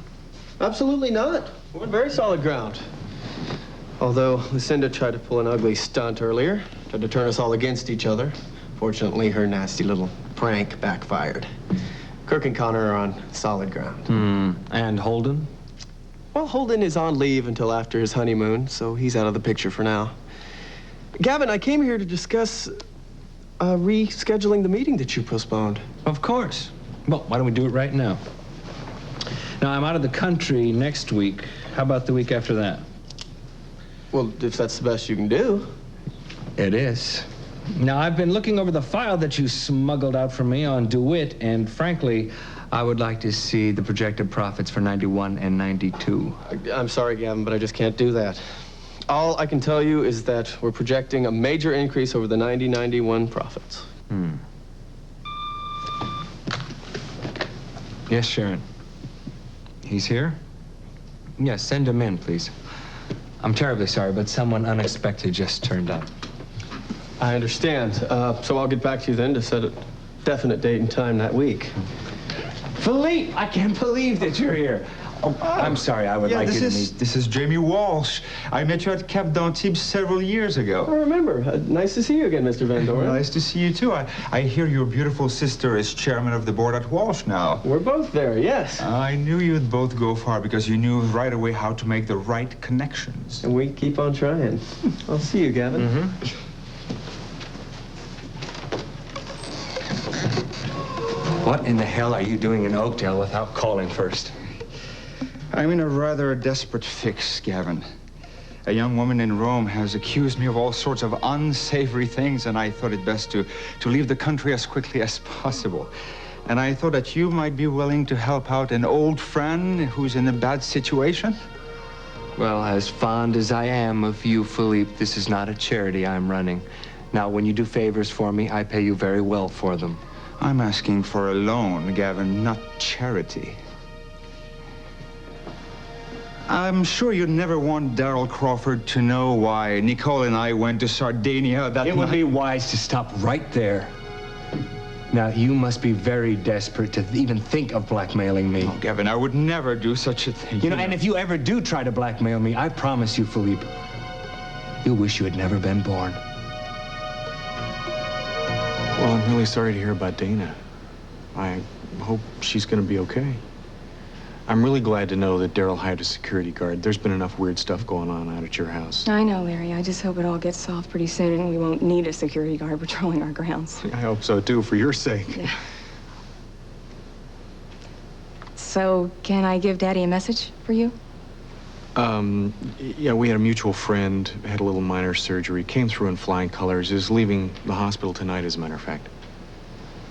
Absolutely not. We're on very solid ground. Although Lucinda tried to pull an ugly stunt earlier, tried to turn us all against each other. Fortunately, her nasty little prank backfired. Kirk and Connor are on solid ground. And Holden? Well, Holden is on leave until after his honeymoon, so he's out of the picture for now. Gavin, I came here to discuss rescheduling the meeting that you postponed. Of course. Well, why don't we do it right now? Now, I'm out of the country next week. How about the week after that? Well, if that's the best you can do. It is. Now, I've been looking over the file that you smuggled out for me on DeWitt, and frankly, I would like to see the projected profits for 91 and 92. I'm sorry, Gavin, but I just can't do that. All I can tell you is that we're projecting a major increase over the 90-91 profits. Yes, Sharon. He's here? Yes, send him in, please. I'm terribly sorry, but someone unexpected just turned up. I understand. So I'll get back to you then to set a definite date and time that week. Philippe, I can't believe that you're here. Oh, I'm sorry, I would like you to meet... This is Jamie Walsh. I met you at Cap d'Antibes several years ago. I remember. Nice to see you again, Mr. Van Doren. Nice to see you, too. I hear your beautiful sister is chairman of the board at Walsh now. We're both there, yes. I knew you'd both go far because you knew right away how to make the right connections. And we keep on trying. I'll see you, Gavin. Mm-hmm. What in the hell are you doing in Oakdale without calling first? I'm in a rather desperate fix, Gavin. A young woman in Rome has accused me of all sorts of unsavory things, and I thought it best to leave the country as quickly as possible. And I thought that you might be willing to help out an old friend who's in a bad situation. Well, as fond as I am of you, Philippe, this is not a charity I'm running. Now, when you do favors for me, I pay you very well for them. I'm asking for a loan, Gavin, not charity. I'm sure you'd never want Daryl Crawford to know why Nicole and I went to Sardinia that night. It would be wise to stop right there. Now, you must be very desperate to even think of blackmailing me. Oh, Gavin, I would never do such a thing. You know, and if you ever do try to blackmail me, I promise you, Philippe, you'll wish you had never been born. Well, I'm really sorry to hear about Dana. I hope she's going to be okay. I'm really glad to know that Daryl hired a security guard. There's been enough weird stuff going on out at your house. I know, Larry. I just hope it all gets solved pretty soon and we won't need a security guard patrolling our grounds. I hope so, too, for your sake. Yeah. So, can I give Daddy a message for you? Yeah, we had a mutual friend, had a little minor surgery, came through in flying colors, is leaving the hospital tonight, as a matter of fact.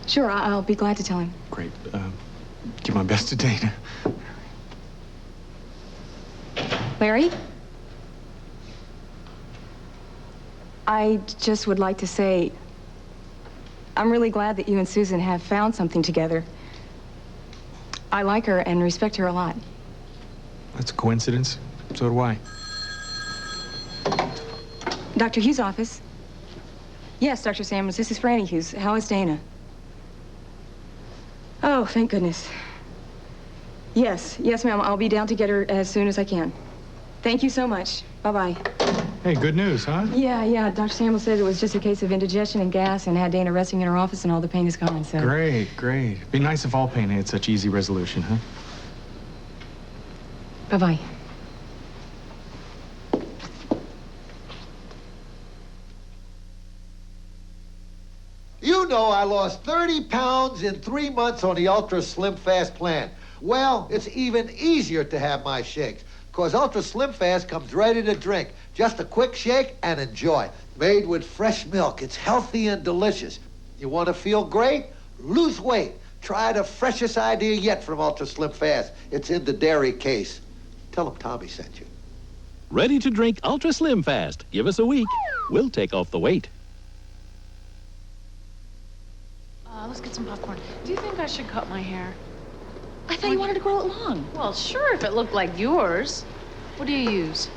Sure, I'll be glad to tell him. Great. Give my best to Dana. Larry? I just would like to say, I'm really glad that you and Susan have found something together. I like her and respect her a lot. That's a coincidence. So do I. Dr. Hughes' office? Yes, Dr. Samuels, this is Franny Hughes. How is Dana? Oh, thank goodness. Yes, ma'am. I'll be down to get her as soon as I can. Thank you so much. Bye-bye. Hey, good news, huh? Yeah. Dr. Samuels said it was just a case of indigestion and gas and had Dana resting in her office and all the pain is gone, so... Great. Be nice if all pain had such easy resolution, huh? Bye-bye. You know I lost 30 pounds in 3 months on the Ultra Slim Fast plan. Well, it's even easier to have my shakes, because Ultra Slim Fast comes ready to drink. Just a quick shake and enjoy. Made with fresh milk. It's healthy and delicious. You want to feel great? Lose weight. Try the freshest idea yet from Ultra Slim Fast. It's in the dairy case. Tell them Tommy sent you. Ready to drink Ultra Slim Fast. Give us a week. We'll take off the weight. Let's get some popcorn. Do you think I should cut my hair? I thought you wanted to grow it long. Well, sure, if it looked like yours. What do you use?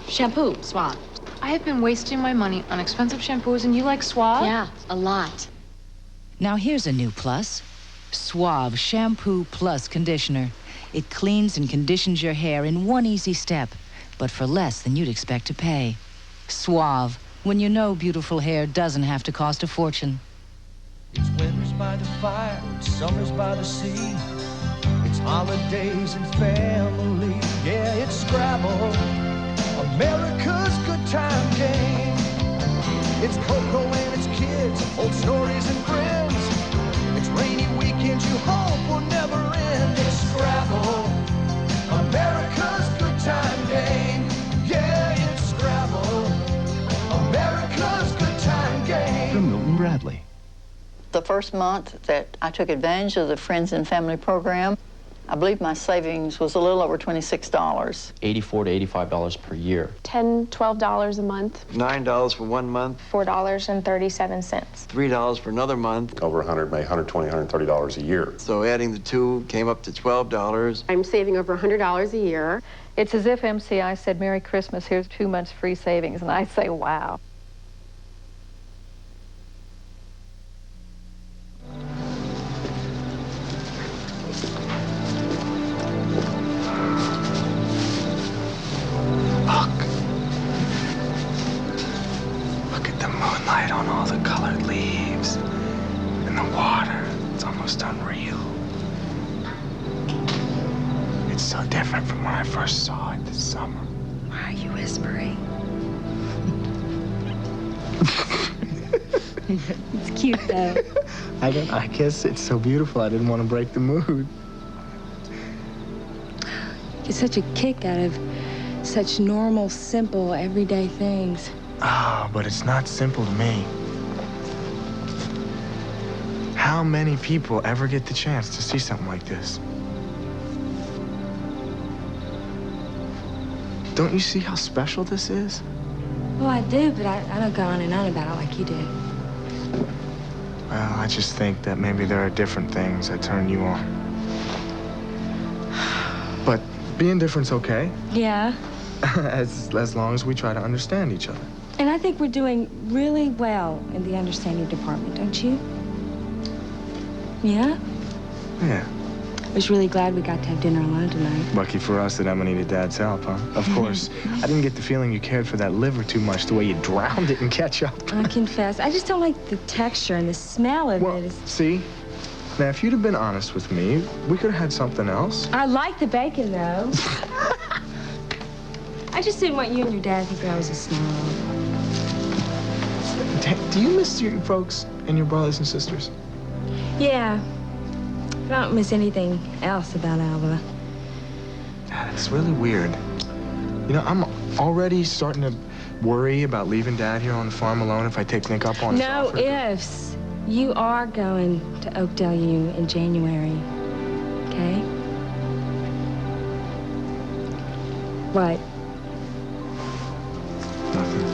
Shampoo, Suave. I have been wasting my money on expensive shampoos, and you like Suave? Yeah, a lot. Now here's a new plus. Suave Shampoo Plus Conditioner. It cleans and conditions your hair in one easy step, but for less than you'd expect to pay. Suave, when you know beautiful hair doesn't have to cost a fortune. It's winters by the fire, it's summers by the sea. It's holidays and family, yeah, it's Scrabble, America's good time game. It's Coco and it's kids, old stories and friends. It's rainy weekends you hope will never end. It's Scrabble, America's good time game. Yeah, it's Scrabble, America's good time game. From Milton Bradley. The first month that I took advantage of the Friends and Family program, I believe my savings was a little over $26. $84 to $85 per year. $10, $12 a month. $9 for 1 month. $4.37. $3 for another month. Over 100, maybe $120, $130 a year. So adding the two came up to $12. I'm saving over $100 a year. It's as if MCI said, Merry Christmas, here's 2 months free savings, and I say, wow. Look at the moonlight on all the colored leaves and the water. It's almost unreal. It's so different from when I first saw it this summer. Why are you whispering? It's cute, though. I guess it's so beautiful, I didn't want to break the mood. You get such a kick out of such normal, simple, everyday things. Oh, but it's not simple to me. How many people ever get the chance to see something like this? Don't you see how special this is? Well, I do, but I don't go on and on about it like you do. Well, I just think that maybe there are different things that turn you on. But being different's okay, Yeah, as long as we try to understand each other. and I think we're doing really well in the understanding department, don't you? Yeah? Yeah. I was really glad we got to have dinner alone tonight. Lucky for us that Emma needed Dad's help, huh? Of course. I didn't get the feeling you cared for that liver too much, the way you drowned it in ketchup. I confess, I just don't like the texture and the smell of it. See? Now, if you'd have been honest with me, we could have had something else. I like the bacon, though. I just didn't want you and your dad to think I was a snob. Do you miss your folks and your brothers and sisters? Yeah. I don't miss anything else about Alva. It's really weird. You know, I'm already starting to worry about leaving Dad here on the farm alone if I take Nick up on his No offer. ifs. You are going to Oakdale U in January, okay? What? Nothing.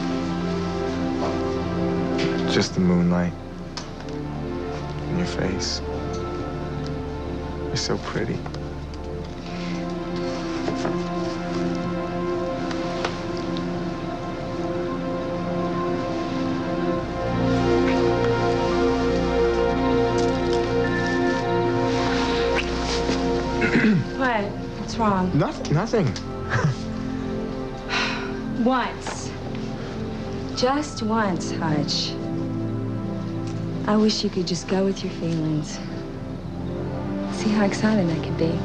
Just the moonlight in your face. You're so pretty. What? What's wrong? Nothing. Once. Just once, Hutch. I wish you could just go with your feelings. See how exciting that could be.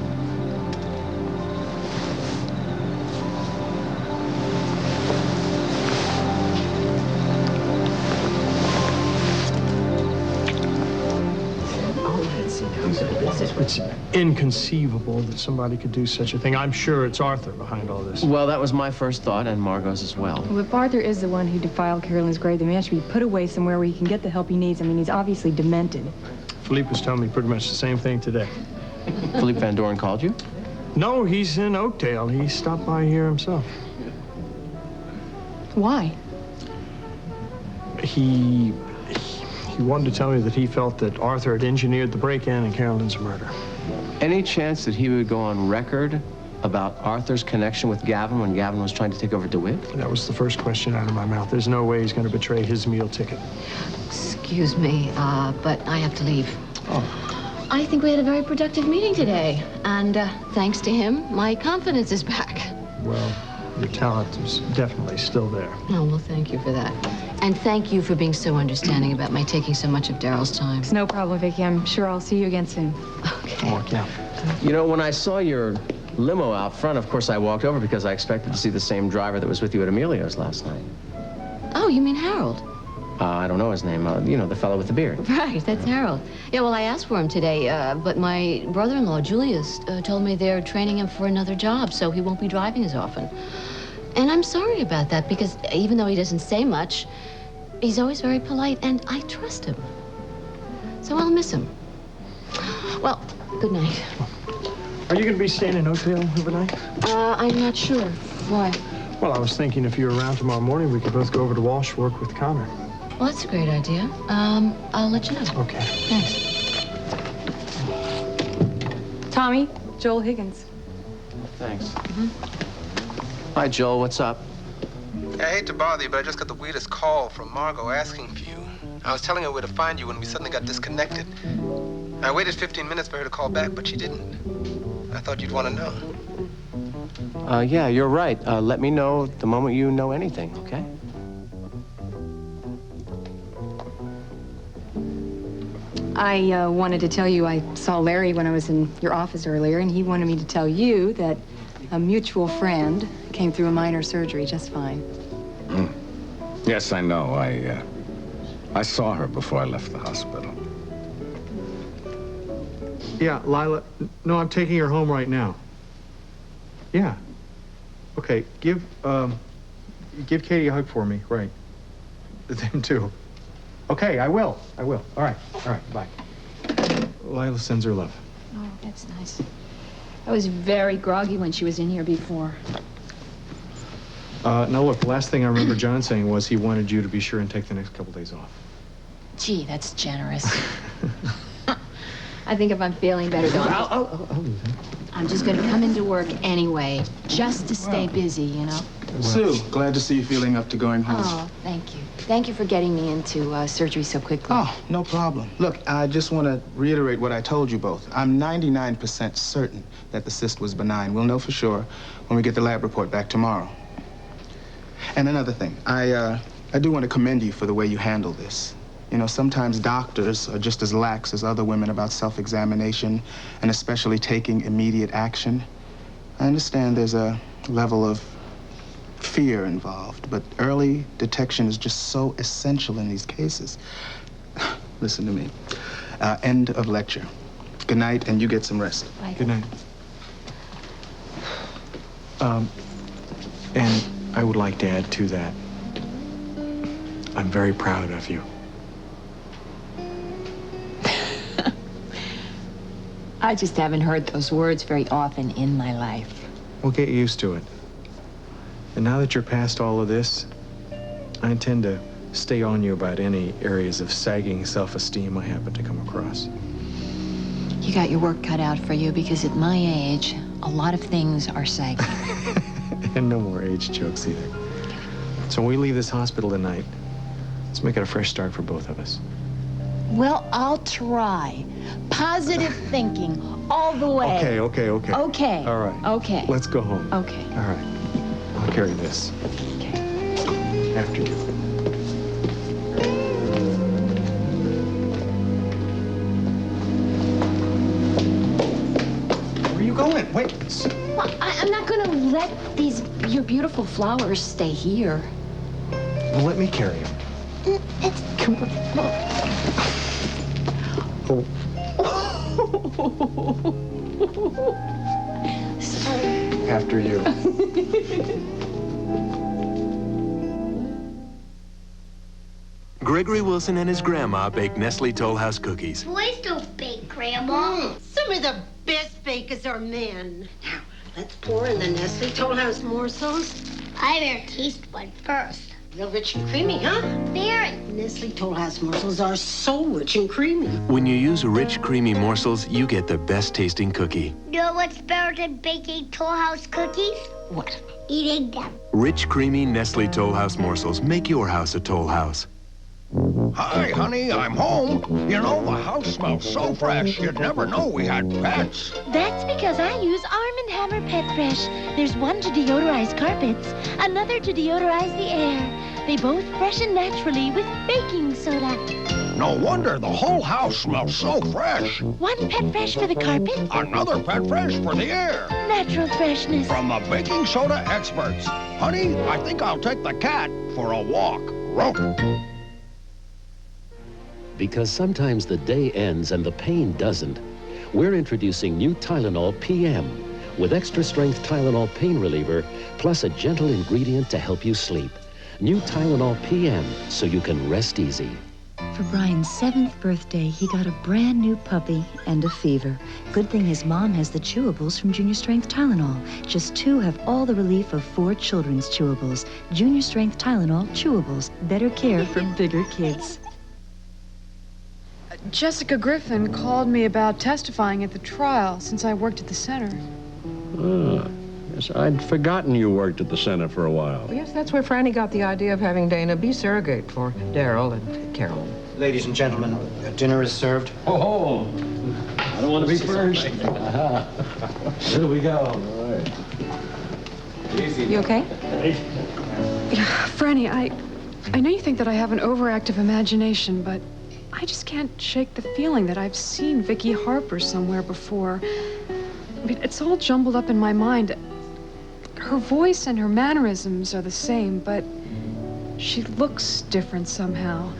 It's inconceivable that somebody could do such a thing. I'm sure it's Arthur behind all this. Well, that was my first thought, and Margot's as well. Well, if Arthur is the one who defiled Carolyn's grave, the man should be put away somewhere where he can get the help he needs. I mean, he's obviously demented. Philippe was telling me pretty much the same thing today. Philippe Van Doren called you? No, he's in Oakdale. He stopped by here himself. Why? He wanted to tell me that he felt that Arthur had engineered the break-in and Carolyn's murder. Any chance that he would go on record about Arthur's connection with Gavin when Gavin was trying to take over DeWitt? That was the first question out of my mouth. There's no way he's going to betray his meal ticket. Excuse me, but I have to leave. Oh. I think we had a very productive meeting today. And thanks to him, my confidence is back. Well, your talent is definitely still there. Oh, well, thank you for that. And thank you for being so understanding about my taking so much of Daryl's time. It's no problem, Vicki. I'm sure I'll see you again soon. Okay. Work out. You know, when I saw your limo out front, of course I walked over because I expected to see the same driver that was with you at Emilio's last night. Oh, you mean Harold? I don't know his name. You know, the fellow with the beard. Right, that's Harold. Yeah, well, I asked for him today, but my brother-in-law, Julius, told me they're training him for another job, so he won't be driving as often. And I'm sorry about that, because even though he doesn't say much, he's always very polite, and I trust him. So I'll miss him. Well, good night. Are you going to be staying in Oakdale overnight? I'm not sure. Why? Well, I was thinking if you're around tomorrow morning, we could both go over to Walsh, work with Connor. Well, that's a great idea. I'll let you know. Okay. Thanks. Tommy, Joel Higgins. Thanks. Hi, Joel. What's up? I hate to bother you, but I just got the weirdest call from Margot asking for you. I was telling her where to find you when we suddenly got disconnected. I waited 15 minutes for her to call back, but she didn't. I thought you'd want to know. Yeah, you're right. Let me know the moment you know anything, okay? I wanted to tell you I saw Larry when I was in your office earlier, and he wanted me to tell you that a mutual friend came through a minor surgery just fine. Yes, I know. I saw her before I left the hospital. Yeah, Lila. No, I'm taking her home right now. Yeah. Okay, give Katie a hug for me, right. Them too. Okay, I will. All right, bye. Lila sends her love. Oh, that's nice. I was very groggy when she was in here before. Now look, the last thing I remember John saying was he wanted you to be sure and take the next couple days off. Gee, that's generous. I think if I'm feeling better, though, I'm just going to come into work anyway, just to stay busy, you know? Sue, glad to see you feeling up to going home. Oh, thank you. Thank you for getting me into surgery so quickly. Oh, no problem. Look, I just want to reiterate what I told you both. I'm 99% certain that the cyst was benign. We'll know for sure when we get the lab report back tomorrow. And another thing, I do want to commend you for the way you handle this. You know, sometimes doctors are just as lax as other women about self-examination and especially taking immediate action. I understand there's a level of fear involved, but early detection is just so essential in these cases. Listen to me. End of lecture. Good night, and you get some rest. Bye. Good night. And I would like to add to that, I'm very proud of you. I just haven't heard those words very often in my life. We'll get used to it. And now that you're past all of this, I intend to stay on you about any areas of sagging self-esteem I happen to come across. You got your work cut out for you because at my age, a lot of things are sagging. And no more age jokes either. So when we leave this hospital tonight, let's make it a fresh start for both of us. Well, I'll try. Positive thinking all the way. Okay. Okay. All right. Okay. Let's go home. Okay. All right. I'll carry this. Okay. After you. Where are you going? Wait. Well, I'm not going to let your beautiful flowers stay here. Well, let me carry them. It's... Sorry. After you. Gregory Wilson and his grandma bake Nestle Toll House cookies. Boys don't bake, Grandma. Some of the best bakers are men. Now, let's pour in the Nestle Toll House morsels. I better taste one first. Real rich and creamy, huh? Very. Nestle Toll House morsels are so rich and creamy. When you use rich, creamy morsels, you get the best tasting cookie. You know what's better than baking Toll House cookies? What? Eating them. Rich, creamy Nestle Toll House morsels make your house a Toll House. Hi, honey, I'm home. You know, the house smells so fresh, you'd never know we had pets. That's because I use Arm & Hammer Pet Fresh. There's one to deodorize carpets, another to deodorize the air. They both freshen naturally with baking soda. No wonder the whole house smells so fresh. One Pet Fresh for the carpet, Another Pet Fresh for the air. natural freshness. From the baking soda experts. Honey, I think I'll take the cat for a walk. Ruff. Because sometimes the day ends and the pain doesn't, we're introducing new Tylenol PM with extra strength Tylenol pain reliever plus a gentle ingredient to help you sleep. New Tylenol PM so you can rest easy. For Brian's 7th birthday, he got a brand new puppy and a fever. Good thing his mom has the chewables from Junior Strength Tylenol. Just 2 have all the relief of 4 children's chewables. Junior Strength Tylenol chewables. Better care for bigger kids. Jessica Griffin called me about testifying at the trial since I worked at the center. Yes, I'd forgotten you worked at the center for a while. Yes, that's where Franny got the idea of having Dana be surrogate for Daryl and Carolyn. Ladies and gentlemen, dinner is served. Oh, I don't want to be first. Here we go. All right. Easy. You okay? Franny, I know you think that I have an overactive imagination, but I just can't shake the feeling that I've seen Vicky Harper somewhere before. I mean, it's all jumbled up in my mind. Her voice and her mannerisms are the same, but she looks different somehow.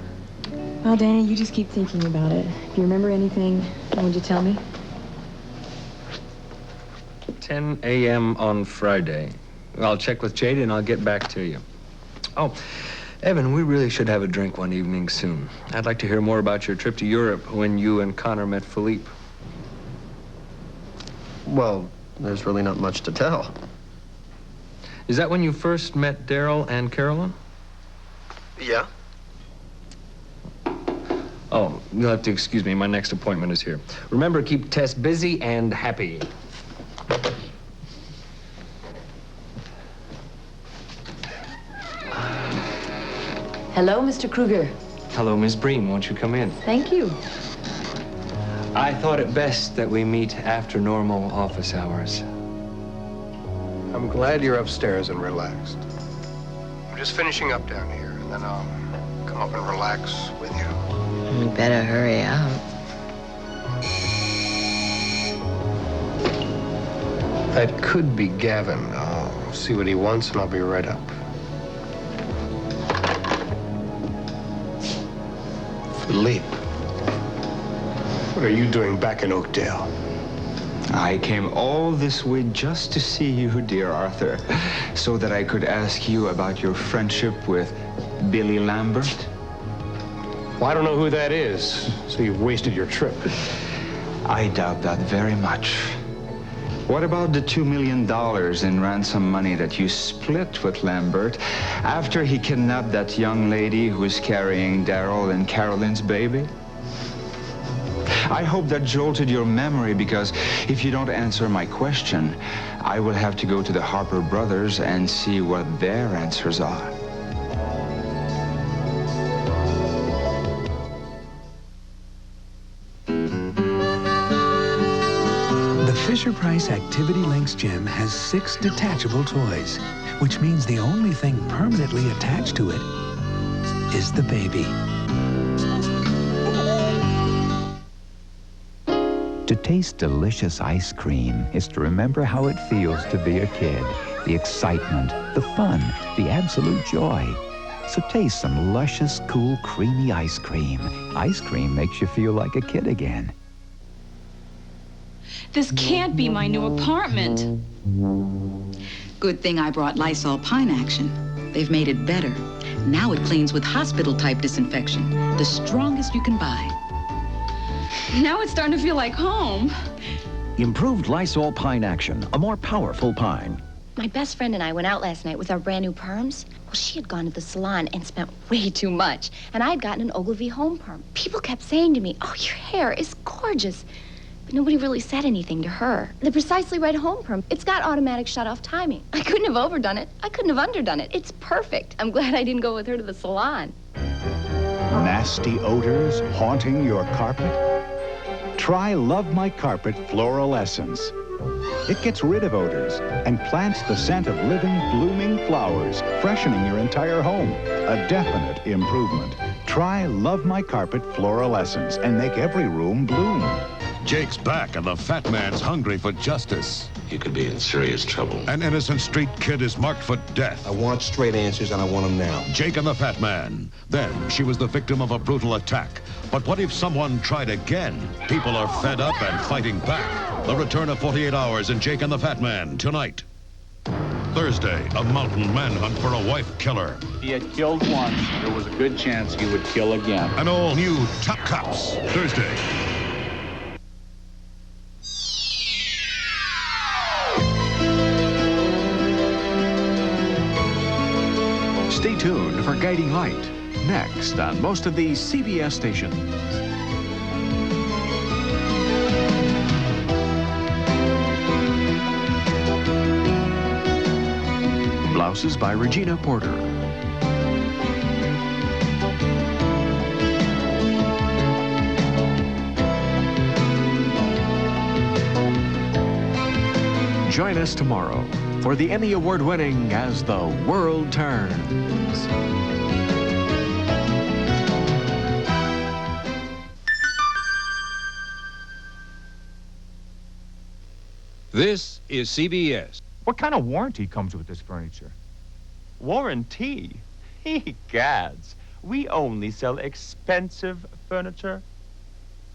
Well, Dana, you just keep thinking about it. If you remember anything, would you tell me? 10 a.m. on Friday. I'll check with Jade and I'll get back to you. Oh, Evan, we really should have a drink one evening soon. I'd like to hear more about your trip to Europe when you and Connor met Philippe. Well, there's really not much to tell. Is that when you first met Daryl and Carolyn? Yeah. Oh, you'll have to excuse me. My next appointment is here. Remember, keep Tess busy and happy. Hello, Mr. Kruger. Hello, Miss Breen. Won't you come in? Thank you. I thought it best that we meet after normal office hours. I'm glad you're upstairs and relaxed. I'm just finishing up down here, and then I'll come up and relax with you. You better hurry up. That could be Gavin. I'll see what he wants, and I'll be right up. Philippe, what are you doing back in Oakdale? I came all this way just to see you, dear Arthur, so that I could ask you about your friendship with Billy Lambert. Well, I don't know who that is, so you've wasted your trip. I doubt that very much. What about the $2 million in ransom money that you split with Lambert after he kidnapped that young lady who was carrying Daryl and Carolyn's baby? I hope that jolted your memory, because if you don't answer my question, I will have to go to the Harper brothers and see what their answers are. The Fisher-Price Activity Links gym has 6 detachable toys, which means the only thing permanently attached to it is the baby. To taste delicious ice cream is to remember how it feels to be a kid. The excitement, the fun, the absolute joy. So taste some luscious, cool, creamy ice cream. Ice cream makes you feel like a kid again. This can't be my new apartment. Good thing I brought Lysol Pine Action. They've made it better. Now it cleans with hospital-type disinfection, the strongest you can buy. Now it's starting to feel like home. Improved Lysol Pine Action, a more powerful pine. My best friend and I went out last night with our brand new perms. Well, she had gone to the salon and spent way too much. And I had gotten an Ogilvy home perm. People kept saying to me, "Oh, your hair is gorgeous." But nobody really said anything to her. The precisely right home perm, it's got automatic shut-off timing. I couldn't have overdone it. I couldn't have underdone it. It's perfect. I'm glad I didn't go with her to the salon. Nasty odors haunting your carpet? Try Love My Carpet Floral Essence. It gets rid of odors and plants the scent of living, blooming flowers, freshening your entire home. A definite improvement. Try Love My Carpet Floral Essence and make every room bloom. Jake's back and the fat man's hungry for justice. You could be in serious trouble. An innocent street kid is marked for death. I want straight answers, and I want them now. Jake and the fat man. Then she was the victim of a brutal attack. But what if someone tried again? People are fed up and fighting back. The return of 48 Hours in Jake and the Fat Man tonight. Thursday, a mountain manhunt for a wife killer. He had killed once. There was a good chance he would kill again. An all-new Top Cops, Thursday. Stay tuned for Guiding Light, next on most of these CBS stations. Blouses by Regina Porter. Join us tomorrow for the Emmy Award-winning As the World Turns. This is CBS. What kind of warranty comes with this furniture? Warranty? Egads, we only sell expensive furniture.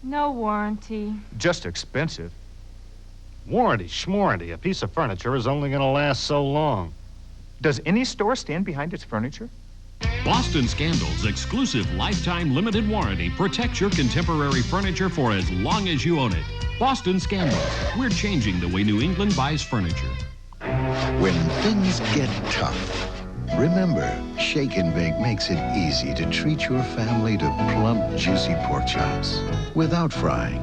No warranty. Just expensive. Warranty, schmarranty. A piece of furniture is only going to last so long. Does any store stand behind its furniture? Boston Scandal's exclusive lifetime limited warranty protects your contemporary furniture for as long as you own it. Boston Scandals. We're changing the way New England buys furniture. When things get tough, remember, Shake and Bake makes it easy to treat your family to plump, juicy pork chops without frying.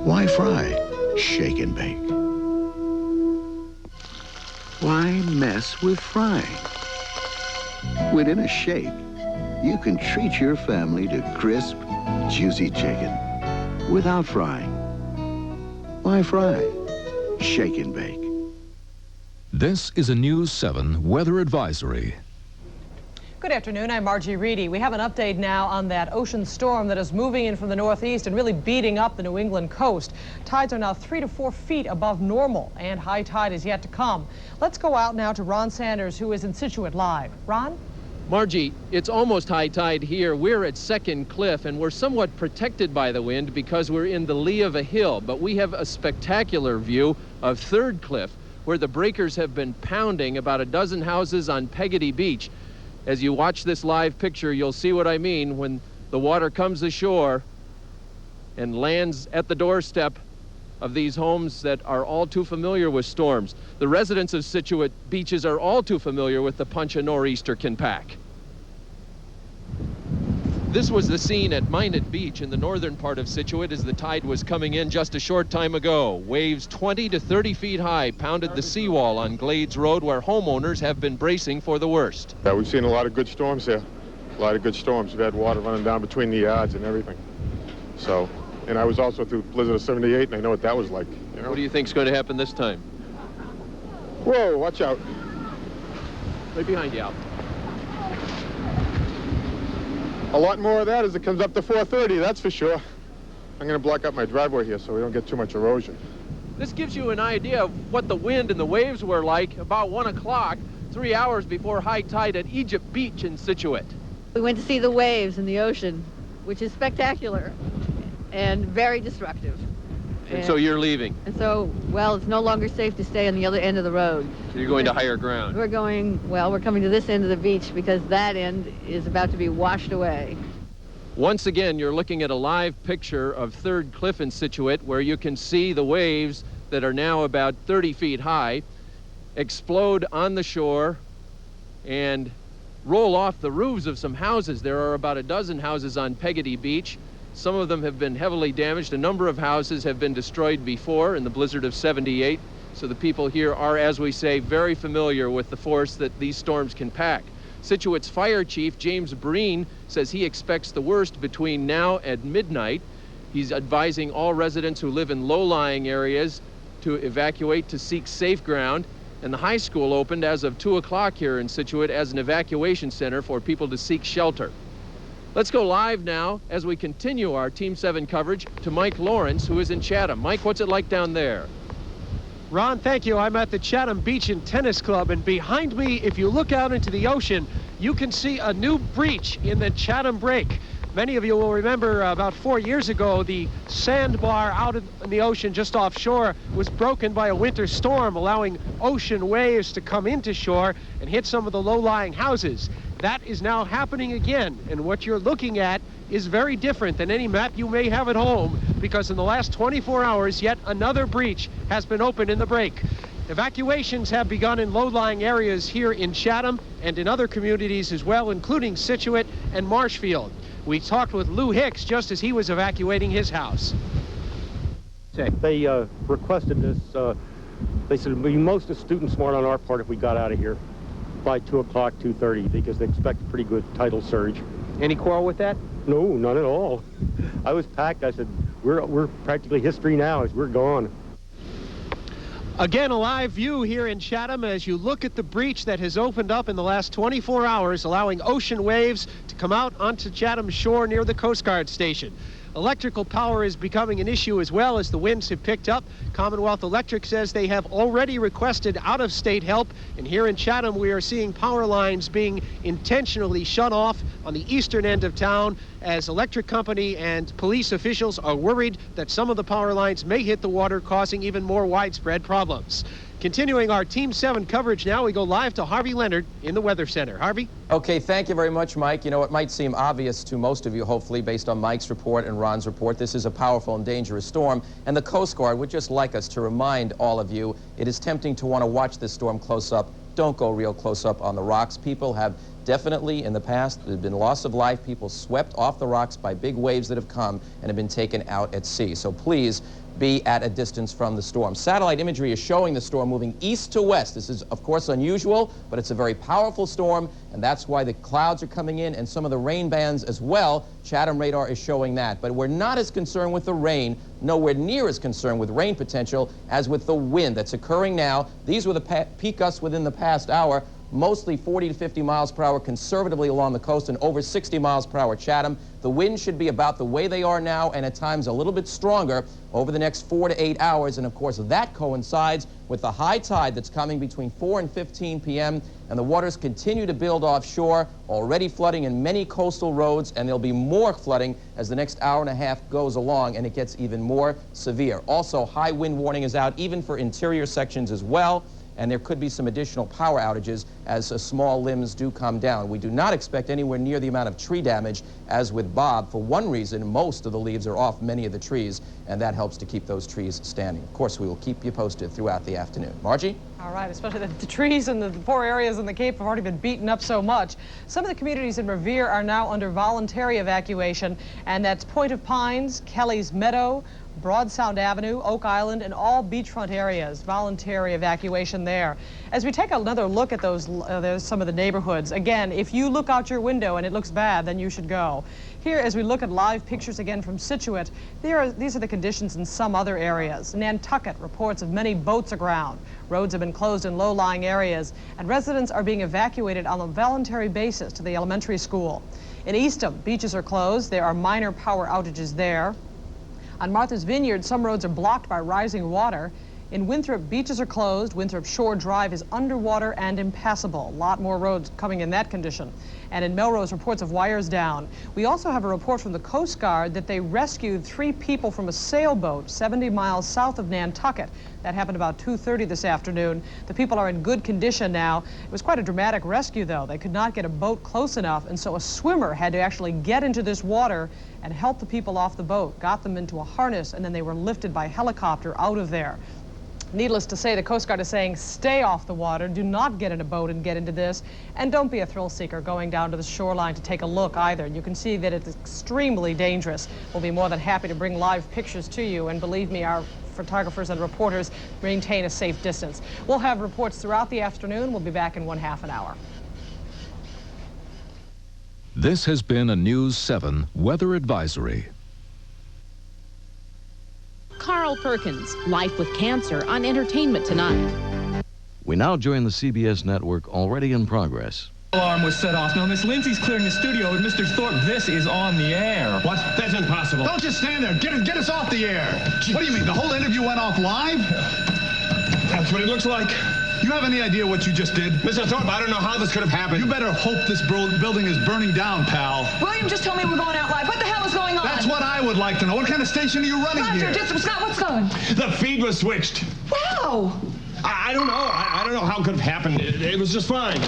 Why fry? Shake and Bake. Why mess with frying? Within a shake, you can treat your family to crisp, juicy chicken without frying. Why fry? Shake and Bake. This is a News 7 weather advisory. Good afternoon, I'm Margie Reedy. We have an update now on that ocean storm that is moving in from the northeast and really beating up the New England coast. Tides are now 3 to 4 feet above normal, and high tide is yet to come. Let's go out now to Ron Sanders, who is in Scituate Live. Ron? Margie, it's almost high tide here. We're at Second Cliff, and we're somewhat protected by the wind because we're in the lee of a hill, but we have a spectacular view of Third Cliff, where the breakers have been pounding about a dozen houses on Peggotty Beach. As you watch this live picture, you'll see what I mean when the water comes ashore and lands at the doorstep of these homes that are all too familiar with storms. The residents of Scituate beaches are all too familiar with the punch a nor'easter can pack. This was the scene at Minot Beach in the northern part of Scituate as the tide was coming in just a short time ago. Waves 20 to 30 feet high pounded the seawall on Glades Road, where homeowners have been bracing for the worst. Yeah, we've seen a lot of good storms here. A lot of good storms. We've had water running down between the yards and everything. So, and I was also through Blizzard of 78, and I know what that was like. You know? What do you think's going to happen this time? Whoa, watch out. Right behind you, Al. A lot more of that as it comes up to 4:30, that's for sure. I'm going to block up my driveway here so we don't get too much erosion. This gives you an idea of what the wind and the waves were like about 1 o'clock, 3 hours before high tide at Egypt Beach in Scituate. We went to see the waves in the ocean, which is spectacular and very destructive. And so you're leaving? And so, well, it's no longer safe to stay on the other end of the road. So you're going to higher ground? We're coming to this end of the beach because that end is about to be washed away. Once again, you're looking at a live picture of Third Cliff in Scituate, where you can see the waves that are now about 30 feet high explode on the shore and roll off the roofs of some houses. There are about a dozen houses on Peggotty Beach. Some of them have been heavily damaged. A number of houses have been destroyed before in the blizzard of 78. So the people here are, as we say, very familiar with the force that these storms can pack. Scituate's fire chief, James Breen, says he expects the worst between now and midnight. He's advising all residents who live in low-lying areas to evacuate to seek safe ground. And the high school opened as of 2 o'clock here in Scituate as an evacuation center for people to seek shelter. Let's go live now as we continue our Team 7 coverage to Mike Lawrence, who is in Chatham. Mike, what's it like down there? Ron, thank you. I'm at the Chatham Beach and Tennis Club, and behind me, if you look out into the ocean, you can see a new breach in the Chatham Break. Many of you will remember about 4 years ago, the sandbar out in the ocean just offshore was broken by a winter storm, allowing ocean waves to come into shore and hit some of the low-lying houses. That is now happening again, and what you're looking at is very different than any map you may have at home, because in the last 24 hours, yet another breach has been opened in the break. Evacuations have begun in low-lying areas here in Chatham and in other communities as well, including Scituate and Marshfield. We talked with Lou Hicks just as he was evacuating his house. They requested this. They said it would be most astute and smart on our part if we got out of here by 2 o'clock, 2:30, because they expect a pretty good tidal surge. Any quarrel with that? No, none at all. I was packed. I said, we're practically history now as we're gone. Again, a live view here in Chatham as you look at the breach that has opened up in the last 24 hours, allowing ocean waves to come out onto Chatham shore near the Coast Guard station. Electrical power is becoming an issue as well as the winds have picked up. Commonwealth Electric says they have already requested out-of-state help, and here in Chatham we are seeing power lines being intentionally shut off on the eastern end of town as electric company and police officials are worried that some of the power lines may hit the water, causing even more widespread problems. Continuing our Team 7 coverage now, we go live to Harvey Leonard in the Weather Center. Harvey? Okay, thank you very much, Mike. You know, it might seem obvious to most of you, hopefully, based on Mike's report and Ron's report, this is a powerful and dangerous storm, and the Coast Guard would just like us to remind all of you, it is tempting to want to watch this storm close up. Don't go real close up on the rocks. People have definitely, in the past, there have been loss of life. People swept off the rocks by big waves that have come and have been taken out at sea. So please, be at a distance from the storm. Satellite imagery is showing the storm moving east to west. This is, of course, unusual, but it's a very powerful storm, and that's why the clouds are coming in and some of the rain bands as well. Chatham radar is showing that. But we're not as concerned with the rain, nowhere near as concerned with rain potential as with the wind that's occurring now. These were the peak gusts within the past hour. Mostly 40 to 50 miles per hour conservatively along the coast and over 60 miles per hour Chatham. The winds should be about the way they are now and at times a little bit stronger over the next 4 to 8 hours. And of course that coincides with the high tide that's coming between 4 and 15 p.m. and the waters continue to build offshore, already flooding in many coastal roads, and there'll be more flooding as the next hour and a half goes along and it gets even more severe. Also, high wind warning is out even for interior sections as well, and there could be some additional power outages as small limbs do come down. We do not expect anywhere near the amount of tree damage as with Bob. For one reason, most of the leaves are off many of the trees, and that helps to keep those trees standing. Of course, we will keep you posted throughout the afternoon. Margie? All right, especially the trees in the poor areas in the Cape have already been beaten up so much. Some of the communities in Revere are now under voluntary evacuation, and that's Point of Pines, Kelly's Meadow, Broad Sound Avenue, Oak Island, and all beachfront areas. Voluntary evacuation there. As we take another look at those, some of the neighborhoods, again, if you look out your window and it looks bad, then you should go. Here, as we look at live pictures again from Scituate, these are the conditions in some other areas. Nantucket reports of many boats aground. Roads have been closed in low-lying areas, and residents are being evacuated on a voluntary basis to the elementary school. In Eastham, beaches are closed. There are minor power outages there. On Martha's Vineyard, some roads are blocked by rising water. In Winthrop, beaches are closed. Winthrop Shore Drive is underwater and impassable. A lot more roads coming in that condition. And in Melrose, reports of wires down. We also have a report from the Coast Guard that they rescued 3 people from a sailboat 70 miles south of Nantucket. That happened about 2:30 this afternoon. The people are in good condition now. It was quite a dramatic rescue, though. They could not get a boat close enough, and so a swimmer had to actually get into this water and help the people off the boat, got them into a harness, and then they were lifted by helicopter out of there. Needless to say, the Coast Guard is saying stay off the water, do not get in a boat and get into this, and don't be a thrill seeker going down to the shoreline to take a look either. You can see that it's extremely dangerous. We'll be more than happy to bring live pictures to you, and believe me, our photographers and reporters maintain a safe distance. We'll have reports throughout the afternoon. We'll be back in 1/2 an hour. This has been a News 7 weather advisory. Carl Perkins, Life with Cancer on Entertainment Tonight. We now join the CBS network already in progress. Alarm was set off. Now, Miss Lindsay's clearing the studio, and Mr. Thorpe, this is on the air. What? That's impossible. Don't just stand there. Get us off the air. What do you mean? The whole interview went off live? That's what it looks like. You have any idea what you just did? Mr. Thorpe, I don't know how this could have happened. You better hope this building is burning down, pal. William just told me we're going out live. What the hell is going on? That's what I would like to know. What kind of station are you running Roger, here? Scott, what's going? The feed was switched. Wow. I don't know. I don't know how it could have happened. It was just fine.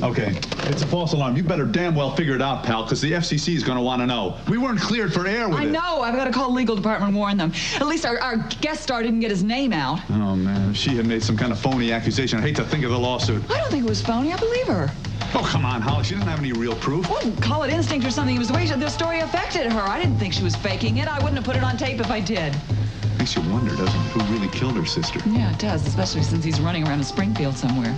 Okay, it's a false alarm. You better damn well figure it out, pal, because the FCC is going to want to know. We weren't cleared for air with it. I know. I've got to call the legal department and warn them. At least our guest star didn't get his name out. Oh, man. If she had made some kind of phony accusation, I hate to think of the lawsuit. I don't think it was phony. I believe her. Oh, come on, Holly. She didn't have any real proof. I wouldn't call it instinct or something. It was the way the story affected her. I didn't think she was faking it. I wouldn't have put it on tape if I did. Makes you wonder, doesn't it, who really killed her sister? Yeah, it does, especially since he's running around in Springfield somewhere.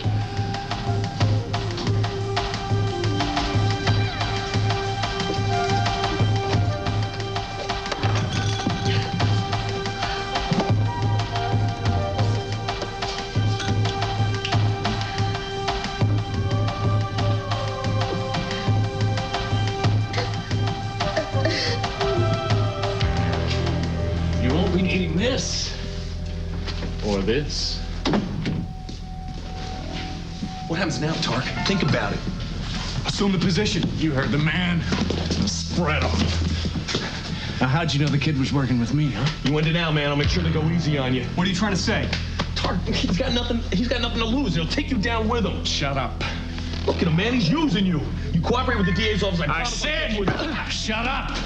You won't be needing this. Or this. What happens now, Tark? Think about it. Assume the position. You heard the man. Spread them. Now, how'd you know the kid was working with me, huh? You went in now, man. I'll make sure to go easy on you. What are you trying to say? Tark, he's got nothing to lose. He'll take you down with him. Shut up. Look at him, man. He's using you. You cooperate with the DA's office. I said, shut up.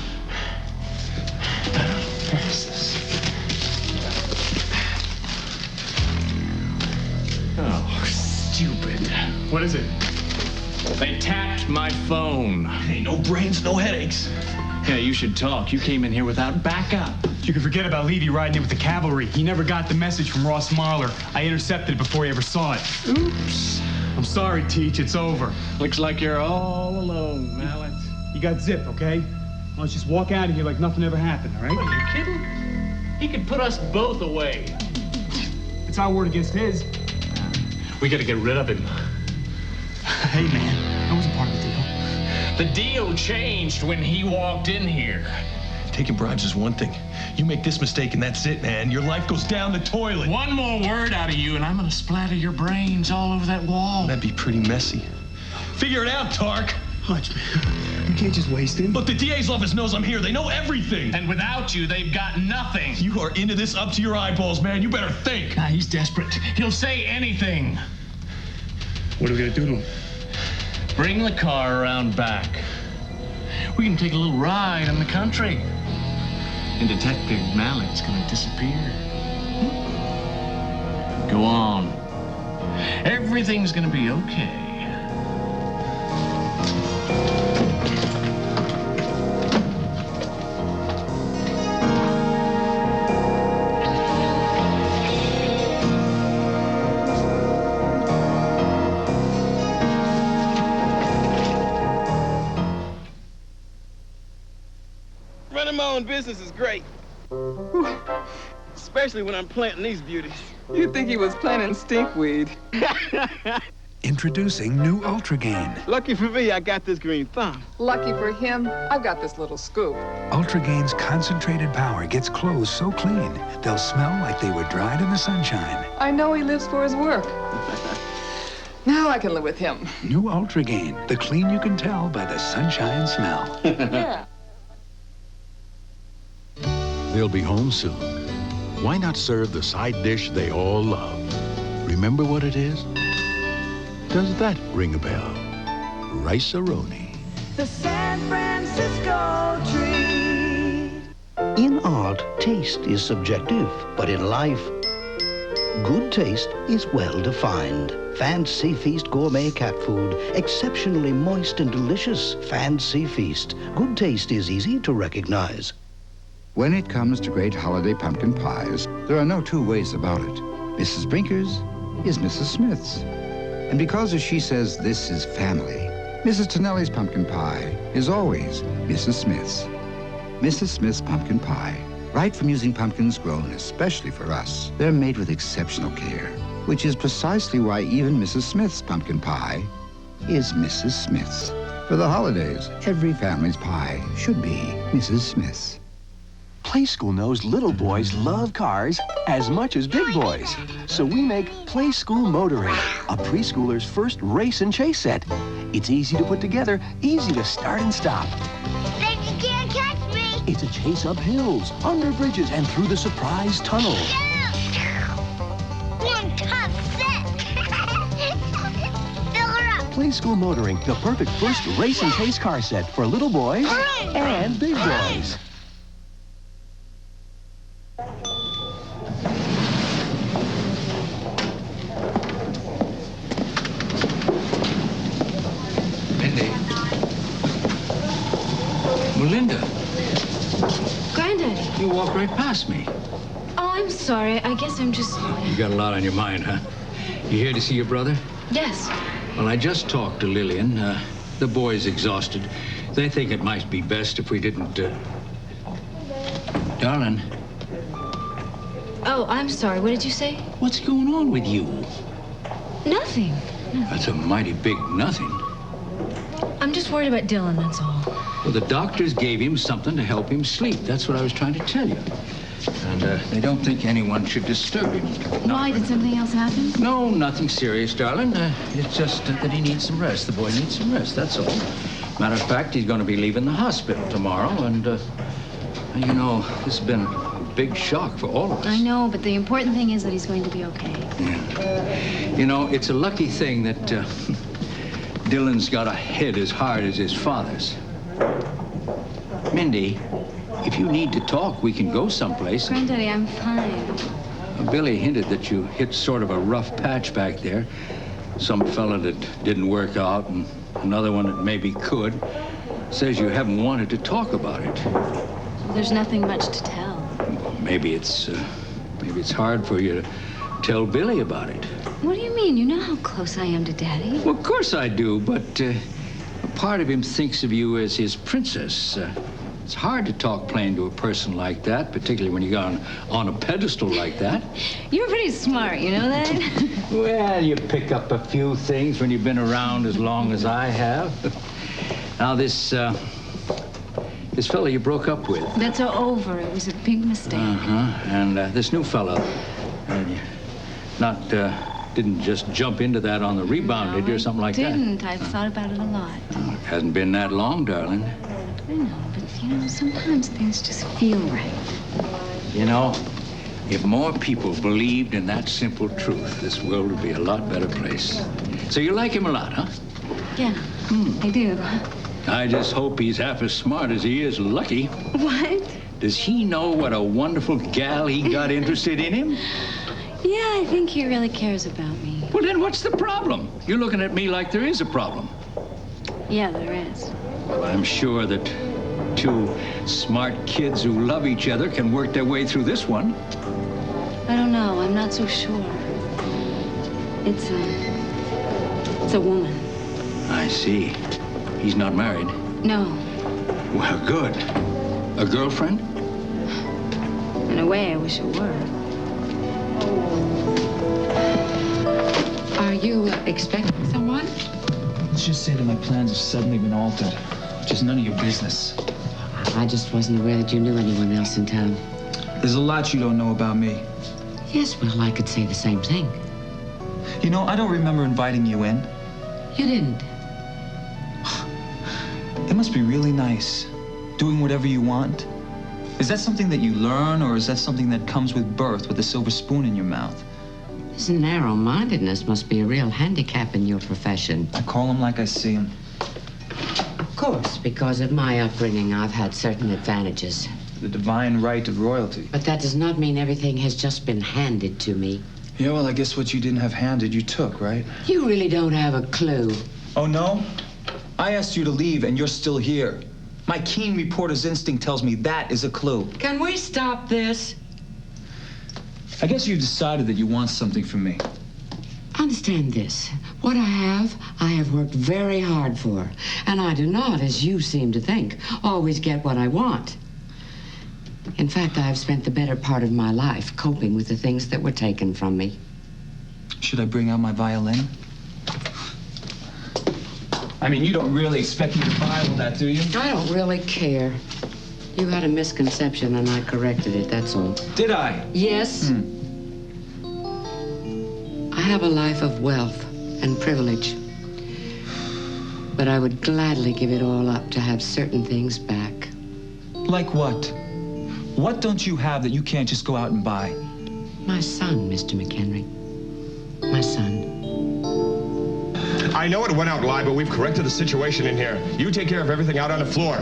Oh, stupid. What is it? They tapped my phone. Hey, no brains, no headaches. Yeah, you should talk. You came in here without backup. You can forget about Levy riding in with the cavalry. He never got the message from Ross Marler. I intercepted it before he ever saw it. Oops. I'm sorry, Teach. It's over. Looks like you're all alone, Mallet. You got Zip, okay? Let's just walk out of here like nothing ever happened, all right? Are you kidding? He could put us both away. It's our word against his. We gotta get rid of him. Hey, man. That wasn't part of the deal. The deal changed when he walked in here. Taking bribes is one thing. You make this mistake and that's it, man. Your life goes down the toilet. One more word out of you and I'm gonna splatter your brains all over that wall. That'd be pretty messy. Figure it out, Tark. Hutch, man. You can't just waste him. Look, the DA's office knows I'm here. They know everything. And without you, they've got nothing. You are into this up to your eyeballs, man. You better think. Nah, he's desperate. He'll say anything. What are we gonna do to him? Bring the car around back. We can take a little ride in the country. And Detective Mallet's gonna disappear. Go on. Everything's gonna be okay. Running my own business is great. Especially when I'm planting these beauties. You'd think he was planting stinkweed. Introducing new Ultragain. Lucky for me, I got this green thumb. Lucky for him, I've got this little scoop. Ultragain's concentrated power gets clothes so clean, they'll smell like they were dried in the sunshine. I know he lives for his work. Now I can live with him. New Ultragain, the clean you can tell by the sunshine smell. Yeah. They'll be home soon. Why not serve the side dish they all love? Remember what it is? Does that ring a bell? Rice-A-Roni. The San Francisco treat. In art, taste is subjective, but in life, good taste is well defined. Fancy Feast gourmet cat food, exceptionally moist and delicious. Fancy Feast. Good taste is easy to recognize. When it comes to great holiday pumpkin pies, there are no two ways about it. Mrs. Brinker's is Mrs. Smith's. And because as she says, this is family, Mrs. Tonelli's pumpkin pie is always Mrs. Smith's. Mrs. Smith's pumpkin pie. Right from using pumpkins grown especially for us, they're made with exceptional care, which is precisely why even Mrs. Smith's pumpkin pie is Mrs. Smith's. For the holidays, every family's pie should be Mrs. Smith's. Play School knows little boys love cars as much as big boys. So we make Play School Motoring, a preschooler's first race and chase set. It's easy to put together, easy to start and stop. Then you can't catch me. It's a chase up hills, under bridges, and through the surprise tunnel. One tough set. Fill her up. Play School Motoring, the perfect first race and chase car set for little boys and big boys. Melinda, Granddaddy. you walked right past me. Oh, I'm sorry. I guess I'm just... You got a lot on your mind, huh? You here to see your brother? Yes. Well, I just talked to Lillian. The boy's exhausted. They think it might be best if we didn't, Darling. Oh, I'm sorry. What did you say? What's going on with you? Nothing. That's a mighty big nothing. I'm just worried about Dylan, that's all. Well, the doctors gave him something to help him sleep. That's what I was trying to tell you. And they don't think anyone should disturb him. Why? Did something else happen? No, nothing serious, darling. It's just that he needs some rest. The boy needs some rest, that's all. Matter of fact, he's going to be leaving the hospital tomorrow. And, you know, this has been a big shock for all of us. I know, but the important thing is that he's going to be okay. Yeah. You know, it's a lucky thing that Dylan's got a head as hard as his father's. Mindy, if you need to talk, we can go someplace. Granddaddy, I'm fine. Billy hinted that you hit sort of a rough patch back there. Some fella that didn't work out and another one that maybe could. Says you haven't wanted to talk about it. There's nothing much to tell. Well, maybe it's hard for you to tell Billy about it. What do you mean? You know how close I am to Daddy. Well, of course I do, but a part of him thinks of you as his princess. It's hard to talk plain to a person like that, particularly when you go on a pedestal like that. You're pretty smart, you know that? Well, you pick up a few things when you've been around as long as I have. Now, this fella you broke up with. That's over. It was a big mistake. And this new fella, didn't just jump into that on the rebound, did you, or something like that? Didn't. I've thought about it a lot. Oh, it hasn't been that long, darling. I know, but, you know, sometimes things just feel right. You know, if more people believed in that simple truth, this world would be a lot better place. So you like him a lot, huh? Yeah, I do. I just hope he's half as smart as he is lucky. What? Does he know what a wonderful gal he got interested in him? Yeah, I think he really cares about me. Well, then what's the problem? You're looking at me like there is a problem. Yeah, there is. Well, I'm sure that two smart kids who love each other can work their way through this one. I don't know. I'm not so sure. It's a woman. I see. He's not married. No. Well, good. A girlfriend? In a way, I wish it were. Are you expecting someone? Let's just say that my plans have suddenly been altered. Which is none of your business. I just wasn't aware that you knew anyone else in town. There's a lot you don't know about me. Yes, well, I could say the same thing. You know, I don't remember inviting you in. You didn't. It must be really nice, doing whatever you want. Is that something that you learn, or is that something that comes with birth, with a silver spoon in your mouth? This narrow-mindedness must be a real handicap in your profession. I call them like I see them. Of course, because of my upbringing, I've had certain advantages. The divine right of royalty. But that does not mean everything has just been handed to me. Yeah, well, I guess what you didn't have handed, you took, right? You really don't have a clue. Oh, no? I asked you to leave, and you're still here. My keen reporter's instinct tells me that is a clue. Can we stop this? I guess you've decided that you want something from me. Understand this. What I have worked very hard for. And I do not, as you seem to think, always get what I want. In fact, I have spent the better part of my life coping with the things that were taken from me. Should I bring out my violin? I mean, you don't really expect me to buy all that, do you? I don't really care. You had a misconception and I corrected it, that's all. Did I? Yes. I have a life of wealth and privilege. But I would gladly give it all up to have certain things back. Like what? What don't you have that you can't just go out and buy? My son, Mr. McHenry. My son. I know it went out live, but we've corrected the situation in here. You take care of everything out on the floor.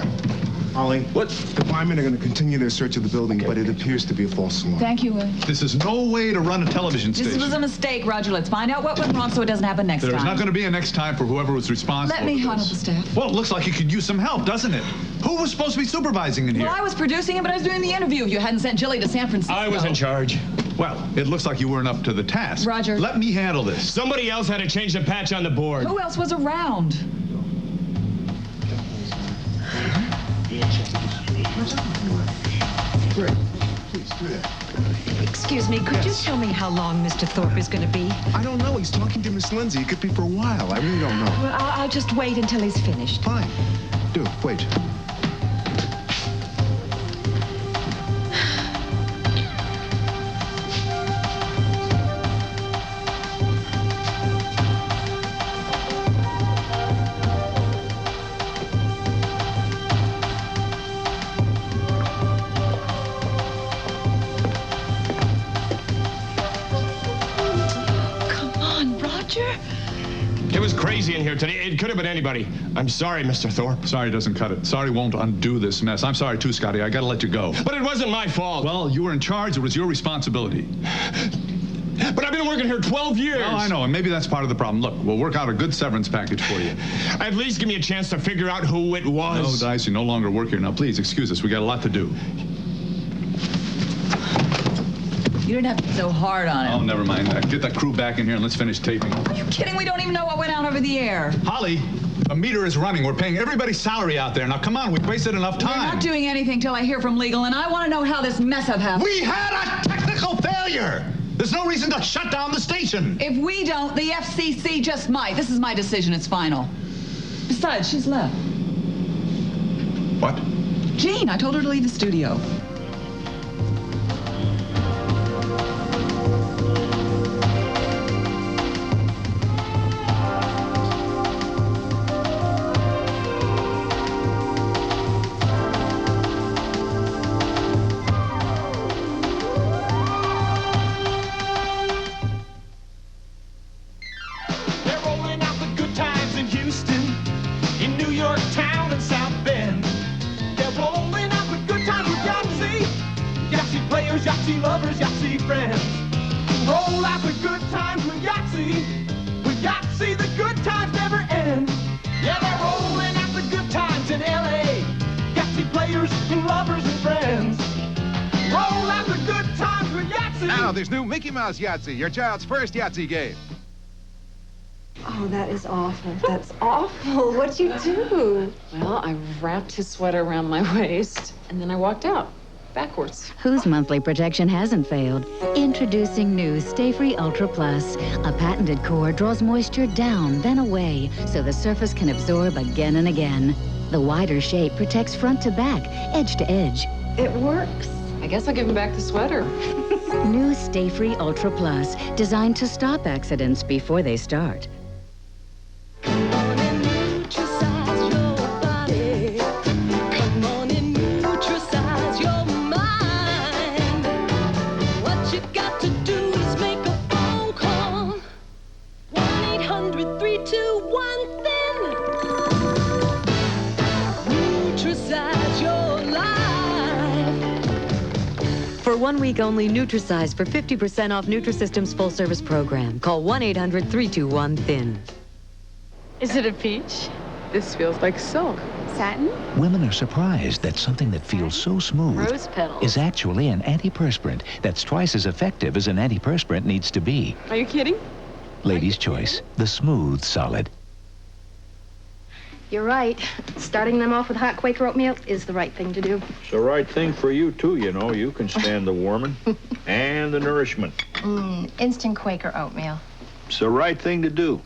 Ollie, what? The firemen are going to continue their search of the building, but it appears to be a false alarm. Thank you. This is no way to run a television station. This was a mistake, Roger. Let's find out what went wrong so it doesn't happen next There's time. not going to be a next time for whoever was responsible. Let me handle the staff. Well, it looks like you could use some help, doesn't it? Who was supposed to be supervising in here? Well, I was producing it, but I was doing the interview. You hadn't sent Jilly to San Francisco. I was in charge. Well, it looks like you weren't up to the task. Roger. Let me handle this. Somebody else had to change the patch on the board. Who else was around? Excuse me, could you tell me how long Mr. Thorpe is going to be? I don't know. He's talking to Miss Lindsay. It could be for a while. I really don't know. Well, I'll just wait until he's finished. Fine. Do. Wait. It was crazy in here today. It could have been anybody. I'm sorry, Mr. Thorpe. Sorry doesn't cut it. Sorry won't undo this mess. I'm sorry too, Scotty. I gotta let you go. But it wasn't my fault. Well, you were in charge. It was your responsibility. But I've been working here 12 years. Oh, I know, and maybe that's part of the problem. Look, we'll work out a good severance package for you. At least give me a chance to figure out who it was. No, Dice, you no longer work here. Now, please, excuse us. We got a lot to do. You didn't have to be so hard on it. Oh, never mind that. Get that crew back in here and let's finish taping. Are you kidding? We don't even know what went out over the air. Holly, the meter is running. We're paying everybody's salary out there. Now, come on. We've wasted enough time. We're not doing anything till I hear from legal, and I want to know how this mess up happened. We had a technical failure. There's no reason to shut down the station. If we don't, the FCC just might. This is my decision. It's final. Besides, she's left. What? Jean, I told her to leave the studio. Yahtzee lovers, Yahtzee friends. Roll out the good times with Yahtzee. With Yahtzee, the good times never end. Yeah, they're rolling out the good times in L.A. Yahtzee players and lovers and friends. Roll out the good times with Yahtzee. Now, there's new Mickey Mouse Yahtzee, your child's first Yahtzee game. Oh, that is awful. That's awful. What'd you do? Well, I wrapped his sweater around my waist, and then I walked out. Backwards. Whose monthly protection hasn't failed? Introducing new Stay Free Ultra Plus. A patented core draws moisture down, then away, so the surface can absorb again and again. The wider shape protects front to back, edge to edge. It works. I guess I'll give him back the sweater. New Stay Free Ultra Plus, designed to stop accidents before they start. For 1 week only, Nutrisize for 50% off Nutrisystem's full-service program. Call 1-800-321-THIN. Is it a peach? This feels like silk. Satin? Women are surprised that something that feels so smooth Rose petals. is actually an antiperspirant that's twice as effective as an antiperspirant needs to be. Are you kidding? Ladies' choice, the smooth solid. You're right. Starting them off with hot Quaker oatmeal is the right thing to do. It's the right thing for you, too, you know. You can stand the warming and the nourishment. Instant Quaker oatmeal. It's the right thing to do.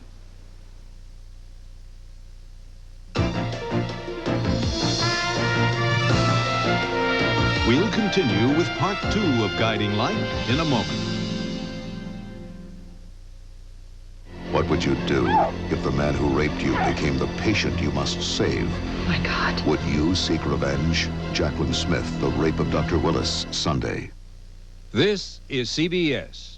continue with part 2 of Guiding Light in a moment. What would you do if the man who raped you became the patient you must save? Oh, my God. Would you seek revenge? Jacqueline Smith, The Rape of Dr. Willis, Sunday. This is CBS.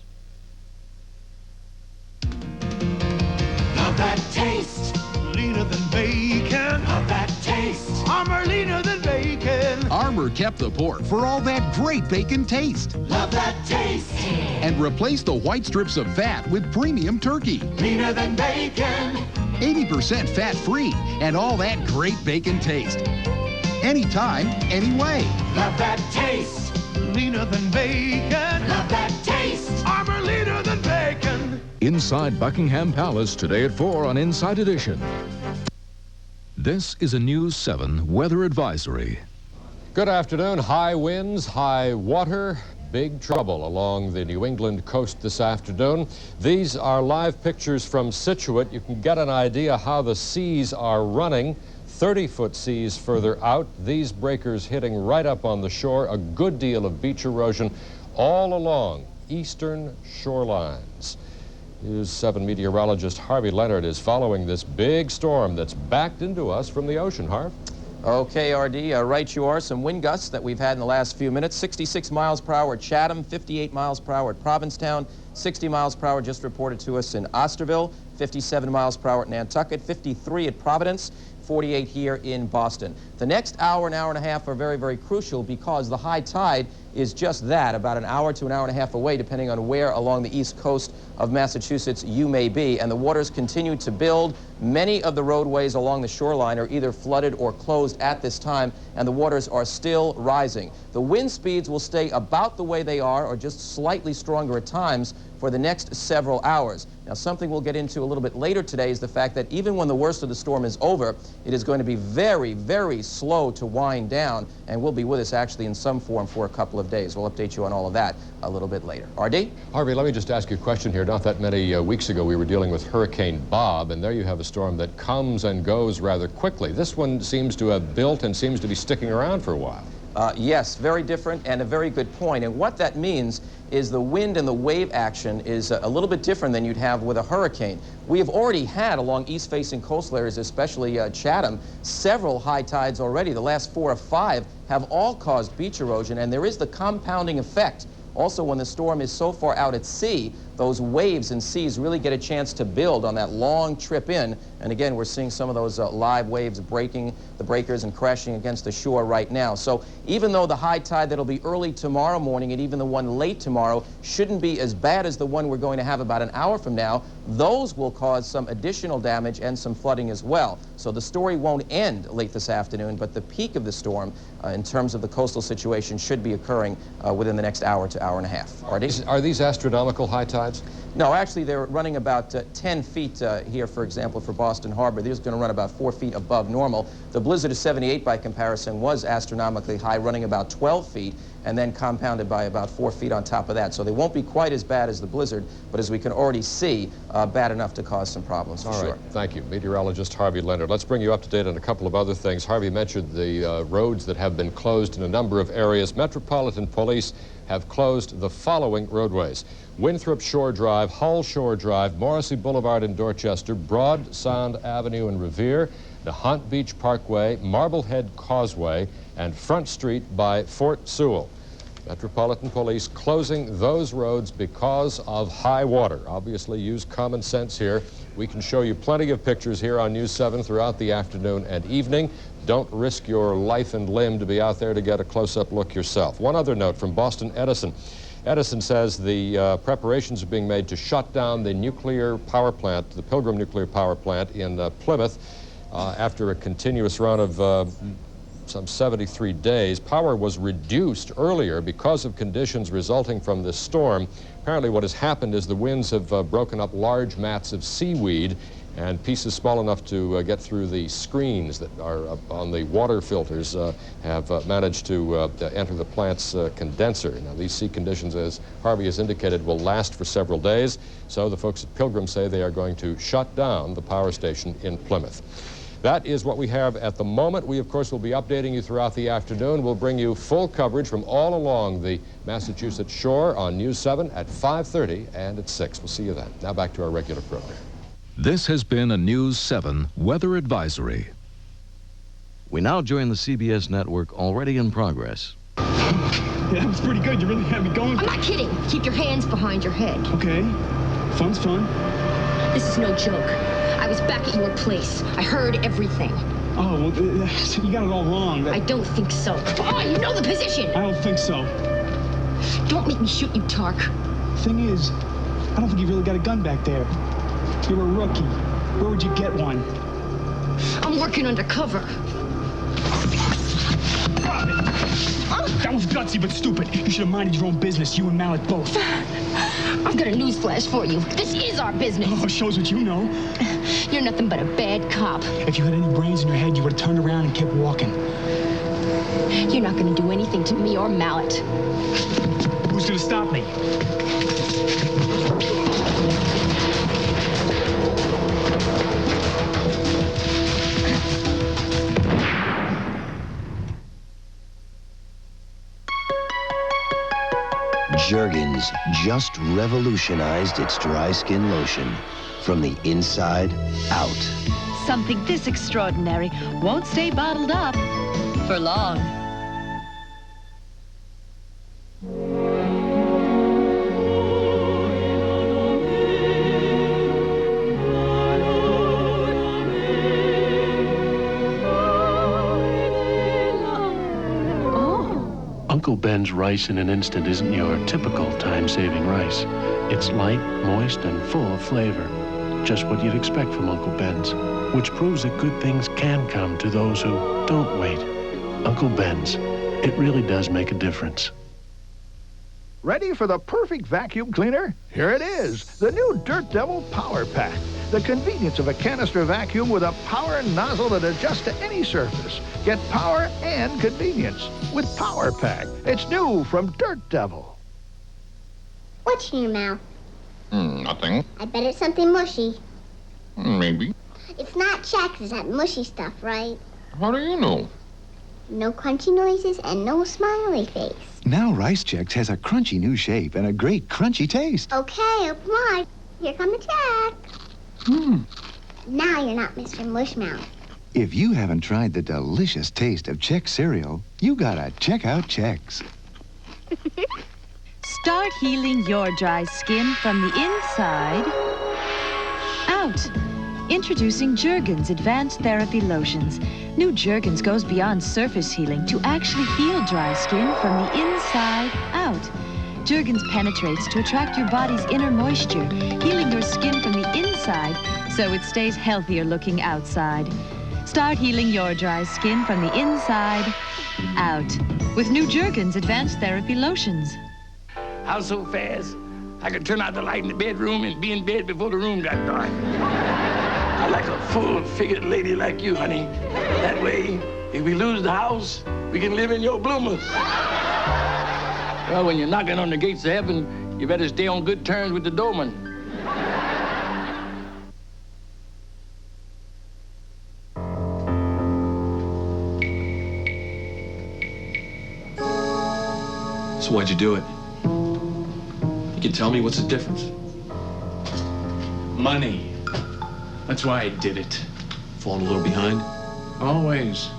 Love that taste. Leaner than bacon. Love that taste. Armor leaner than bacon. Armor kept the pork for all that great bacon taste. Love that taste. And replaced the white strips of fat with premium turkey. Leaner than bacon. 80% fat-free and all that great bacon taste. Anytime, anyway. Love that taste. Leaner than bacon. Love that taste. Armor leaner than bacon. Inside Buckingham Palace today at 4 on Inside Edition. This is a News 7 weather advisory. Good afternoon. High winds, high water, big trouble along the New England coast this afternoon. These are live pictures from Scituate. You can get an idea how the seas are running. 30-foot seas further out. These breakers hitting right up on the shore. A good deal of beach erosion all along eastern shorelines. News 7 meteorologist Harvey Leonard is following this big storm that's backed into us from the ocean. Harv? Okay, RD, right you are. Some wind gusts that we've had in the last few minutes. 66 miles per hour at Chatham, 58 miles per hour at Provincetown, 60 miles per hour just reported to us in Osterville, 57 miles per hour at Nantucket, 53 at Providence, 48 here in Boston. The next hour and a half are very, very crucial because the high tide is just that, about an hour to an hour and a half away, depending on where along the east coast of Massachusetts you may be. And the waters continue to build. Many of the roadways along the shoreline are either flooded or closed at this time, and the waters are still rising. The wind speeds will stay about the way they are, or just slightly stronger at times, for the next several hours. Now, something we'll get into a little bit later today is the fact that even when the worst of the storm is over, it is going to be very, very slow to wind down, and will be with us actually in some form for a couple of days. We'll update you on all of that a little bit later. RD? Harvey, let me just ask you a question here. Not that many weeks ago we were dealing with Hurricane Bob, and there you have a storm that comes and goes rather quickly. This one seems to have built and seems to be sticking around for a while. Yes, very different and a very good point. And what that means is the wind and the wave action is a little bit different than you'd have with a hurricane. We have already had along east-facing coastal areas, especially Chatham, several high tides already. The last 4 or 5 have all caused beach erosion, and there is the compounding effect. Also, when the storm is so far out at sea, those waves and seas really get a chance to build on that long trip in. And again, we're seeing some of those live waves breaking the breakers and crashing against the shore right now. So even though the high tide that'll be early tomorrow morning and even the one late tomorrow shouldn't be as bad as the one we're going to have about an hour from now, those will cause some additional damage and some flooding as well. So the story won't end late this afternoon, but the peak of the storm in terms of the coastal situation should be occurring within the next hour to hour and a half. RD? Are these astronomical high tides? No, actually they're running about 10 feet here, for example, for Boston Harbor. They're going to run about 4 feet above normal. The blizzard of 78 by comparison was astronomically high, running about 12 feet, and then compounded by about 4 feet on top of that. So they won't be quite as bad as the blizzard, but as we can already see, bad enough to cause some problems for sure. All right, thank you. Meteorologist Harvey Leonard. Let's bring you up to date on a couple of other things. Harvey mentioned the roads that have been closed in a number of areas. Metropolitan Police have closed the following roadways: Winthrop Shore Drive, Hull Shore Drive, Morrissey Boulevard in Dorchester, Broad Sound Avenue in Revere, Nahant Beach Parkway, Marblehead Causeway, and Front Street by Fort Sewell. Metropolitan Police closing those roads because of high water. Obviously, use common sense here. We can show you plenty of pictures here on News 7 throughout the afternoon and evening. Don't risk your life and limb to be out there to get a close-up look yourself. One other note from Boston Edison. Edison says the preparations are being made to shut down the nuclear power plant, the Pilgrim nuclear power plant in Plymouth, after a continuous run of some 73 days. Power was reduced earlier because of conditions resulting from this storm. Apparently what has happened is the winds have broken up large mats of seaweed, and pieces small enough to get through the screens that are up on the water filters have managed to enter the plant's condenser. Now, these sea conditions, as Harvey has indicated, will last for several days, so the folks at Pilgrim say they are going to shut down the power station in Plymouth. That is what we have at the moment. We, of course, will be updating you throughout the afternoon. We'll bring you full coverage from all along the Massachusetts shore on News 7 at 5:30 and at 6. We'll see you then. Now back to our regular program. This has been a News 7 weather advisory. We now join the CBS network already in progress. Yeah, that was pretty good. You really had me going. I'm not kidding. Keep your hands behind your head. Okay. Fun's fun. This is no joke. I was back at your place. I heard everything. Oh, well, you got it all wrong. I don't think so. Oh, you know the position. I don't think so. Don't make me shoot you, Tark. Thing is, I don't think you really got a gun back there. You're a rookie. Where would you get one? I'm working undercover. That was gutsy but stupid. You should have minded your own business, you and Malik both. I've got a news flash for you. This is our business. Oh, shows what you know. You're nothing but a bad cop. If you had any brains in your head, you would have turned around and kept walking. You're not going to do anything to me or Mallet. Who's going to stop me? Jergens just revolutionized its dry skin lotion from the inside out. Something this extraordinary won't stay bottled up for long. Uncle Ben's rice in an instant isn't your typical time-saving rice. It's light, moist, and full of flavor. Just what you'd expect from Uncle Ben's, which proves that good things can come to those who don't wait. Uncle Ben's, it really does make a difference. Ready for the perfect vacuum cleaner? Here it is, the new Dirt Devil Power Pack. The convenience of a canister vacuum with a power nozzle that adjusts to any surface. Get power and convenience with Power Pack. It's new from Dirt Devil. What's in your mouth? Nothing. I bet it's something mushy. Maybe. It's not Chex, it's that mushy stuff, right? How do you know? No crunchy noises and no smiley face. Now Rice Chex has a crunchy new shape and a great crunchy taste. Okay, open wide. Here come the check. Now you're not Mr. Mushmouth. If you haven't tried the delicious taste of Chex cereal, you gotta check out Chex. Start healing your dry skin from the inside out. Introducing Jergens Advanced Therapy Lotions. New Jergens goes beyond surface healing to actually heal dry skin from the inside out. Jergens penetrates to attract your body's inner moisture, healing your skin from the inside so it stays healthier looking outside. Start healing your dry skin from the inside out with new Jergens Advanced Therapy Lotions. How so fast? I could turn out the light in the bedroom and be in bed before the room got dark. I like a full-figured lady like you, honey. That way, if we lose the house, we can live in your bloomers. Well, when you're knocking on the gates of heaven, you better stay on good terms with the doorman. So why'd you do it? You can tell me what's the difference? Money. That's why I did it. Falling a little behind? Always.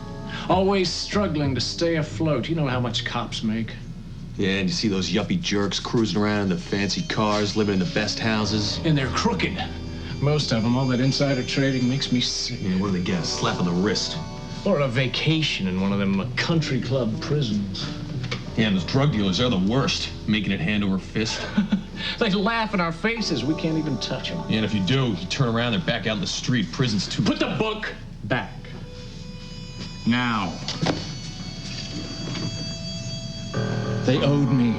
Always struggling to stay afloat. You know how much cops make. Yeah, and you see those yuppie jerks cruising around in the fancy cars, living in the best houses. And they're crooked. Most of them. All that insider trading makes me sick. Yeah, what do they get? A slap on the wrist. Or a vacation in one of them country club prisons. Yeah, and those drug dealers, they're the worst. Making it hand over fist. They laugh in our faces. We can't even touch them. Yeah, and if you do, you turn around, they're back out in the street. Prison's too... Put the book back. Now. They owed me.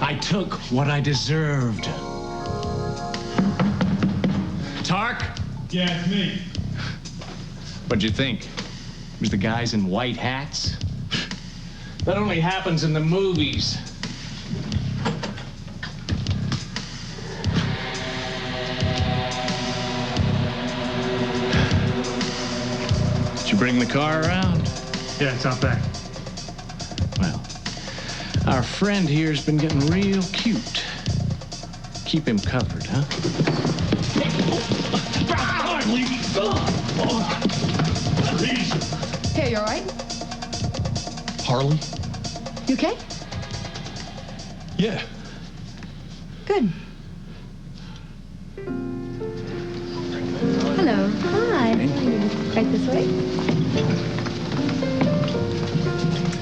I took what I deserved. Tark? Yeah, it's me. What'd you think? It was the guys in white hats? That only happens in the movies. you bring the car around? Yeah, it's out back. Well, our friend here's been getting real cute. Keep him covered, huh? Hey, you all right? Harley? You okay? Yeah. Good. Hello. Hi. Right this way?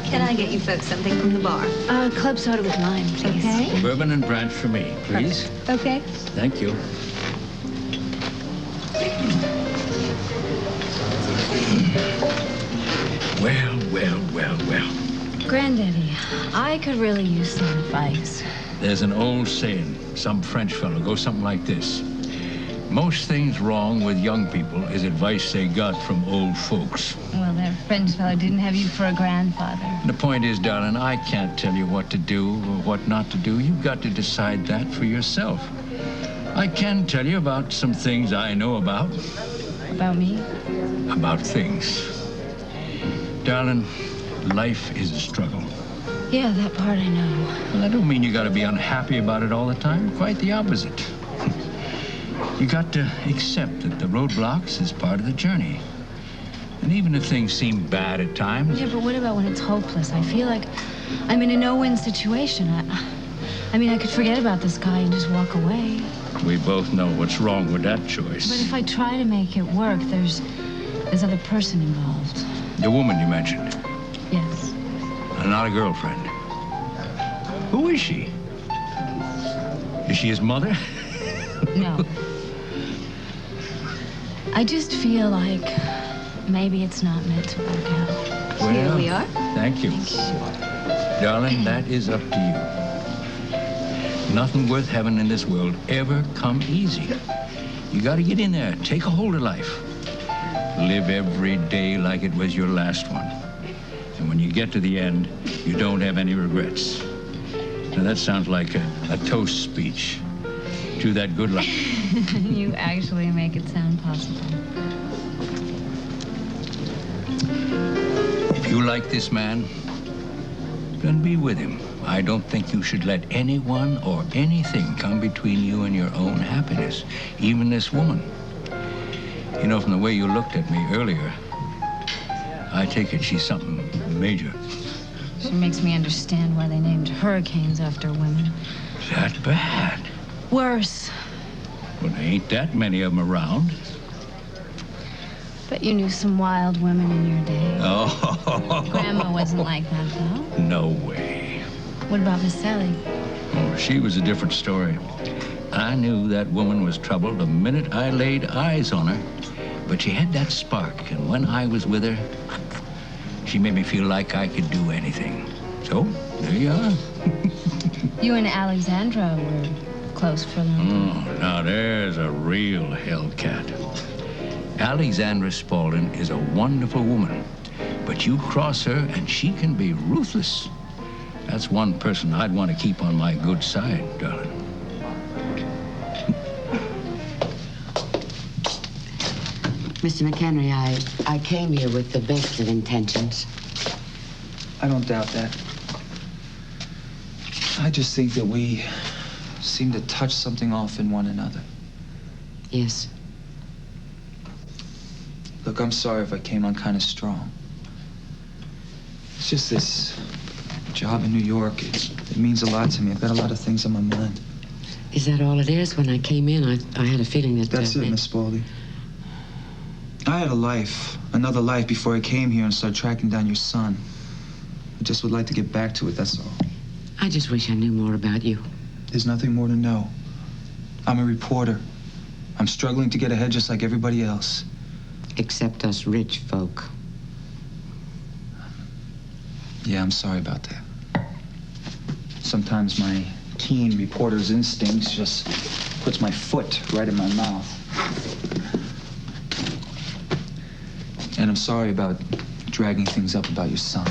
Can I get you folks something from the bar? Club soda with lime, please. Okay. Bourbon and branch for me, please. Okay. Thank you. Well. Granddaddy, I could really use some advice. There's an old saying, some French fellow goes something like this. Most things wrong with young people is advice they got from old folks. Well, that French fellow didn't have you for a grandfather. The point is, darling, I can't tell you what to do or what not to do. You've got to decide that for yourself. I can tell you about some things I know about. About me? About things. Darling, life is a struggle. Yeah, that part I know. Well, I don't mean you got to be unhappy about it all the time. Quite the opposite. You got to accept that the roadblocks is part of the journey. And even if things seem bad at times... Yeah, but what about when it's hopeless? I feel like I'm in a no-win situation. I mean, I could forget about this guy and just walk away. We both know what's wrong with that choice. But if I try to make it work, there's other person involved. The woman you mentioned. Yes. Not a girlfriend. Who is she? Is she his mother? No. I just feel like maybe it's not meant to work out. Well, here we are. Thank you. Darling, that is up to you. Nothing worth having in this world ever come easy. You got to get in there, take a hold of life. Live every day like it was your last one. And when you get to the end, you don't have any regrets. Now, that sounds like a toast speech. To that good luck. You actually make it sound possible. If you like this man, then be with him. I don't think you should let anyone or anything come between you and your own happiness, even this woman. You know, from the way you looked at me earlier, I take it she's something major. She makes me understand why they named hurricanes after women. Is that bad? Worse. Well, there ain't that many of them around. Bet you knew some wild women in your day. Oh. Grandma wasn't like that, though. No way. What about Miss Sally? Oh, she was a different story. I knew that woman was trouble the minute I laid eyes on her. But she had that spark, and when I was with her, she made me feel like I could do anything. So, there you are. You and Alexandra were close for a long time. Oh, now there's a real hellcat. Alexandra Spaulding is a wonderful woman, but you cross her and she can be ruthless. That's one person I'd want to keep on my good side, darling. Mr. McHenry, I came here with the best of intentions. I don't doubt that. I just think that we seem to touch something off in one another. Yes. Look, I'm sorry if I came on kind of strong. It's just this job in New York. It means a lot to me. I've got a lot of things on my mind. Is that all it is? When I came in, I had a feeling that... That's it, Miss Spaulding. I had a life, another life, before I came here and started tracking down your son. I just would like to get back to it, that's all. I just wish I knew more about you. There's nothing more to know. I'm a reporter. I'm struggling to get ahead just like everybody else. Except us rich folk. Yeah, I'm sorry about that. Sometimes my keen reporter's instincts just puts my foot right in my mouth. And I'm sorry about dragging things up about your son.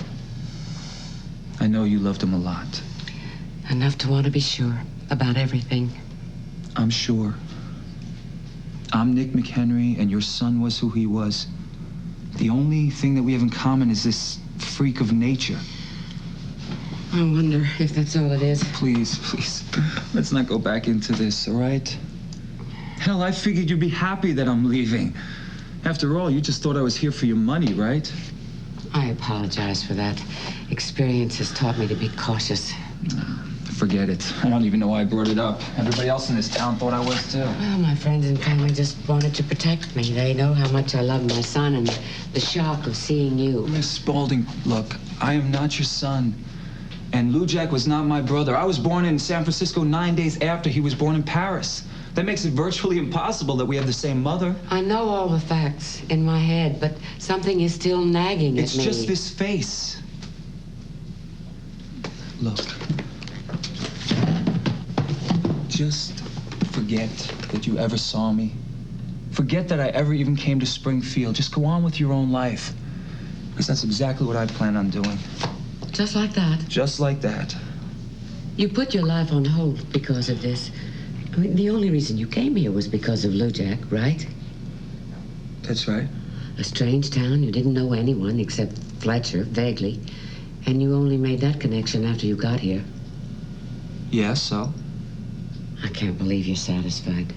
I know you loved him a lot. Enough to want to be sure about everything. I'm sure. I'm Nick McHenry, and your son was who he was The only thing that we have in common is this freak of nature. I wonder if that's all it is. Please, please, let's not go back into this, all right? Hell, I figured you'd be happy that I'm leaving. After all, you just thought I was here for your money, right? I apologize for that. Experience has taught me to be cautious. Forget it. I don't even know why I brought it up. Everybody else in this town thought I was too. Well, my friends and family just wanted to protect me. They know how much I love my son and the shock of seeing you. Miss Spaulding, look, I am not your son. And Lou Jack was not my brother. I was born in San Francisco 9 days after he was born in Paris. That makes it virtually impossible that we have the same mother. I know all the facts in my head, but something is still nagging at me. It's just this face. Look. Just forget that you ever saw me. Forget that I ever even came to Springfield. Just go on with your own life. Because that's exactly what I plan on doing. Just like that? Just like that. You put your life on hold because of this. I mean, the only reason you came here was because of Lou Jack, right? That's right. A strange town, you didn't know anyone except Fletcher, vaguely. And you only made that connection after you got here. Yes, so? I can't believe you're satisfied.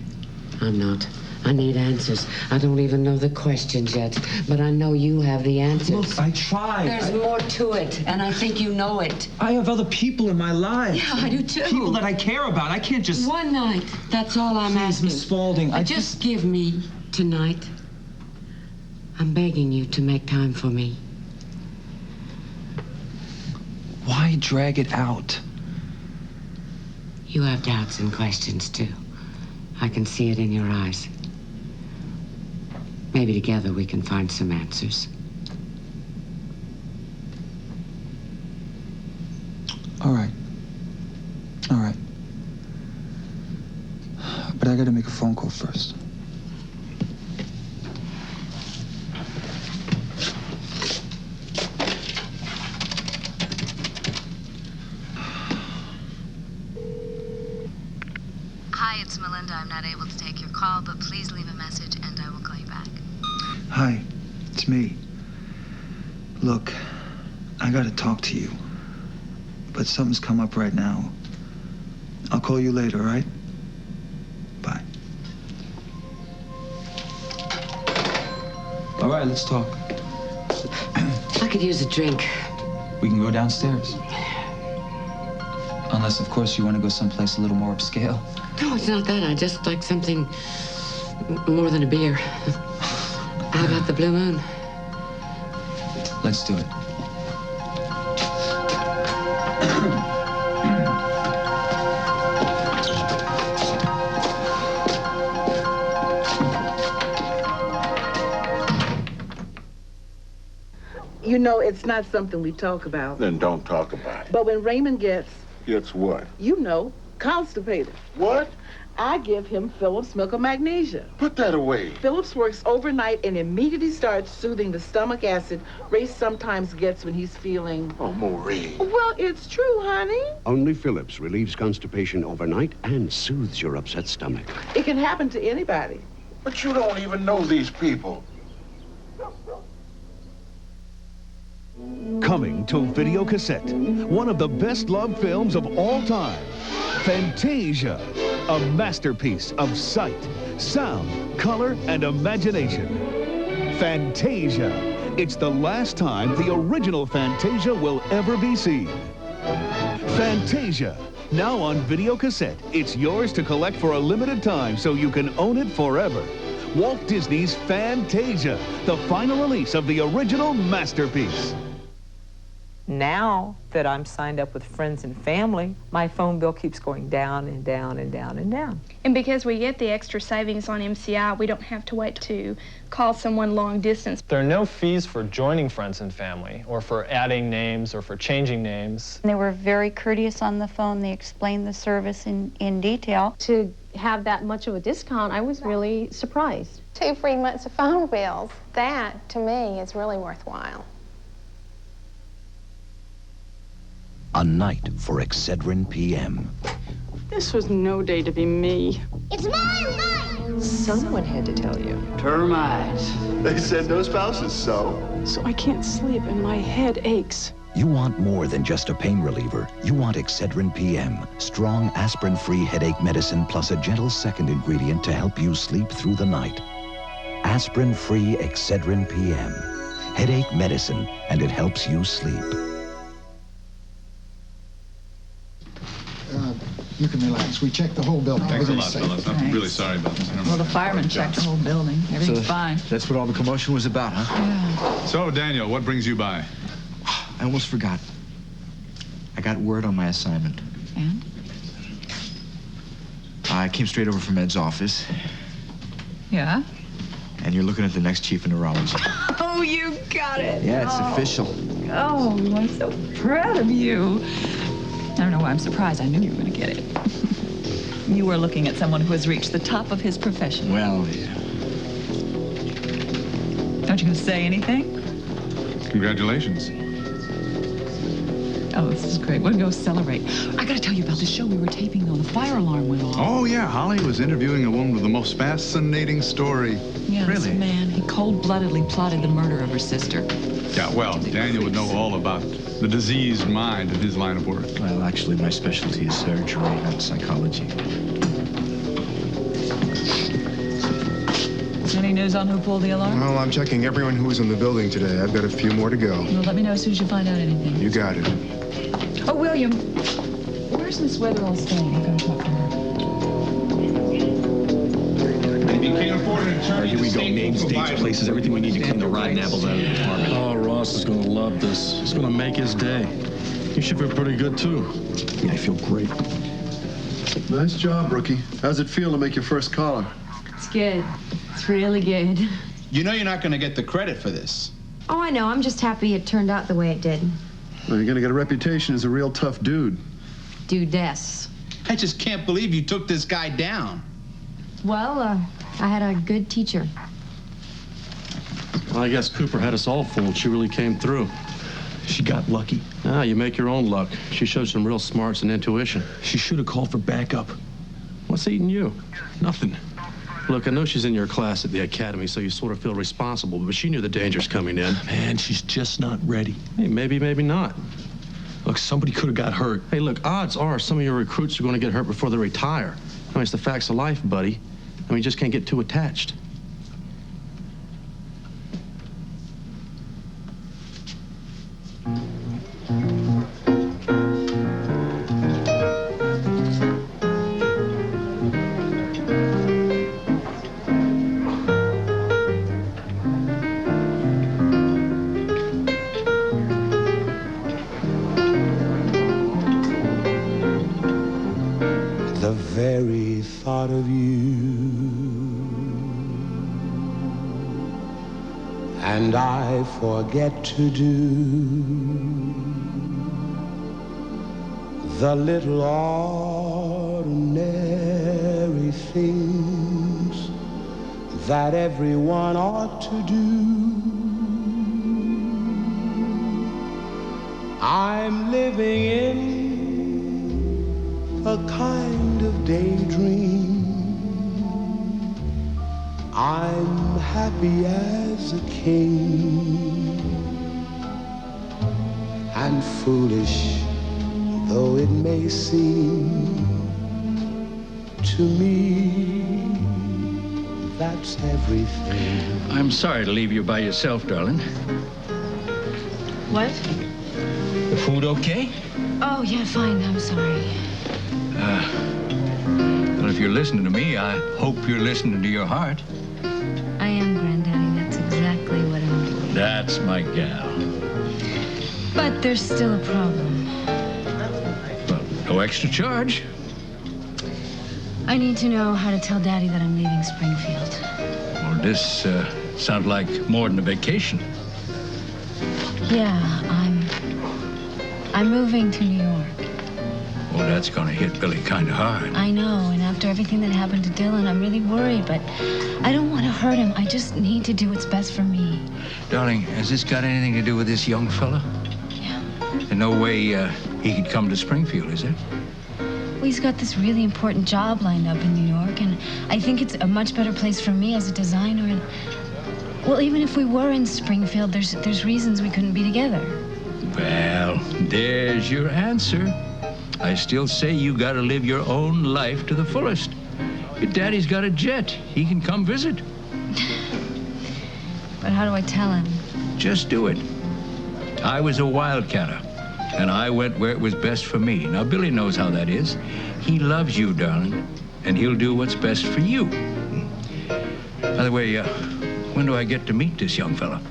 I'm not. I need answers. I don't even know the questions yet, but I know you have the answers. Look, I tried. There's more to it, and I think you know it. I have other people in my life. Yeah, I do too. People that I care about. I can't just... One night. That's all I'm asking. Miss Spaulding, just give me tonight. I'm begging you to make time for me. Why drag it out? You have doubts and questions, too. I can see it in your eyes. Maybe together we can find some answers. All right. All right. But I gotta make a phone call first. Hi, it's Melinda. I'm not able to take your call, but please leave a message and I will call you back. Hi, it's me. Look, I gotta talk to you. But something's come up right now. I'll call you later, all right? Bye. All right, let's talk. I could use a drink. We can go downstairs. Unless, of course, you want to go someplace a little more upscale. No, it's not that. I just like something more than a beer. How about the Blue Moon? Let's do it. You know, it's not something we talk about. Then don't talk about it. But when Raymond gets, Gets what? you know, constipated. What? I give him Phillips Milk of Magnesia. Put that away. Phillips works overnight and immediately starts soothing the stomach acid Ray sometimes gets when he's feeling... Oh, Maureen. Well, it's true, honey. Only Phillips relieves constipation overnight and soothes your upset stomach. It can happen to anybody. But you don't even know these people. Coming to video cassette, one of the best-loved films of all time, Fantasia, a masterpiece of sight, sound, color, and imagination. Fantasia. It's the last time the original Fantasia will ever be seen. Fantasia, now on video cassette. It's yours to collect for a limited time so you can own it forever. Walt Disney's Fantasia, the final release of the original masterpiece. Now that I'm signed up with friends and family, my phone bill keeps going down and down and down and down. And because we get the extra savings on MCI, we don't have to wait to call someone long distance. There are no fees for joining friends and family, or for adding names, or for changing names. They were very courteous on the phone. They explained the service in detail. To have that much of a discount, I was really surprised. 2 free months of phone bills. That, to me, is really worthwhile. A night for Excedrin PM. This was no day to be me. It's my night! Someone had to tell you. Termites. They said no spouses, so? So I can't sleep and my head aches. You want more than just a pain reliever. You want Excedrin PM, strong aspirin-free headache medicine plus a gentle second ingredient to help you sleep through the night. Aspirin-free Excedrin PM. Headache medicine, and it helps you sleep. You can relax. We checked the whole building. Thanks a lot, Everything's fellas. safe. I'm really sorry about this. Well, the firemen checked the whole building. Everything's fine. That's what all the commotion was about, huh? Yeah. So, Daniel, what brings you by? I almost forgot. I got word on my assignment. And? I came straight over from Ed's office. Yeah? And you're looking at the next chief of neurology. Oh, you got it. Yeah, it's official. Oh, I'm so proud of you. I don't know why I'm surprised. I knew you were going to get it. You were looking at someone who has reached the top of his profession. Well, yeah. Aren't you going to say anything? Congratulations. Oh, this is great. We're going to go celebrate. I got to tell you about the show we were taping, though. The fire alarm went off. Oh, yeah. Holly was interviewing a woman with the most fascinating story. Yeah, Really? this man, he cold-bloodedly plotted the murder of her sister. Yeah, well, Daniel would know all about the diseased mind in his line of work. Well, actually, my specialty is surgery, not psychology. Any news on who pulled the alarm? Well, I'm checking everyone who was in the building today. I've got a few more to go. Well, let me know as soon as you find out anything. You got it. Oh, William, where's Miss Weatherall staying? I'm going to talk to her. You can't afford an attorney. Here we go. Names, dates, places, everything we need to clean the rotten apples out of the department. Oh, Ross is going to love this. It's going to make his day. You should feel pretty good, too. Yeah, I feel great. Nice job, rookie. How's it feel to make your first collar? It's good. It's really good. You know you're not going to get the credit for this. Oh, I know. I'm just happy it turned out the way it did. Well, you're going to get a reputation as a real tough dude. Dudess. I just can't believe you took this guy down. Well, I had a good teacher. Well, I guess Cooper had us all fooled. She really came through. She got lucky. Ah, you make your own luck. She showed some real smarts and intuition. She should have called for backup. What's eating you? Nothing. Look, I know she's in your class at the academy, so you sort of feel responsible, but she knew the dangers coming in. Man, she's just not ready. Hey, maybe, maybe not. Look, somebody could have got hurt. Hey, look, odds are some of your recruits are going to get hurt before they retire. I mean, it's the facts of life, buddy. I mean, you just can't get too attached. The very thought of you and I forget to do the little ordinary things that everyone ought to do. I'm living in a kind of daydream. I'm happy as a king, and foolish though it may seem to me, that's everything. I'm sorry to leave you by yourself, darling. What? The food okay? Oh, yeah, fine. I'm sorry. Well, if you're listening to me, I hope you're listening to your heart. I am, Granddaddy. That's exactly what I'm doing. That's my gal. But there's still a problem. Well, no extra charge. I need to know how to tell Daddy that I'm leaving Springfield. Well, this sounds like more than a vacation. Yeah, I'm moving to New York. Well, that's gonna hit Billy kind of hard. I know, and after everything that happened to Dylan, I'm really worried, but I don't want to hurt him. I just need to do what's best for me. Darling, has this got anything to do with this young fella? Yeah. There's no way he could come to Springfield, is there? Well, he's got this really important job lined up in New York, and I think it's a much better place for me as a designer. And, well, even if we were in Springfield, there's reasons we couldn't be together. Well, there's your answer. I still say you gotta live your own life to the fullest. Your daddy's got a jet. He can come visit. But how do I tell him? Just do it. I was a wildcatter, and I went where it was best for me. Now, Billy knows how that is. He loves you, darling, and he'll do what's best for you. By the way, when do I get to meet this young fella?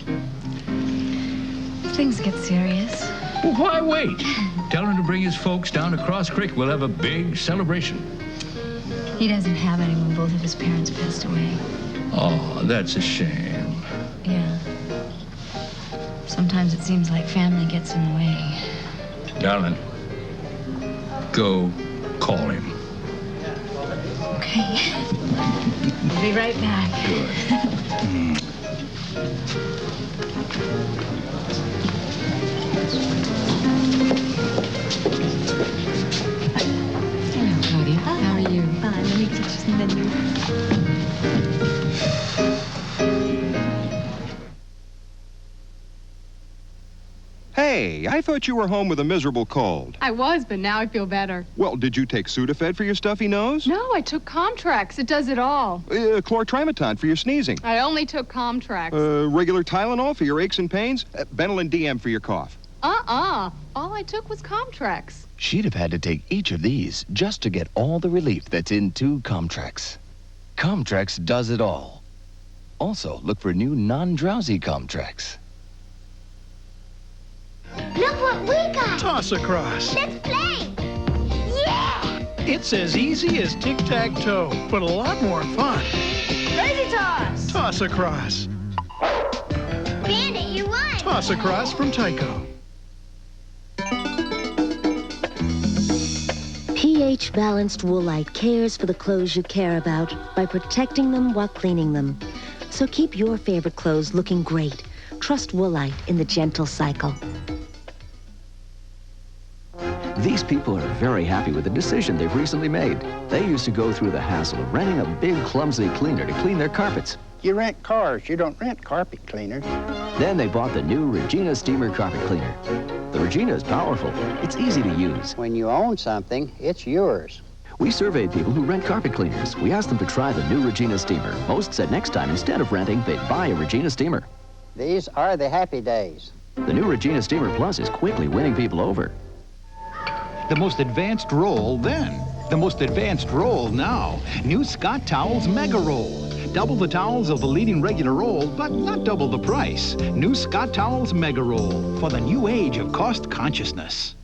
If things get serious. Well, why wait? Tell him to bring his folks down to Cross Creek. We'll have a big celebration. He doesn't have anyone. Both of his parents passed away. Oh, that's a shame. Yeah. Sometimes it seems like family gets in the way. Darling, go call him. Okay. I'll be right back. Good. Hello, Claudia. How are you? Fine. Let me get you some menu. Hey, I thought you were home with a miserable cold. I was, but now I feel better. Well, did you take Sudafed for your stuffy nose? No, I took Comtrax. It does it all. Chlortrimeton for your sneezing. I only took Comtrax. Regular Tylenol for your aches and pains. Benylin DM for your cough. All I took was Comtrax. She'd have had to take each of these just to get all the relief that's in 2 Comtrex. Comtrex does it all. Also, look for new non-drowsy Comtrex. Look what we got! Toss across. Let's play! Yeah! It's as easy as tic-tac-toe, but a lot more fun. Crazy toss! Toss across. Bandit, you won! Toss across from Tyco. pH Balanced Woolite cares for the clothes you care about by protecting them while cleaning them. So keep your favorite clothes looking great. Trust Woolite in the gentle cycle. These people are very happy with the decision they've recently made. They used to go through the hassle of renting a big, clumsy cleaner to clean their carpets. You rent cars, you don't rent carpet cleaners. Then they bought the new Regina Steamer Carpet Cleaner. The Regina is powerful. It's easy to use. When you own something, it's yours. We surveyed people who rent carpet cleaners. We asked them to try the new Regina Steamer. Most said next time, instead of renting, they'd buy a Regina Steamer. These are the happy days. The new Regina Steamer Plus is quickly winning people over. The most advanced roll then. The most advanced roll now. New Scott Towels Mega Roll. Double the towels of the leading regular roll, but not double the price. New Scott Towels Mega Roll for the new age of cost consciousness.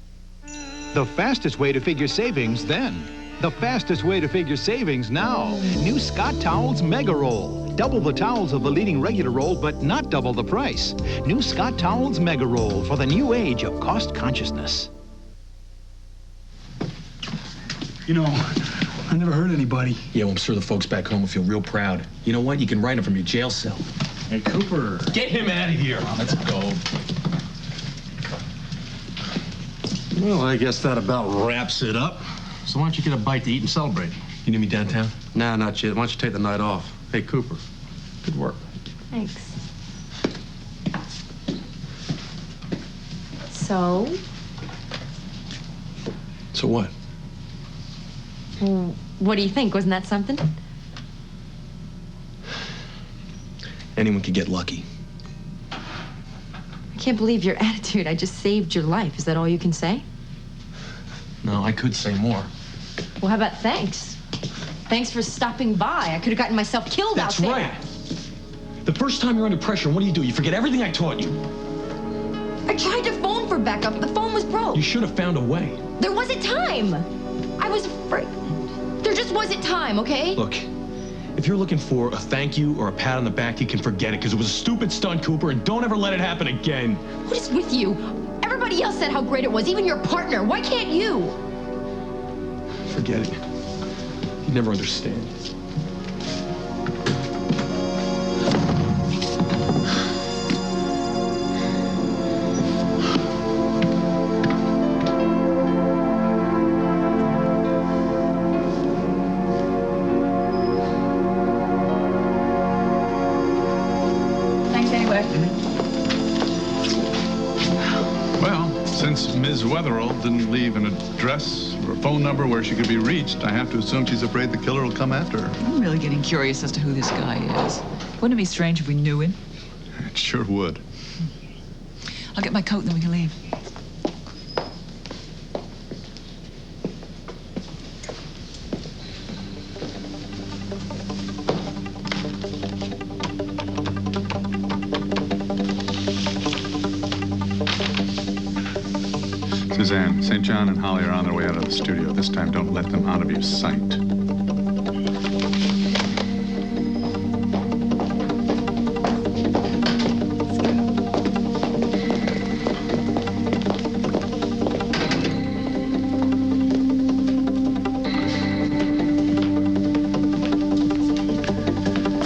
The fastest way to figure savings then. The fastest way to figure savings now. New Scott Towels Mega Roll. Double the towels of the leading regular roll, but not double the price. New Scott Towels Mega Roll for the new age of cost consciousness. You know, I never hurt anybody. Yeah, well, I'm sure the folks back home will feel real proud. You know what? You can write them from your jail cell. Hey, Cooper. Get him out of here. Let's go. Well, I guess that about wraps it up. So why don't you get a bite to eat and celebrate? You need me downtown? Nah, not yet. Why don't you take the night off? Hey, Cooper, good work. Thanks. So? So what? Well, what do you think? Wasn't that something? Anyone could get lucky. I can't believe your attitude. I just saved your life. Is that all you can say? No, I could say more. Well, how about thanks? Thanks for stopping by. I could have gotten myself killed out there. That's right. The first time you're under pressure, what do? You forget everything I taught you. I tried to phone for backup. The phone was broke. You should have found a way. There wasn't time. I was afraid. There just wasn't time, okay? Look, if you're looking for a thank you or a pat on the back, you can forget it, because it was a stupid stunt, Cooper, and don't ever let it happen again. What is with you? Everybody else said how great it was, even your partner. Why can't you? Forget it. You'd never understand. you after me. Well, since Ms. Wetherell didn't leave an address or a phone number where she could be reached, I have to assume she's afraid the killer will come after her. I'm really getting curious as to who this guy is. Wouldn't it be strange if we knew him? It sure would. I'll get my coat and then we can leave. Suzanne, St. John and Holly are on their way out of the studio. This time, don't let them out of your sight.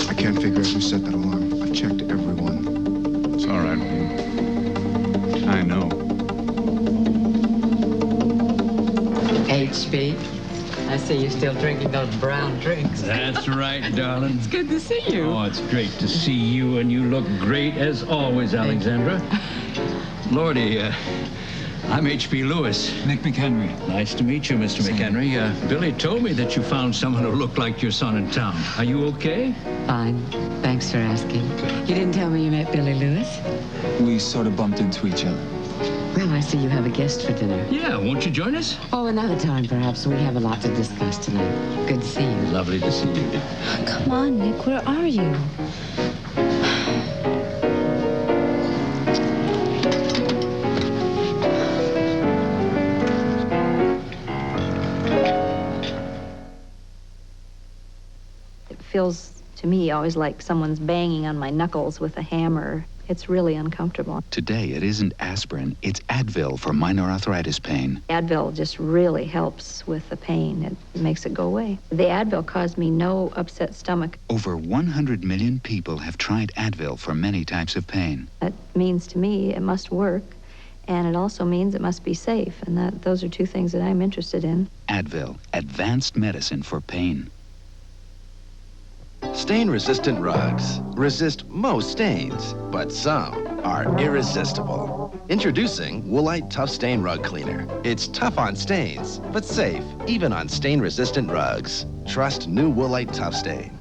I can't figure out who set that alarm. I've checked everyone. It's all right. I know. HB, I see you're still drinking those brown drinks. That's right, darling. It's good to see you. Oh, it's great to see you, and you look great as always, Alexandra. Lordy, I'm H.B. Lewis. Nick McHenry. Nice to meet you, Mr. McHenry. Billy told me that you found someone who looked like your son in town. Are you okay? Fine. Thanks for asking. You didn't tell me you met Billy Lewis? We sort of bumped into each other. Well, I see you have a guest for dinner. Yeah, won't you join us? Oh, another time, perhaps. We have a lot to discuss tonight. Good to see you. Lovely to see you. Come on, Nick, where are you? It feels to me always like someone's banging on my knuckles with a hammer. It's really uncomfortable. Today, it isn't aspirin, it's Advil for minor arthritis pain. Advil just really helps with the pain. It makes it go away. The Advil caused me no upset stomach. Over 100 million people have tried Advil for many types of pain. That means to me it must work, and it also means it must be safe, and those are two things that I'm interested in. Advil, advanced medicine for pain. Stain-resistant rugs resist most stains, but some are irresistible. Introducing Woolite Tough Stain Rug Cleaner. It's tough on stains, but safe even on stain-resistant rugs. Trust new Woolite Tough Stain.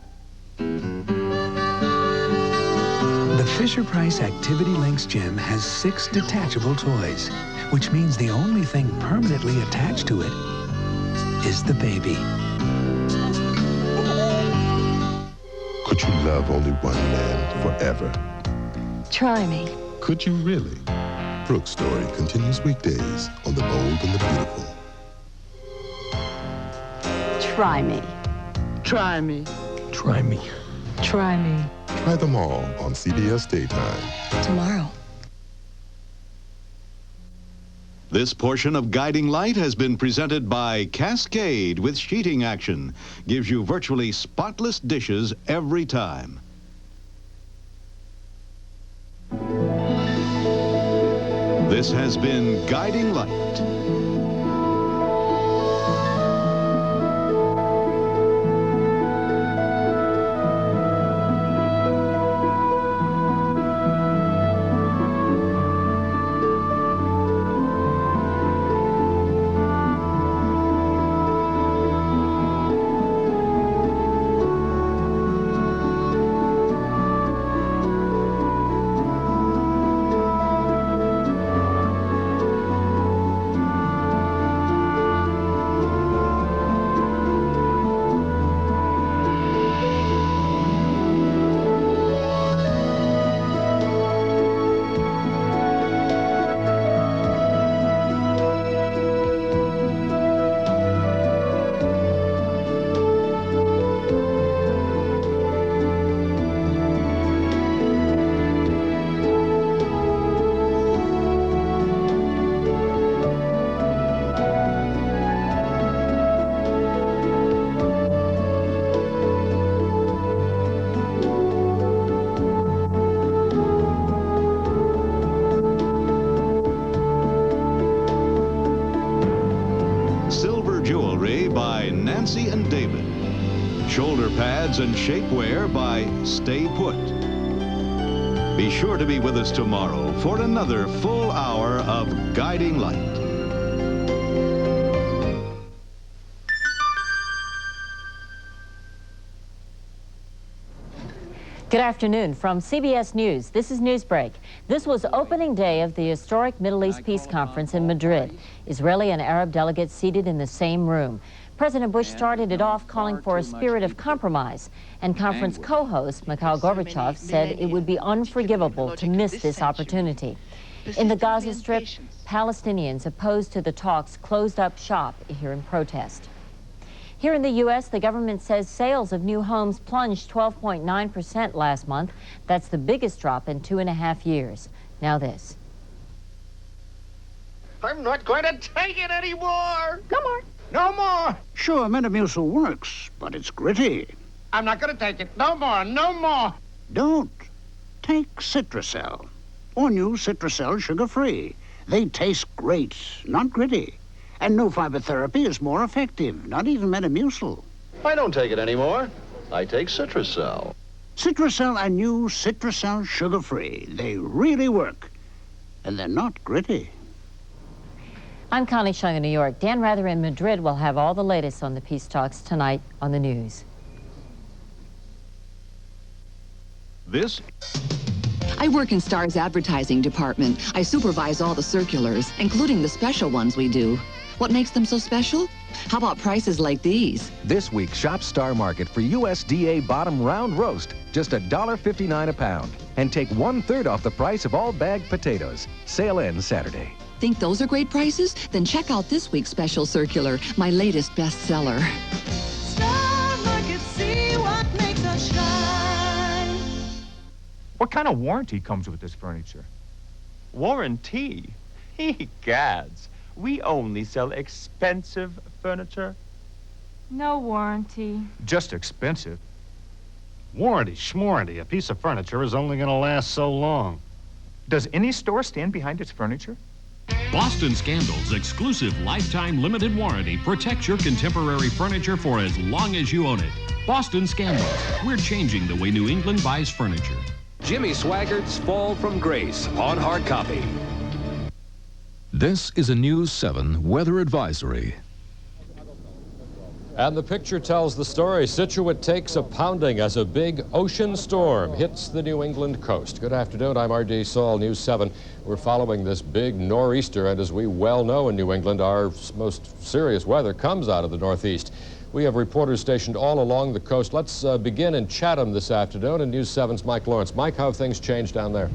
The Fisher-Price Activity Links Gym has 6 detachable toys, which means the only thing permanently attached to it is the baby. Could you love only one man forever? Try me. Could you really? Brooke's Story continues weekdays on The Bold and the Beautiful. Try me. Try me. Try me. Try me. Try them all on CBS Daytime. Tomorrow. This portion of Guiding Light has been presented by Cascade with sheeting action. Gives you virtually spotless dishes every time. This has been Guiding Light. Nancy and David. Shoulder pads and shapewear by Stay Put. Be sure to be with us tomorrow for another full hour of Guiding Light. Good afternoon. From CBS News, this is Newsbreak. This was opening day of the historic Middle East Peace Conference in Madrid. Israeli and Arab delegates seated in the same room. President Bush started it off calling for a spirit of compromise, and conference co-host Mikhail Gorbachev said it would be unforgivable to miss this opportunity. In the Gaza Strip, Palestinians opposed to the talks closed up shop here in protest. Here in the U.S., the government says sales of new homes plunged 12.9% last month. That's the biggest drop in 2.5 years. Now this. I'm not going to take it anymore. No more. No more. Sure, Metamucil works, but it's gritty. I'm not going to take it. No more. No more. Don't. Take Citracel. Or new Citracel sugar-free. They taste great, not gritty. And no fiber therapy is more effective, not even Metamucil. I don't take it anymore. I take Citracel. Citracel and new Citracel sugar-free. They really work. And they're not gritty. I'm Connie Chung in New York. Dan Rather in Madrid will have all the latest on the peace talks tonight on the news. I work in Star's advertising department. I supervise all the circulars, including the special ones we do. What makes them so special? How about prices like these? This week, shop Star Market for USDA bottom round roast, just $1.59 a pound. And take 1/3 off the price of all bagged potatoes. Sale ends Saturday. Think those are great prices? Then check out this week's special circular, my latest bestseller. Star Market, see what makes us shine. What kind of warranty comes with this furniture? Warranty? Egads. We only sell expensive furniture. No warranty. Just expensive. Warranty, schmarranty. A piece of furniture is only going to last so long. Does any store stand behind its furniture? Boston Scandal's exclusive lifetime limited warranty protects your contemporary furniture for as long as you own it. Boston Scandals. We're changing the way New England buys furniture. Jimmy Swaggart's Fall from Grace on hard copy. This is a News 7 weather advisory. And the picture tells the story. Situate takes a pounding as a big ocean storm hits the New England coast. Good afternoon. I'm R.D. Saul, News 7. We're following this big nor'easter, and as we well know in New England, our most serious weather comes out of the Northeast. We have reporters stationed all along the coast. Let's begin in Chatham this afternoon, and News 7's Mike Lawrence. Mike, how have things changed down there?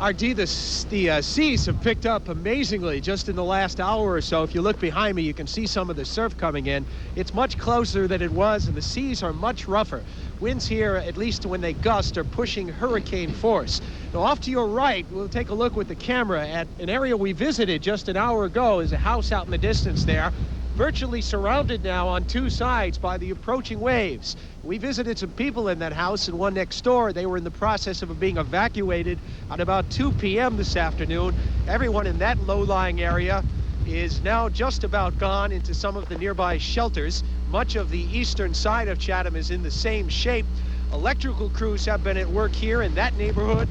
RD, the seas have picked up amazingly just in the last hour or so. If you look behind me, you can see some of the surf coming in. It's much closer than it was, and the seas are much rougher. Winds here, at least when they gust, are pushing hurricane force. Now, off to your right, we'll take a look with the camera at an area we visited just an hour ago. There's a house out in the distance there, virtually surrounded now on two sides by the approaching waves. We visited some people in that house and one next door. They were in the process of being evacuated at about 2 p.m. this afternoon. Everyone in that low-lying area is now just about gone into some of the nearby shelters. Much of the eastern side of Chatham is in the same shape. Electrical crews have been at work here in that neighborhood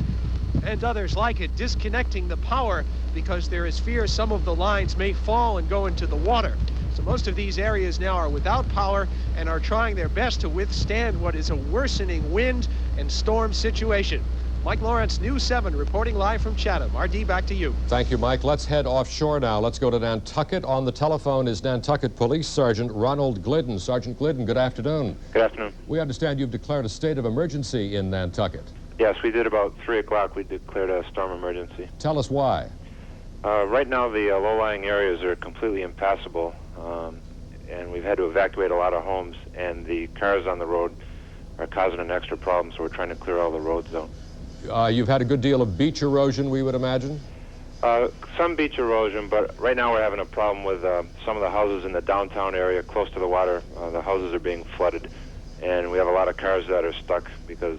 and others like it, disconnecting the power because there is fear some of the lines may fall and go into the water. So most of these areas now are without power and are trying their best to withstand what is a worsening wind and storm situation. Mike Lawrence, News 7, reporting live from Chatham. RD, back to you. Thank you, Mike. Let's head offshore now. Let's go to Nantucket. On the telephone is Nantucket Police Sergeant Ronald Glidden. Sergeant Glidden, good afternoon. Good afternoon. We understand you've declared a state of emergency in Nantucket. Yes, we did about 3 o'clock. We declared a storm emergency. Tell us why. Right now, the low-lying areas are completely impassable, and we've had to evacuate a lot of homes, and the cars on the road are causing an extra problem, so we're trying to clear all the roads out. You've had a good deal of beach erosion, we would imagine? Some beach erosion, but right now we're having a problem with some of the houses in the downtown area close to the water. The houses are being flooded, and we have a lot of cars that are stuck because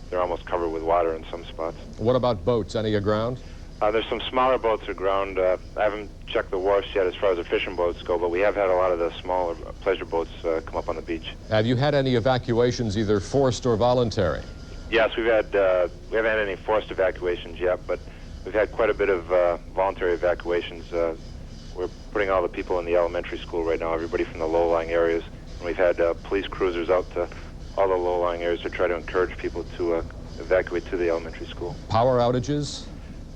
they're almost covered with water in some spots. What about boats? Any aground? There's some smaller boats aground. I haven't checked the wharfs yet as far as the fishing boats go, but we have had a lot of the smaller pleasure boats come up on the beach. Have you had any evacuations, either forced or voluntary? Yes, we haven't had any forced evacuations yet, but we've had quite a bit of voluntary evacuations. We're putting all the people in the elementary school right now, everybody from the low-lying areas. And we've had police cruisers out to all the low-lying areas to try to encourage people to evacuate to the elementary school. Power outages?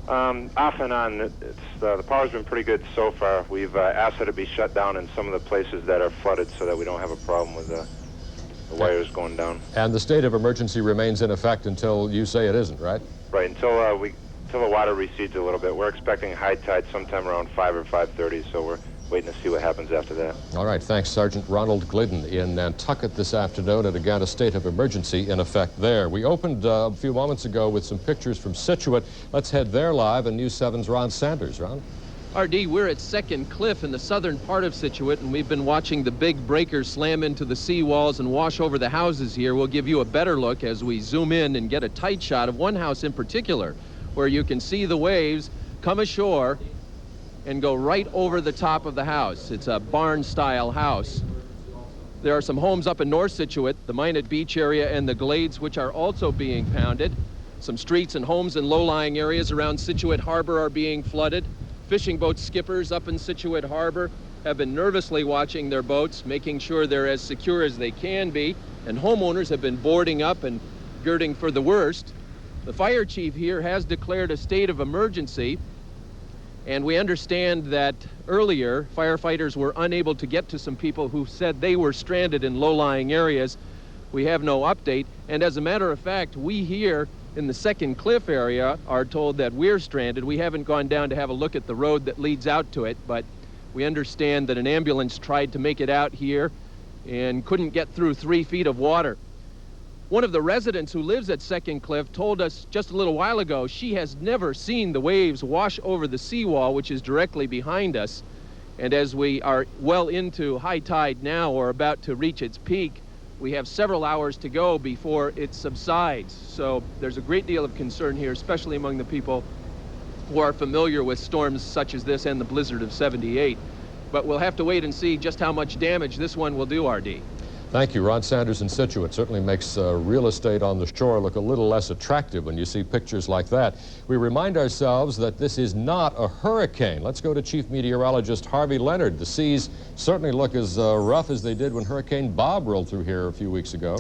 Off and on. The power's been pretty good so far. We've asked it to be shut down in some of the places that are flooded so that we don't have a problem with the wires going down. And the state of emergency remains in effect until you say it isn't, right? Right, until the water recedes a little bit. We're expecting high tide sometime around 5 or 5:30, so we're waiting to see what happens after that. All right, thanks, Sergeant Ronald Glidden in Nantucket this afternoon, and again, a state of emergency in effect there. We opened a few moments ago with some pictures from Scituate. Let's head there live, and News 7's Ron Sanders. Ron? RD, we're at Second Cliff in the southern part of Scituate, and we've been watching the big breakers slam into the seawalls and wash over the houses here. We'll give you a better look as we zoom in and get a tight shot of one house in particular, where you can see the waves come ashore and go right over the top of the house. It's a barn-style house. There are some homes up in North Scituate, the Minot Beach area and the Glades, which are also being pounded. Some streets and homes in low-lying areas around Scituate Harbor are being flooded. Fishing boat skippers up in Scituate Harbor have been nervously watching their boats, making sure they're as secure as they can be, and homeowners have been boarding up and girding for the worst. The fire chief here has declared a state of emergency, and we understand that earlier firefighters were unable to get to some people who said they were stranded in low-lying areas. We have no update, and as a matter of fact, we here in the Second Cliff area are told that we're stranded. We haven't gone down to have a look at the road that leads out to it, but we understand that an ambulance tried to make it out here and couldn't get through 3 feet of water. One of the residents who lives at Second Cliff told us just a little while ago she has never seen the waves wash over the seawall, which is directly behind us. And as we are well into high tide now, or about to reach its peak, we have several hours to go before it subsides. So there's a great deal of concern here, especially among the people who are familiar with storms such as this and the blizzard of '78. But we'll have to wait and see just how much damage this one will do, RD. Thank you. Ron Sanders in Scituate certainly makes real estate on the shore look a little less attractive when you see pictures like that. We remind ourselves that this is not a hurricane. Let's go to Chief Meteorologist Harvey Leonard. The seas certainly look as rough as they did when Hurricane Bob rolled through here a few weeks ago.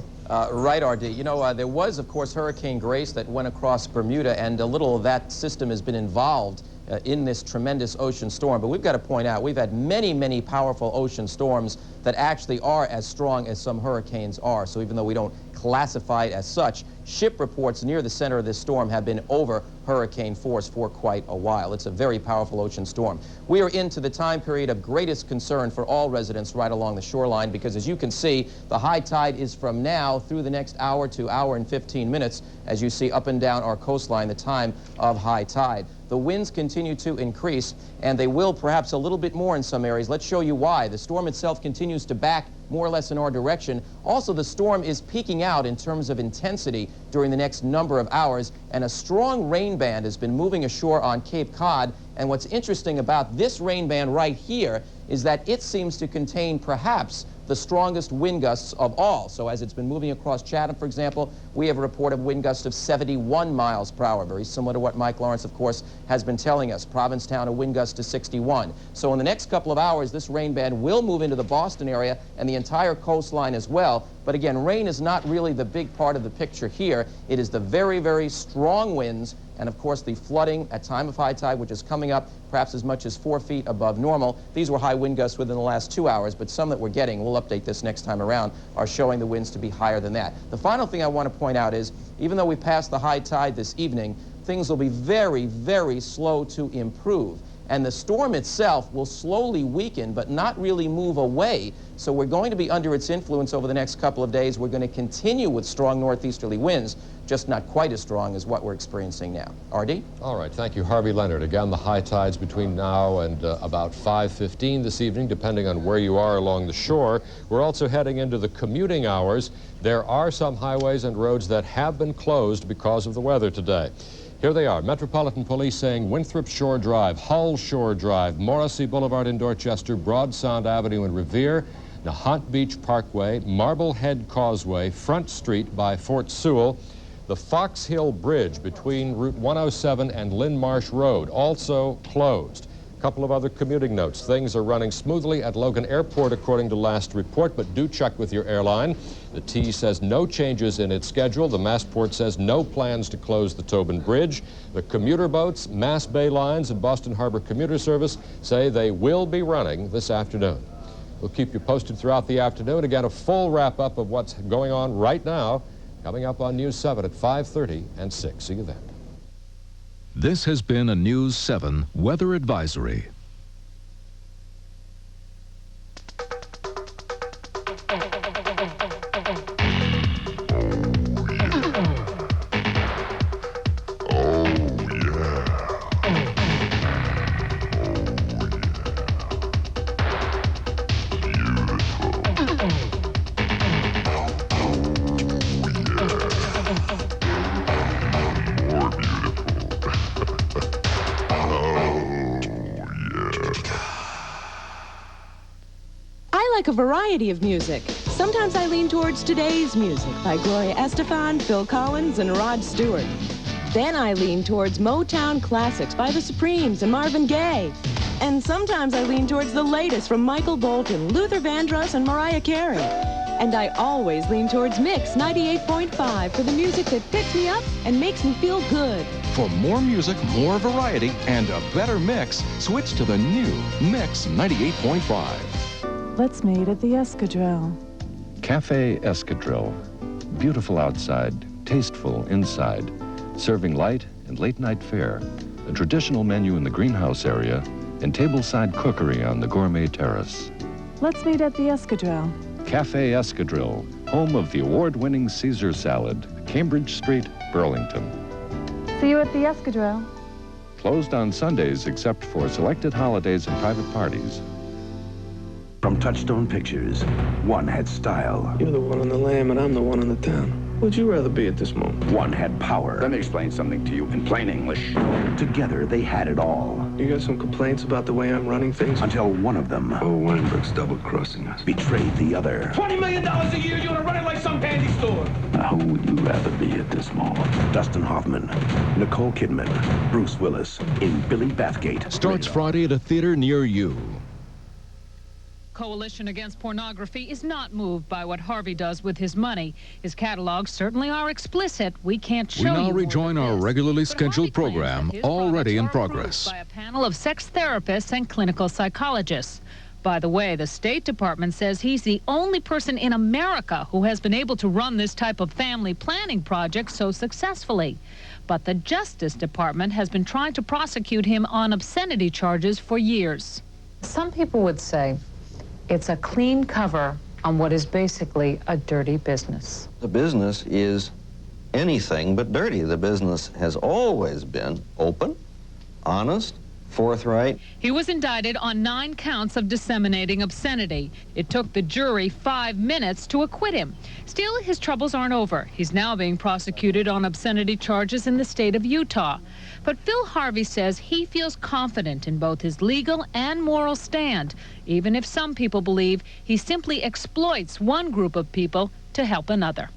Right, RD. You know, there was, of course, Hurricane Grace that went across Bermuda, and a little of that system has been involved in this tremendous ocean storm. But we've got to point out, we've had many, many powerful ocean storms that actually are as strong as some hurricanes are. So even though we don't classify it as such, ship reports near the center of this storm have been over hurricane force for quite a while. It's a very powerful ocean storm. We are into the time period of greatest concern for all residents right along the shoreline, because as you can see, the high tide is from now through the next hour to hour and 15 minutes, as you see up and down our coastline, the time of high tide. The winds continue to increase, and they will perhaps a little bit more in some areas. Let's show you why. The storm itself continues to back more or less in our direction. Also, the storm is peaking out in terms of intensity during the next number of hours, and a strong rain band has been moving ashore on Cape Cod. And what's interesting about this rain band right here is that it seems to contain perhaps the strongest wind gusts of all. So as it's been moving across Chatham, for example, we have a report of wind gusts of 71 miles per hour, very similar to what Mike Lawrence, of course, has been telling us. Provincetown, a wind gust to 61. So in the next couple of hours, this rain band will move into the Boston area and the entire coastline as well. But again, rain is not really the big part of the picture here. It is the very, very strong winds, and of course the flooding at time of high tide, which is coming up perhaps as much as 4 feet above normal. These were high wind gusts within the last 2 hours, but some that we're getting, we'll update this next time around, are showing the winds to be higher than that. The final thing I want to point out is, even though we passed the high tide this evening, things will be very, very slow to improve. And the storm itself will slowly weaken, but not really move away. So we're going to be under its influence over the next couple of days. We're going to continue with strong northeasterly winds, just not quite as strong as what we're experiencing now. RD? All right, thank you, Harvey Leonard. Again, the high tides between now and about 5:15 this evening, depending on where you are along the shore. We're also heading into the commuting hours. There are some highways and roads that have been closed because of the weather today. Here they are. Metropolitan Police saying Winthrop Shore Drive, Hull Shore Drive, Morrissey Boulevard in Dorchester, Broad Sound Avenue in Revere, Nahant Beach Parkway, Marblehead Causeway, Front Street by Fort Sewell, The Fox Hill Bridge between Route 107 and Lynn Marsh Road also closed. A couple of other commuting notes. Things are running smoothly at Logan Airport according to last report, but do check with your airline. The T says no changes in its schedule. The Massport says no plans to close the Tobin Bridge. The commuter boats, Mass Bay Lines, and Boston Harbor Commuter Service say they will be running this afternoon. We'll keep you posted throughout the afternoon. Again, a full wrap-up of what's going on right now coming up on News 7 at 5:30 and 6. See you then. This has been a News 7 weather advisory. I like a variety of music. Sometimes I lean towards today's music by Gloria Estefan, Phil Collins, and Rod Stewart. Then I lean towards Motown classics by the Supremes and Marvin Gaye. And sometimes I lean towards the latest from Michael Bolton, Luther Vandross, and Mariah Carey. And I always lean towards Mix 98.5 for the music that picks me up and makes me feel good. For more music, more variety, and a better mix, switch to the new Mix 98.5. Let's meet at the Escadrille. Cafe Escadrille. Beautiful outside, tasteful inside. Serving light and late-night fare. A traditional menu in the greenhouse area and tableside cookery on the gourmet terrace. Let's meet at the Escadrille. Cafe Escadrille, home of the award-winning Caesar salad, Cambridge Street, Burlington. See you at the Escadrille. Closed on Sundays except for selected holidays and private parties. From Touchstone Pictures, one had style. You're the one on the lam and I'm the one on the town. Would you rather be at this moment? One had power. Let me explain something to you in plain English. Together, they had it all. You got some complaints about the way I'm running things? Until one of them... Oh, Weinberg's double-crossing us. ...betrayed the other. $20 million a year, you want to run it like some candy store. Now, who would you rather be at this moment? Dustin Hoffman, Nicole Kidman, Bruce Willis in Billy Bathgate. Starts Friday at a theater near you. Coalition Against Pornography is not moved by what Harvey does with his money. His catalogs certainly are explicit. We can't show you. We now rejoin our regularly scheduled program, already in progress. By a panel of sex therapists and clinical psychologists. By the way, the State Department says he's the only person in America who has been able to run this type of family planning project so successfully. But the Justice Department has been trying to prosecute him on obscenity charges for years. Some people would say it's a clean cover on what is basically a dirty business. The business is anything but dirty. The business has always been open, honest, forthright. He was indicted on 9 counts of disseminating obscenity. It took the jury 5 minutes to acquit him. Still, his troubles aren't over. He's now being prosecuted on obscenity charges in the state of Utah. But Phil Harvey says he feels confident in both his legal and moral stand, even if some people believe he simply exploits one group of people to help another.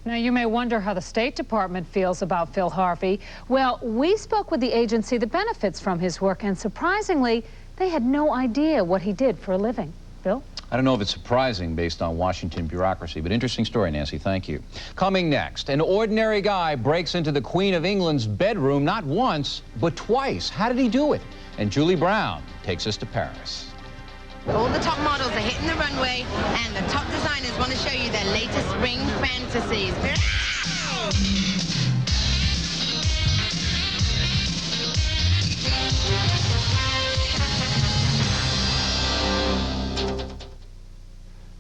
Now, you may wonder how the State Department feels about Phil Harvey. Well, we spoke with the agency that benefits from his work, and surprisingly, they had no idea what he did for a living. Bill? I don't know if it's surprising based on Washington bureaucracy, but interesting story, Nancy. Thank you. Coming next, an ordinary guy breaks into the Queen of England's bedroom not once, but twice. How did he do it? And Julie Brown takes us to Paris. All the top models are hitting the runway, and the top designers want to show you their latest spring fantasies.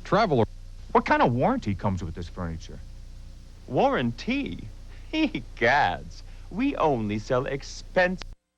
Traveler, what kind of warranty comes with this furniture? Warranty? Egads. We only sell expensive...